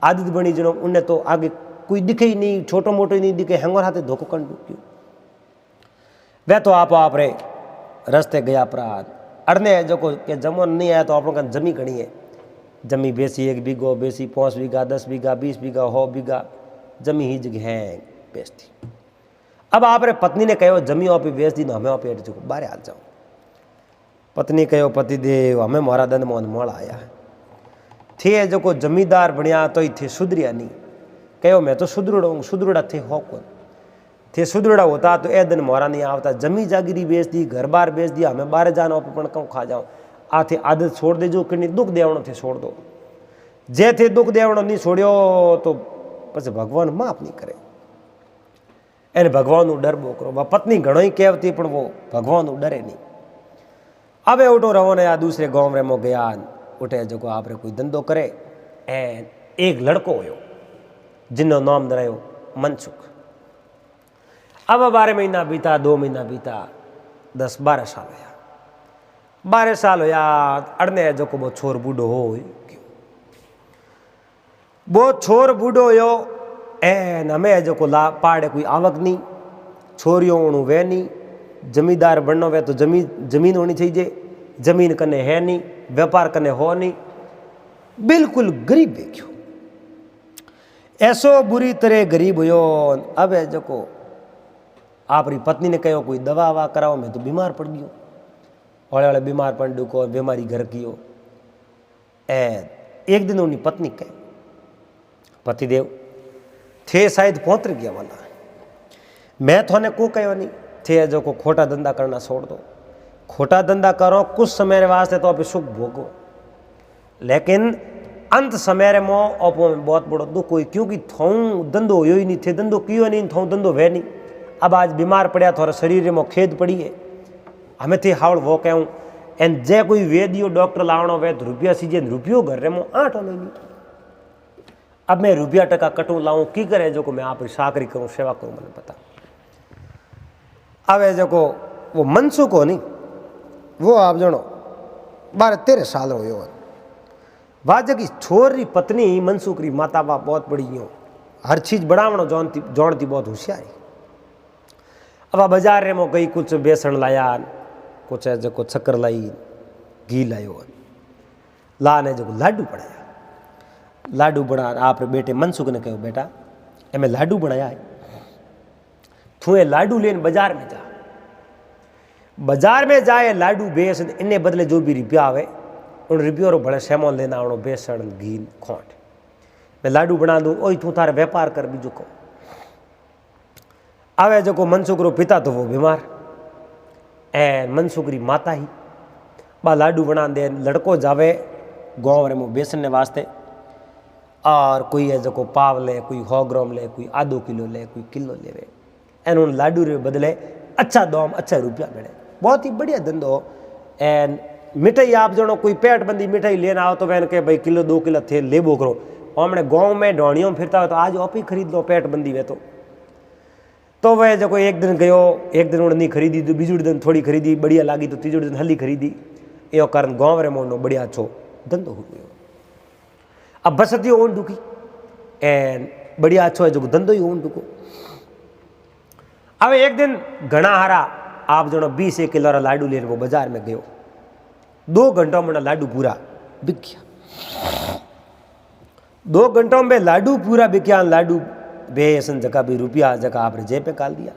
आदत बनी जनो उन्हें तो आगे कोई दिखे ही नहीं, छोटो मोटो ही नहीं दिखे, हंगोर हाथे धोखो कर क्यों। वह तो आप रे रस्ते गया अपराध अड़ने जो के जमन नहीं आया तो आप जमी गणी है, जमी बेसी 1 बीघो बेसी 5 बीघा 10 बीघा 20 बीघा 100 बीघा जमी ही जगह है बेचती। अब आप रे पत्नी ने कहो जमी आप बेच दी, हमें आप जो बाहर आ जाओ। पत्नी कहो पति देव हमें मारा दंड मोहन मोड़ आया थे जो जमींदार बनिया तो ही थे सुधरिया नहीं, कहो मैं तो सुधरुड़ा थे हो कौन थे, सुधरुड़ा होता तो ए दिन मोरा नहीं आवता। जमी जागिरी बेच दी, घर बार बेच दिया, हमें बाहर जाना पण कहूँ खा जाओ। आ थे आदत छोड़ दे जो कि दुख देवणो थे छोड़ दो, जे थे दुख देवणो नहीं छोड़ो तो पछे भगवान माफ नहीं करे। एने भगवान डर बोकरो वह पत्नी घणो ही कहती पण वो भगवान डरे नहीं। अब उठो रहो ने आ दूसरे गांव रे मो गया उठे जो आप रे कोई धंधो करे। एन एक लड़को हो जिनो नाम धरायो मनसुख। अब 12 महीना बीता, 2 महीना बीता, 10-12 साल होया। 12 साल होया अड़ने जो वो छोर बूढ़ो हो वो छोर बूढ़ो हो एन हमें जो ला पाड़े कोई आवक नहीं, छोरियों उणु वे नहीं, जमींदार बनना वे तो जमीन होनी चाहिए, जमीन कने है नहीं, व्यापार कने हो नहीं, बिल्कुल गरीब देखियो ऐसो बुरी तरह गरीब हो। अब है जो आपरी पत्नी ने कहो कोई दवा ववा कराओ, मैं तो बीमार पड़ गयो, हौले बीमार पड़ डुको बीमारी घर की हो। एक दिन उन्हीं पत्नी कहे पतिदेव थे शायद पहुंच गया वाला, मैं थोने को कहो नहीं थे जो खोटा धंधा करना छोड़ दो, खोटा धंधा करो कुछ समय वास्ते तो आप सुख भोगो, लेकिन अंत समय मो अपो में बहुत बड़ो दुख हुई, क्योंकि थों धंधो हो ही नहीं थे, धंधो कियो नहीं, थों धंधो वे नहीं। अब आज बीमार पड़ा थोड़ा शरीर में खेद पड़ी है हमें थी हावड़ वो कहूँ एन जे कोई वेदियो डॉक्टर लावणो वे तो रुपया सीजे रुपयो घर रे मो आठ होने नहीं। अब मैं रुपया टका कटू लाऊं की करे जो को मैं आप साकरी करूं सेवा करूं मैंने पता। अब जो को वो मनसुख हो नहीं वो आप जनो 12-13 साल हो वाज की छोरी पत्नी मनसुख री माता बाप बहुत बड़ी हो हर चीज बनावणो जानती बहुत होशियारी। अब आ बाजार रे मो गई कुछ बेसन लाया कुछ है जो शक्कर लाई घी लायो ला ने जो लाडू बनाया लाडू बना आप बेटे मनसुख ने कहो बेटा एमें लाडू बनाया है तू ये लाडू लेन बाजार में जाए लाडू बेस इन्हें बदले जो भी रुपया आवे उन रुपयों रो भले सेमोन लेना आवणो बेसन घी खोट मैं लाडू बना दूँ ओई तू थारे व्यापार कर बीजू को आवे जो को मनसुख रो पिता तो वो बीमार ए मनसुख री माता ही बा लाडू बना दे लड़को जावे गाँव रे मो बेसन ने वास्ते और कोई है जो को पाव ले कोई 100 ग्राम ले कोई आधो किलो ले कोई किलो ले एन उन लाडू रे बदले अच्छा दाम अच्छा रुपया मिले बहुत ही बढ़िया धंधो। एन मिठाई आप जनो कोई पेट बंदी मिठाई लेना आओ तो वैन के भाई किलो 2 किलो थे लेबो करो हमने गाँव में ढोणियों में फिरता हो तो आज आप ही खरीद लो पेट बंदी वे तो वह जो कोई एक दिन गयो एक दिन उन्हें नहीं खरीदी तो बीजू दिन थोड़ी खरीदी बढ़िया लगी तो तीजू दिन हल्दी खरीदी यो कारण गाँव रे मोनो बढ़िया अच्छो धंधो हो गयो। अब बसती ओन डुकी एन बढ़िया अच्छो है जो धंधो ही ओन डुको। अब एक दिन घना हारा आप जनो 20 किलो लाडू लेने वो बाजार में गयो 2 घंटों में लाडू पूरा बिक गया 2 घंटों में लाडू पूरा बिकया लाडू बेसन जगह भी रुपया जगह आपने जेब में काल दिया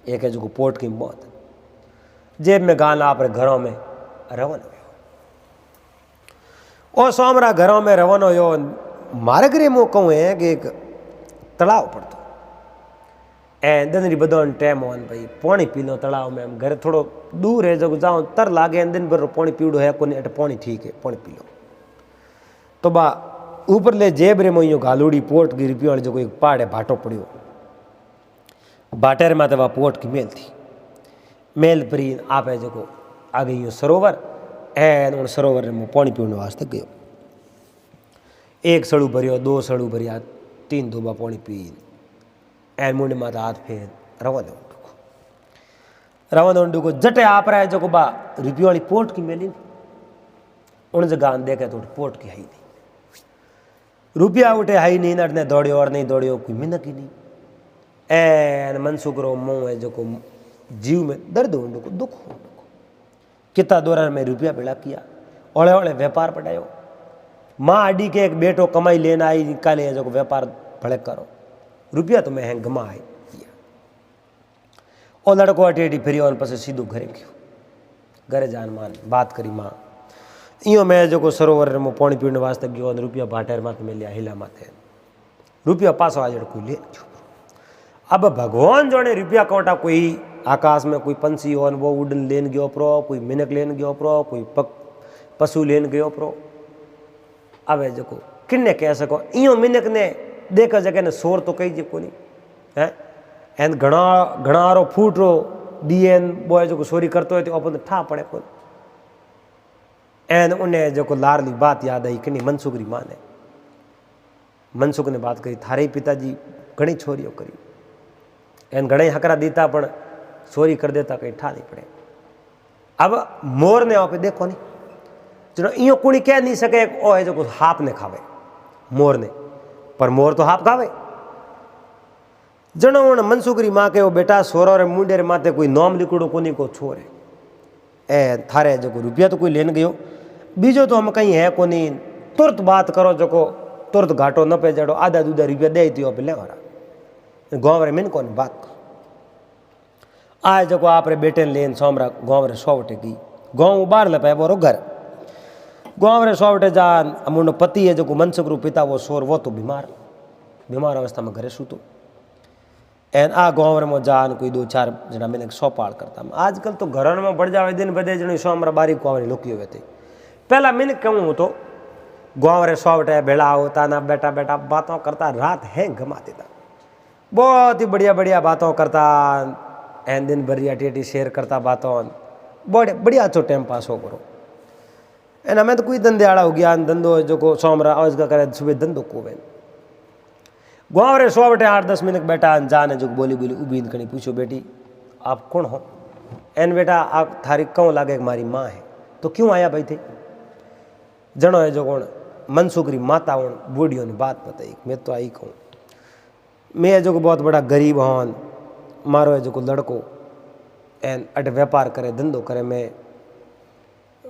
एक है जो पोट की मौत जेब में गाना आपने घरों में रवन हो सोमरा घरों में रवन हो मारे घरे मो कहूँ है कि एक तलाव पड़तो ए दिन बदो टाइम हो भाई पानी पी लो तलाव में हम घर थोड़ो दूर है जो जाओ तर लागे दिन भर पानी पीड़ो है कोई अट पानी ठीक है पानी पी लो तो बा ऊपर ले जेब रे मोइयो घालूड़ी पोट की रुपये वाली जो कोई पहाड़ है भाटो पड़ियो भाटेर में तो वह पोट की मेल थी मेल परी आप है जो आ गई सरोवर एन उन सरोवर में पानी पीने वास्ते गयो 1 सड़ू भरियो 2 सड़ू भरिया 3 धोबा पानी पी एन मुंड माता हाथ फेर रवन डुको जटे आप रहा है जो बा रुपये वाली पोट की मेली उन जगह देखे तो पोट की है नहीं रुपया उठे हाई नहीं नटने दौड़ियो और नहीं दौड़ियो कोई मिनक ही नहीं एन मनसुख रो मुँह है जो को जीव में दर्द हो दुख हो कितना दौरान में रुपया भेड़ा किया ओले ओले व्यापार पढ़ायो माँ अडी के एक बेटो कमाई लेना आई निकाले जो व्यापार भड़क करो रुपया तो मैं गमा आई किया और लड़को अटेटी फिरी और पास सीधो घरे गयो घरे जान मान बात करी माँ इो मैं जो सरोवर में पानी पीने वास्ते गयो रुपया भाटेर माथे में लिया हिला माथे रुपया पासो आज कोई ले अब भगवान जोने रुपया कोटा कोई आकाश में कोई पंछी हो वो उड़न लेन गयो प्रो कोई मिनक लेन गयो प्रो कोई पशु लेन गयो प्रो अब जो किन्ने कह सको इो मिनक ने देख जगह ने शोर तो कही को नहीं है एन घना फूट रो दिए बोए जो चोरी करते हो अपन ठा पड़े को एन उन्हें जो लारली बात याद आई कि मनसुख री माँ ने मनसुख ने बात करी थारे पिताजी घनी छोरियों करी एन घणे हकरा देता पण चोरी कर देता कहीं ठा नहीं पड़े। अब मोर ने आप देखो नहीं जो इो कुणी कह नहीं सके ओ है जो हाप ने खावे मोर ने पर मोर तो हाप खावे जनो उन मनसुख री माँ के वो बेटा सोरो रे मुंडे रे माथे कोई नोम लिखड़ो कोनी को छोर है ए थारे जो रुपया तो कोई लेन गयो बीजो तो हम कहीं है कोनी तुरंत बात करो जो तुरंत घाटो न पे जड़ो आधा दूधा रुपया दे दियो पे ले वारा गाँव रे मिन कौन बात करो आज जो आप रे बेटे लेन सोमरा गाँव रे सौवटे गई गाँव बाहर ले पाए बोरो घर गाँव रे सौवटे जान अमुनो पति है जो मनसुख रू पिता वो सोर वो तो बीमार अवस्था में घरे सूतो एन आ गाँव रे मो जान कोई 2-4 जना मैंने सौपाड़ करता आजकल तो घर में बढ़ जावे दिन बदे जन सोमरा बारी कुआवरी लुकी हुए थे पहला मैंने कहूँ तो गाँव रे सौवटे बेड़ा होता ना बेटा बेटा बातों करता रात है घमा देता बहुत ही बढ़िया बढ़िया बातों करता एन दिन भर टेटी शेयर करता बातों बड़े बढ़िया अच्छो टाइम पास हो करो। एन हमें तो कोई धंधे आड़ा हो गया धंधो जो को सोमरा आज का करे सुबह धंधो को बेन गाँव रे 100 बटे 8-10 मिनट बेटा जाने जो बोली बोली उबीन कहीं पूछो बेटी आप कौन हो। एन बेटा आप थारी क्यों लागे मारी माँ है तो क्यों आया भाई थे जनो है जो कौन मनसुखरी माता हूँ बूढ़ियों ने बात बताई मैं तो आई कहूँ मैं जो बहुत बड़ा गरीब हूँ मारो है जो लड़को एन अट व्यापार करे धंधो करे मैं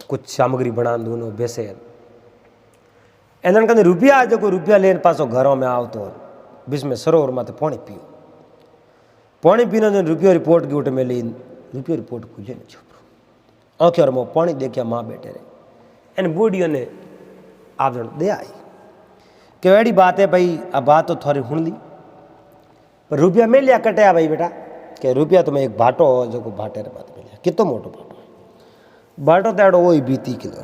कुछ सामग्री बना दूँ बेसे एन कहते रुपया जो रुपया लेने पासो घरों में आओ तो बीच में सरोवर में तो पानी पियो पानी पीने जो रुपये रिपोर्ट की उठे में ली रुपये रिपोर्ट को लेने छुप आँखें और मैं पानी देखिया माँ बैठे रहे एन बूढ़ियों ने आप जन दे आई कि वही बात है भाई अब बात तो थोड़ी सुन ली पर रुपया मिल लिया कटे भाई बेटा कि रुपया तुम्हें एक भाटो जो को भाटे रे बात मिल कितो मोटो भाटो भाटो तो वो 20 किलो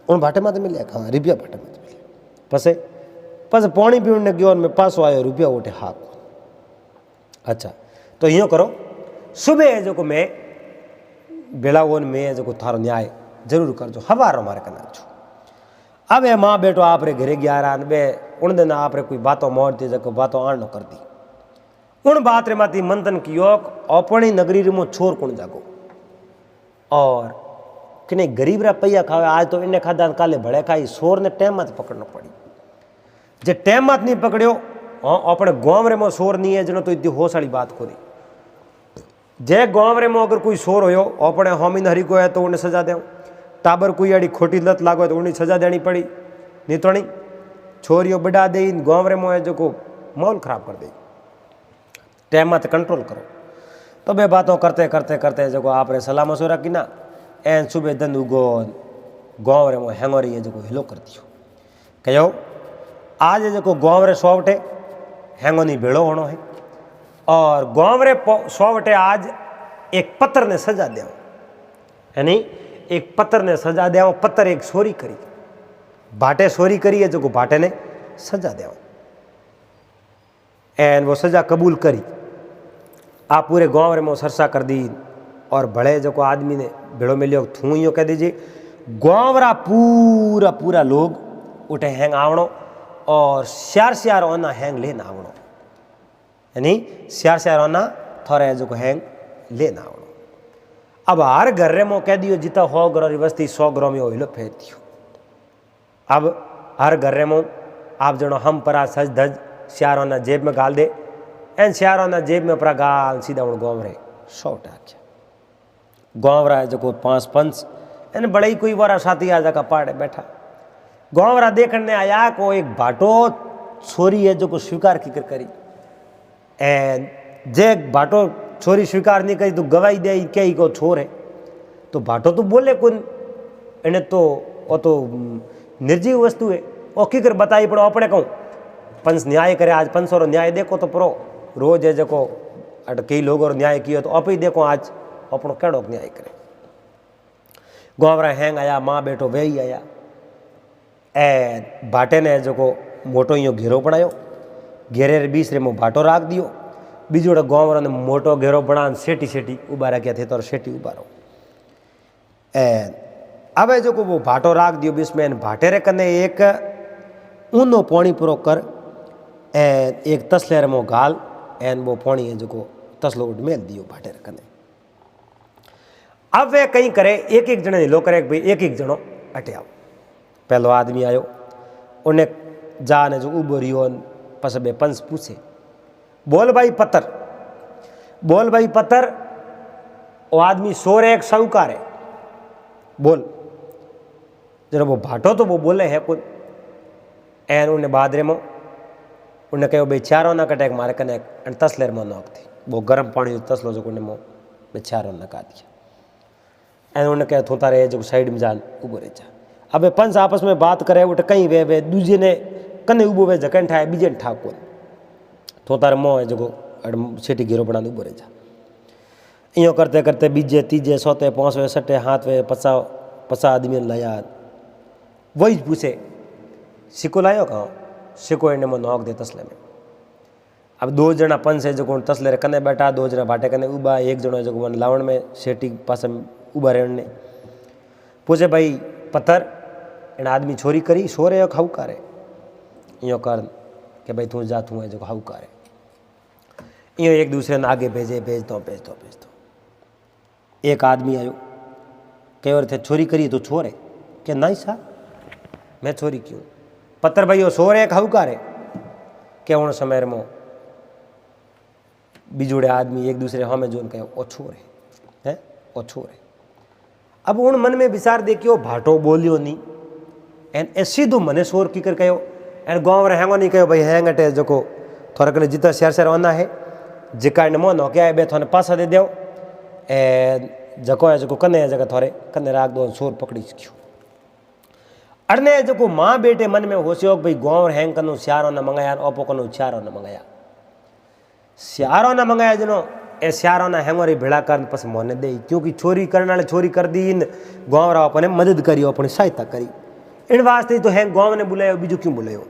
उन भाटे में तो मिल हाँ रुपया भाटे में मिले पसे पस पानी पीने गयो मैं पासो आयो रुपया उठे हाक अच्छा तो यूँ करो सुबह जो को मैं बेलावन में जो को थारो न्याय जरूर कर जो हवारो मारे करना छो अब ये माँ बेटो आप रे घरे गया रहा बे उन दिन आप रे कोई बातों मोड़ती जो बातों आनो कर दी उन बात रे माती मंथन कियो अपनी नगरी रे मो छोर कौन जागो और किने गरीब रा पैया खावे आज तो इन्हें खादा काले भले खाई शोर ने टाइम मत पकड़ना पड़ी जे टाइम मत नहीं पकड़ो अपने गाँव रे मो शोर नहीं है जनो तो इतनी होश वाली बात खोरी जे गाँव रे मो अगर कोई शोर हो अपने होमिन हरी को है तो उन्हें सजा दें टाबर कोई अड़ी खोटी लत लागो तो उन्हें सजा देनी पड़ी नहीं तो नहीं छोरियों बढ़ा दे गाँव रे मो है जो को माहौल खराब कर दे टाइम मत कंट्रोल करो तो बे बातों करते करते करते जो आप रे सलाह मशूरा की ना एन सुबह दन उगो गाँव रे मो हेंगोरी है जो हिलो कर दियो कहो आज जो गाँव रे 100 बटे हेंगोनी भेड़ो होनो है और गाँव रे 100 बटे आज एक पत्थर ने सजा दे यानी एक पत्थर ने सजा दे पत्थर एक सोरी करी भाटे सोरी करी है जो भाटे ने सजा दे एन वो सजा कबूल करी आप पूरे गांव रे में सरसा कर दी और बड़े जो को आदमी ने भेड़ो में लियो थू यो कह दीजिए गांव रा पूरा पूरा लोग उठे हैंग आवणो और श्यार ओना हैंग लेना आवणो यानी श्यार ओना थोड़े जो को हैंग लेना आवणो अब हर घर रे मो कह दियो जितना 100 घर री बस्ती 100 घरों में हिलो फेर दियो अब हर घर रे मो आप जनो हम परा सज धज श्यारों जेब में गाल दे एन श्यारों जेब में अपना गाल सीधा उन गाँव रे 100 टाक्या गाँव रा जो 5 पंच एन बड़े ही कोई वारा साथी आ जाकर पाड़े बैठा गाँव रा देखने आया को एक भाटो छोरी है जो को स्वीकार की करी एन जे भाटो छोरी स्वीकार नहीं करी तो गवाही दे कई को छोर है तो भाटो तो बोले कौन इन्हें तो वो तो निर्जीव वस्तु है वो की कर बताई पड़ो अपने कहूँ पंच न्याय करे आज 500 न्याय देखो तो परो रोज है जो अट कई लोगों न्याय किया तो आप ही देखो आज अपनो केड़ो न्याय करे गाँव रा हैंग आया माँ बेटो वे ही आया ए भाटे ने जो मोटो यो घेरो बनायो घेरे रे 20 रे मो भाटो राख दियो बीजोड़े गाँव रा ने मोटो घेरो बना सेटी सेटी उबा रख्या थे तो सेटी उबारो ए अब जो वो भाटो राख दियो बीच में भाटे रे कने एक ऊनो पानी पूरो कर एन एक तसले रे मो गाल एन वो पानी है जो तसलो उठ मेल दियो भाटे रे कने अब वे कहीं करे एक एक जने लो करे भाई एक एक जनो अटे आओ पहलो आदमी आयो उन्हें जाने जो उबो रियो पस बे पंच पूछे बोल भाई पत्थर वो आदमी सो रहे एक साहूकार है बोल जरा वो भाटो तो वो बोले है कुछ एन उन्हें बादरे में उन्हें कहो भाई चारों ना कटे मारे कने तसलेर में नोक थी वो गर्म पानी तसलो जो उन्हें मो चारों ना का दिया एन उन्हें कह थोता रहे जो साइड में जान उबो रह जा अब पंच आपस में बात करे उठ कहीं वे दूजे ने कने उबो वे जकन ठाए बीजे ठा को थोता रे मोह है जो सेठी घेरो बना उबो रह जा इं करते करते बीजे तीजे सौते 5वें 6 हाथ वे 50 आदमी लाया वही पूछे सिको लायो कहाँ सिको इन्हें मो नोक दे तसले में अब 2 जना पंच है जो तसले रे कने बैठा, 2 जना भाटे कने उबा, 1 जनो जो मन लावण में सेठी पास उबा रहने पूछे भाई पत्थर एन आदमी छोरी करी सो रे खाऊ करे यो कर के भाई तू जा तू है जो खाऊ करे यो एक दूसरे ने आगे भेज दो। एक आदमी आयो कह और थे छोरी करी तो छोरे के नहीं सा मैं छोरी क्यों पत्थर भाई यो सो रे खाऊ करे के उन समय में बीजोड़े आदमी एक दूसरे हमें जो कहे ओ छोरे हैं ओ छोरे। अब उन मन में विचार देखियो भाटो बोलियो नहीं एन ए सीधो मने शोर की कर कहो एन गाँव रे हैंगो नहीं कहो भाई हैंग अटे जो थोड़ा कने जितना शेर आना है जिका ने मोनो क्या बे थोने पासा दे दो ए जको है जो कने जगह थोड़े कने राख दो शोर पकड़ी क्यों अड़ने जो माँ बेटे मन में होशियो भाई गाँव हैंग कनु स्यारो न मंगाया ओपो कनु स्यारो न मंगाया स्यारो न मंगाया जनो ए स्यारो ना हैंगो रे भेड़ा कर पस मोने दे क्योंकि चोरी करने वाले चोरी कर दी इन गाँव रा अपने मदद करी अपनी सहायता करी इन वास्ते तो हैंग गाँव ने बुलायो बीजू क्यों बुलायो।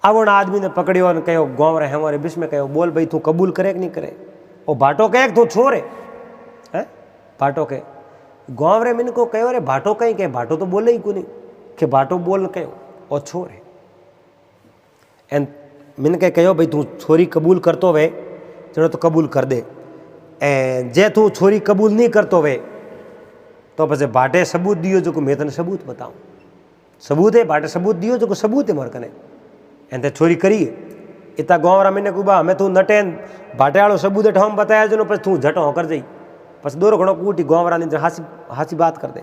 अब उन आदमी ने पकड़ियो और कहो गाँव रे हैंगो रे बीच में कहो बोल भाई तू कबूल करे कि नहीं करे ओ भाटो कहे तू छोरे है भाटो के गाँव रे मिन को कहो रे भाटो कहीं के भाटो तो बोले ही को नहीं कि भाटो बोल कहो ओ छोरे एन मिन के कहो भाई तू छोरी कबूल करतो वे चलो तो कबूल कर दे ए जे तू छोरी कबूल नहीं करतो वे तो बस भाटे सबूत दियो जो मैं तने सबूत बताऊं सबूत है भाटे सबूत दियो जो सबूत है मोर कने एन ते छोरी करी इतना गाँव रा मैंने कुबा हमें तू नटे भाटे वालों सबूत है हम बताया जो पस तू झट होकर जाई पस दोरो घणो कूटी गाँव रा ने हासी हासी बात कर दे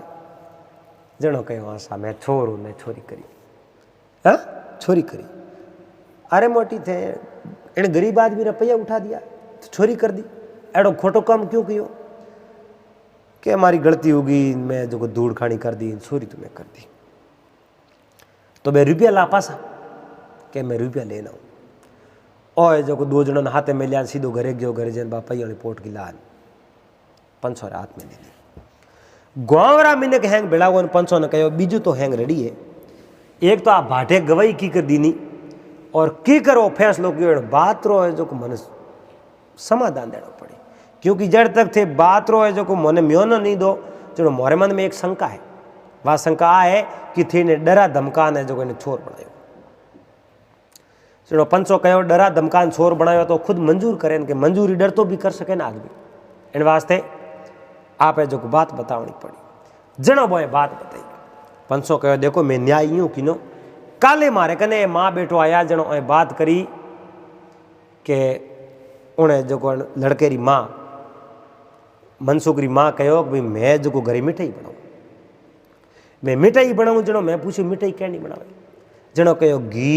जनो कहो हाँ सा मैं छोरू ने छोरी करी हाँ छोरी करी अरे मोटी थे इन गरीब आदमी ने पैया उठा दिया तो छोरी कर दी एडो खोटो काम क्यों कियो कि हमारी गलती होगी मैं जो धूड़ खानी कर दी छोरी तो मैं कर दी तो मैं रुपया ला पासा कि मैं रुपया लेना हूँ और जो 2 जनों ने हाथे में लिया सीधो घरे गयो घरे जन बापा ये पोट की लान 500 हाथ में ले ली गाँव रा मिनक हैंग बेड़ा 500 ने कहो बीजू तो हैंग रेडी है एक तो आप भाटे गवाही की कर दी नहीं और की करो फैसलो कियो बात रो है जो को मन समाधान देना पड़े क्योंकि जड़ तक थे बात रो है जो को मन म्योनो नहीं दो जो मोरे मन में एक शंका है वह शंका आ है कि थी ने डरा धमकान है जो इन्हें छोर बनायो चलो 500 कहो डरा धमकान छोर बनायो तो खुद मंजूर करें कि मंजूरी डर तो भी कर सके ना आदमी इन वास्ते आप जो को बात बतावनी पड़ी जनो बोए बात बताई 500 कहो देखो मैं न्याय यूँ किनो काले मारे कने माँ बेटो आया जनो बात करी के उन्हें जो लड़के री माँ मनसुख री माँ कहो भाई मैं जो घरे मिठाई बनाऊँ मैं मिठाई बनाऊँ जनो मैं पूछू मिठाई क्या नहीं बनावे जनो कहो घी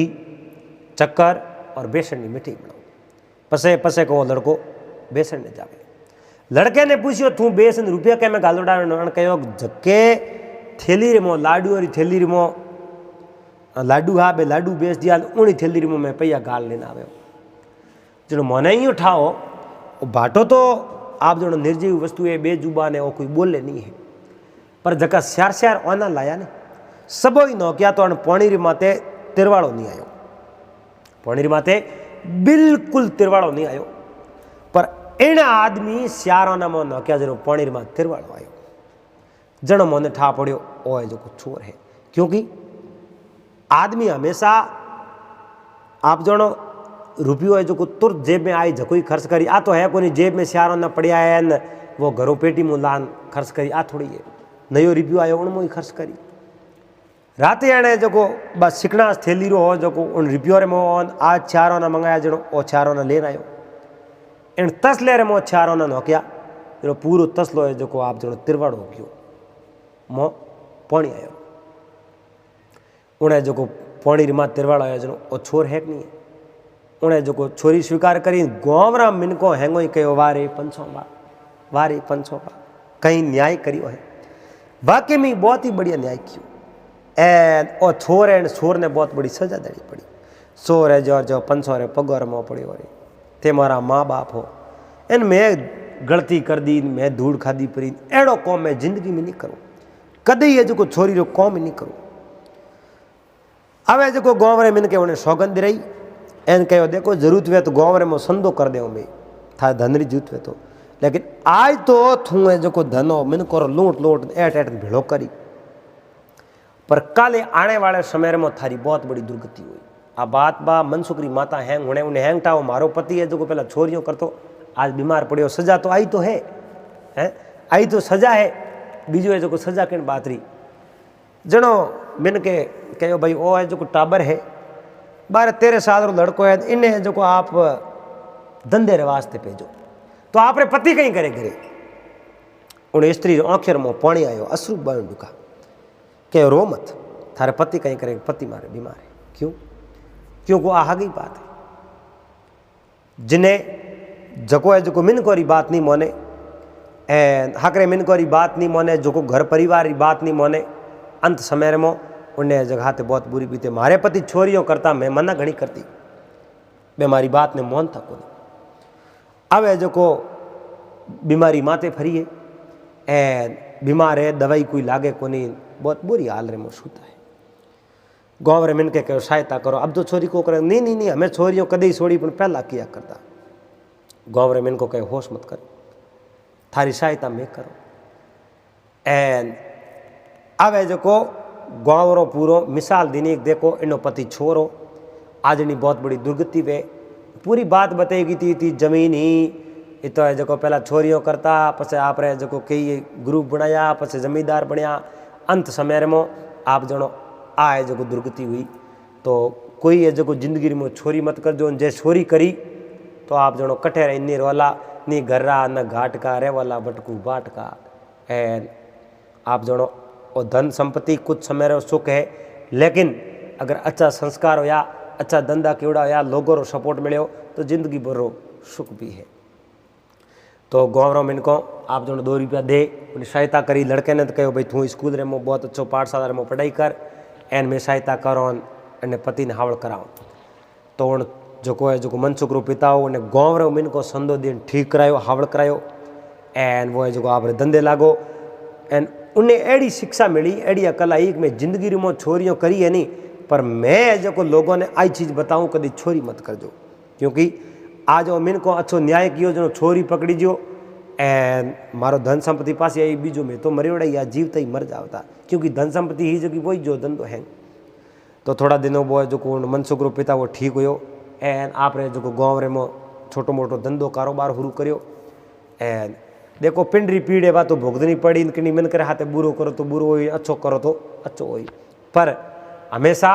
चक्कर और बेसन की मिठाई बनाऊँ पसे पसे को लड़को बेसन ने जावे लड़के ने पूछो तू बेसन रुपया क्या मैं गाल उड़ा कहो झक्के थैली रे मो लाडू और थैली रे मो लाडू हाँ बे लाडू बेच दिया उनी थैली रे मो मैं पैया गाल लेना आवे जो मोने ही उठाओ भाटो तो आप जो निर्जीव वस्तु है बेजुबान है वो कोई बोले नहीं है पर जका स्यार स्यार ओना लाया ने सबो ही नौकिया तो पोणीरी माते तिरवाड़ो नहीं आयो पोणीरी माते बिल्कुल तिरवाड़ो नहीं आयो पर इन आदमी स्यारोना में नौकिया जनो पोणीरी माते तिरवाड़ो आयो जनो मोने ठा पड़ियो ओ है जो कुछ चोर है क्योंकि आदमी हमेशा आप जनो रुपयो है जो को तुरंत जेब में आई जकोई खर्च करी आ तो है कोई जेब में स्यारो न पड़िया है न वो घरों पेटी में लान खर्च करी आ थोड़ी है नयो रुपयो आयो उनमें ही खर्च करी रात एने जो को बस सिकना थैली रो हो जो को उन रुपयो रे मो आज चारो न मंगाया जनो ओ चारो न लेन आयो इन तसले रे मो चारो न नोकिया जो पूरो तसलो है जो को आप जनो तिरवाड़ो हो गयो मो पानी आयो उन्हें जो को पानी री मां तिरवाड़ो आयो जनो ओ छोर है कि नहीं है उन्हें जो को छोरी स्वीकार करी गोवरा मिनको हैंगो ही कहो वारे 500 कहीं न्याय करियो है वाकई में बहुत ही बढ़िया न्याय कियो एंड ओ छोर ने बहुत बड़ी सजा देनी पड़ी छोर है जो 500 रे पगार में पड़ियो रे ते मारा माँ बाप हो इन मैं गलती कर दी मैं धूड़ खादी पड़ी एड़ो कौम मैं जिंदगी में नहीं करूँ कदी ये जो छोरी रो कौम ही नहीं करूँ अब जो गाँव रे मिनके उन्हें सौगंध रही एन कहो देखो जरूरत हुए तो गाँव में संदो कर दे भाई था धन री जरूरत हुए तो, लेकिन आज तो थू जो धन हो मिन करो लूट लूट एट एट भेड़ो करी, पर काले आने वाले समय में थारी बहुत बड़ी दुर्गति हुई। आ बात बा मनसुखरी माता हैंग होने उन्हें हैंग टाओ मारो पति है जो पहला छोरियों करतो आज बीमार पड़ियो, सजा तो आई तो है आई तो सजा है, बीजो है जो सजा के बात रही जनो मिन के कहो भाई वो है जो टाबर है 12-13 साल रो लड़को है इन्हें जो आप धंधे रे वास्ते भेजो, तो आपरे पति कहीं करे करे उन्हें स्त्री आंखेर में पानी आयो अश्रु बन डुका के रो मत थारे पति कहीं करे, पति मारे बीमार है क्यों क्योंकि वो आगे बात है जिन्हें जको है जो मिन कोरी बात नहीं मोने एंड हाकरे मिन कोरी बात नहीं मोने जो घर परिवार की बात नहीं मोने अंत समय में उन्हें जगह ते बहुत बुरी बीते। मारे पति छोरियों करता मैं मना घनी करती मैं मारी बात ने मोहन था को अब है जो को बीमारी माते फरी है एंड बीमार है दवाई कोई लागे को नहीं, बहुत बुरी हाल रे में सूता है। गाँव रे मिनके कहो सहायता करो, अब तो छोरी को करे नहीं नहीं नहीं हमें छोरियों कदे छोड़ी पर पहला किया करता। गाँव रे मिन को कहे होश मत करो थारी सहायता मैं करो एंड अब है जो को गाँव रो पूरो मिसाल देनी देखो इनो पति छोरो आज नहीं बहुत बड़ी दुर्गति वे पूरी बात बताएगी थी जमीन ही तो है जो पहला छोरियों करता पसे आप रे जो कई ग्रुप बनाया पसे जमींदार बनया अंत समय में आप जनो आए जो दुर्गति हुई। तो कोई है जो जिंदगी में छोरी मत कर जो जे छोरी करी तो आप जनो कटे रहे नी रोला नी घर रहा न घाट का रे वाला बटकू बाट का एंड आप जनो और धन संपत्ति कुछ समय रो सुख है, लेकिन अगर अच्छा संस्कार हो या अच्छा धंधा केवड़ा या लोगों रो सपोर्ट मिले तो जिंदगी भरो सुख भी है। तो गाँव रो मिनको आप जो 2 रुपया दे उन्हें सहायता करी, लड़के ने तो कहो भाई तू स्कूल रे में बहुत अच्छो पाठशाला में पढ़ाई कर एन में सहायता करो अने पति ने हावड़ कराओ। तो उन जो है जो मनसुख रो पिता हो उन्हें गाँव रो मिनको संदो दिन ठीक करायो हावड़ करायो एन वो है जो आप धंधे लागो एन उन्हें एड़ी शिक्षा मिली एड़ी अकल आई कि मैं जिंदगी में छोरियों करी है नहीं, पर मैं जो लोगों ने आई चीज़ बताऊँ कभी छोरी मत कर जो, क्योंकि आज वो मिन को अच्छो न्याय कियो जो छोरी पकड़ी जो एंड मारो धन संपत्ति पास आई बीजो में तो मरियोड़ा या जीवता ही मर जाता, क्योंकि धन संपत्ति ही जगह वही जो धंधो है। तो थोड़ा दिनों वो जो मनसुख रो पिता वो ठीक हुयो एंड आप रे जो गाँव रे में छोटो मोटो धंधो कारोबार शुरू करियो एंड देखो पिंडरी पीड़े बा तो भुगतनी पड़ी इनकी मन करे हाथे बुरो करो तो बुरो हो अच्छो करो तो अच्छो हो, पर हमेशा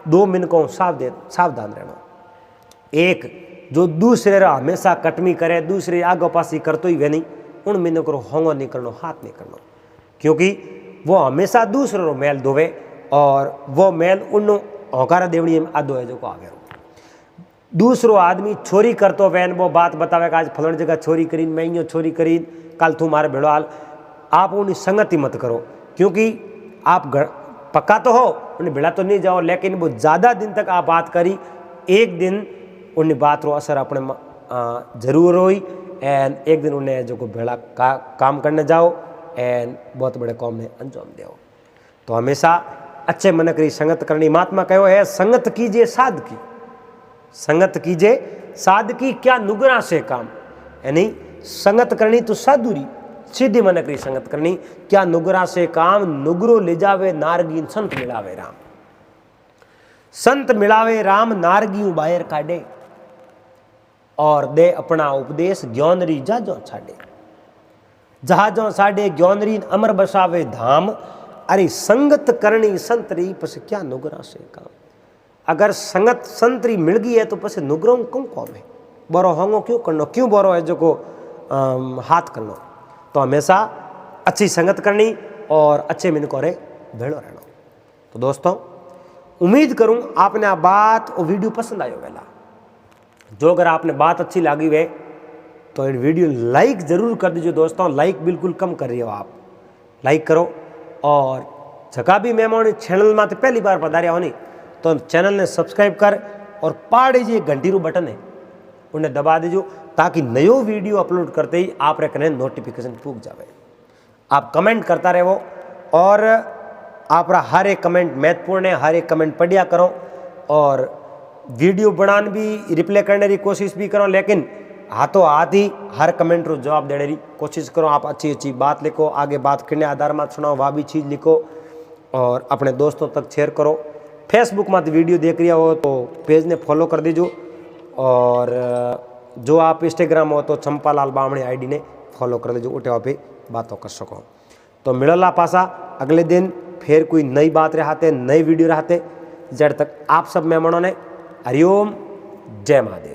2 मिनकों सावधान रहना। एक जो दूसरे रा हमेशा कटमी करे दूसरे आगो पासी करतो ही वे नहीं उन मिनकों को होंगो नहीं करनो हाथ नहीं करनो, क्योंकि वो हमेशा दूसरे रो मेल धोवे और वो मेल उन होकारा देवड़ी में आदो है जो को आगे दूसरो आदमी छोरी करतो वैन वो बात बतावे कि आज फलन जगह छोरी करीन मैं यूँ छोरी करीन कल तू मारे भेड़ो हाल, आप उन्हें संगति मत करो, क्योंकि आप पक्का तो हो उन्हें भेड़ा तो नहीं जाओ, लेकिन वो ज़्यादा दिन तक आप बात करी एक दिन उन्हें बात रो असर अपने जरूर हुई एंड एक दिन उन्हें जो को भेड़ा काम करने जाओ एंड बहुत बड़े काम में अंजाम दो। तो हमेशा अच्छे मन करी संगत करनी। महात्मा कहो है संगत कीजिए साध की, संगत कीजिए साध की क्या नुगरा से काम, यानी संगत करनी तो साधुरी सीधी मन करी संगत करनी क्या नुगरा से काम, नुगरो ले जावे नारगीन संत मिलावे राम, संत मिलावे राम नारगी बाहर काढ़े और दे अपना उपदेश ज्ञानरी जाजो छाड़े, जहाजों साढ़े ज्ञानरी अमर बसावे धाम, अरे संगत करनी संतरी पस क्या नुगरा से काम। अगर संगत संतरी मिल गई है तो पस नुगरों कौन कौन है बोरो होंगो क्यों करनो, क्यों बोरो है जो को हाथ करनो। तो हमेशा अच्छी संगत करनी और अच्छे मिन को रे भेड़ो रहना। तो दोस्तों उम्मीद करूं आपने आ बात और वीडियो पसंद आयो वेला, जो अगर आपने बात अच्छी लगी वे तो इन वीडियो लाइक ज़रूर कर दीजिए दोस्तों, लाइक बिल्कुल कम कर रही हो आप, लाइक करो। और जगह भी मेहमान चैनल में तो पहली बार पधारिया हो नहीं तो चैनल ने सब्सक्राइब कर और पाड़ जी घंटी रू बटन है उन्हें दबा दीजिए, ताकि नयो वीडियो अपलोड करते ही आप रे कने नोटिफिकेशन पूग जावे। आप कमेंट करता रहो और आप हर एक कमेंट महत्वपूर्ण है, हर एक कमेंट पढ़िया करो और वीडियो बनाने भी रिप्लाई करने की कोशिश भी करो, लेकिन हाथों हाथ ही हर कमेंट रो जवाब देने की कोशिश करो। आप अच्छी अच्छी बात लिखो, आगे बात करने आधार मत सुनाओ, वह भी चीज़ लिखो और अपने दोस्तों तक शेयर करो। फेसबुक मत वीडियो देख रही हो तो पेज ने फॉलो कर दीजिए, और जो आप इंस्टाग्राम हो तो चंपालाल बामणी आईडी ने फॉलो कर दीजिए, उठे पे बातों कर सको। तो मिलला पासा अगले दिन फिर कोई नई बात रहते, नई वीडियो रहते। जब तक आप सब मेहमानों ने हरिओम, जय महादेव।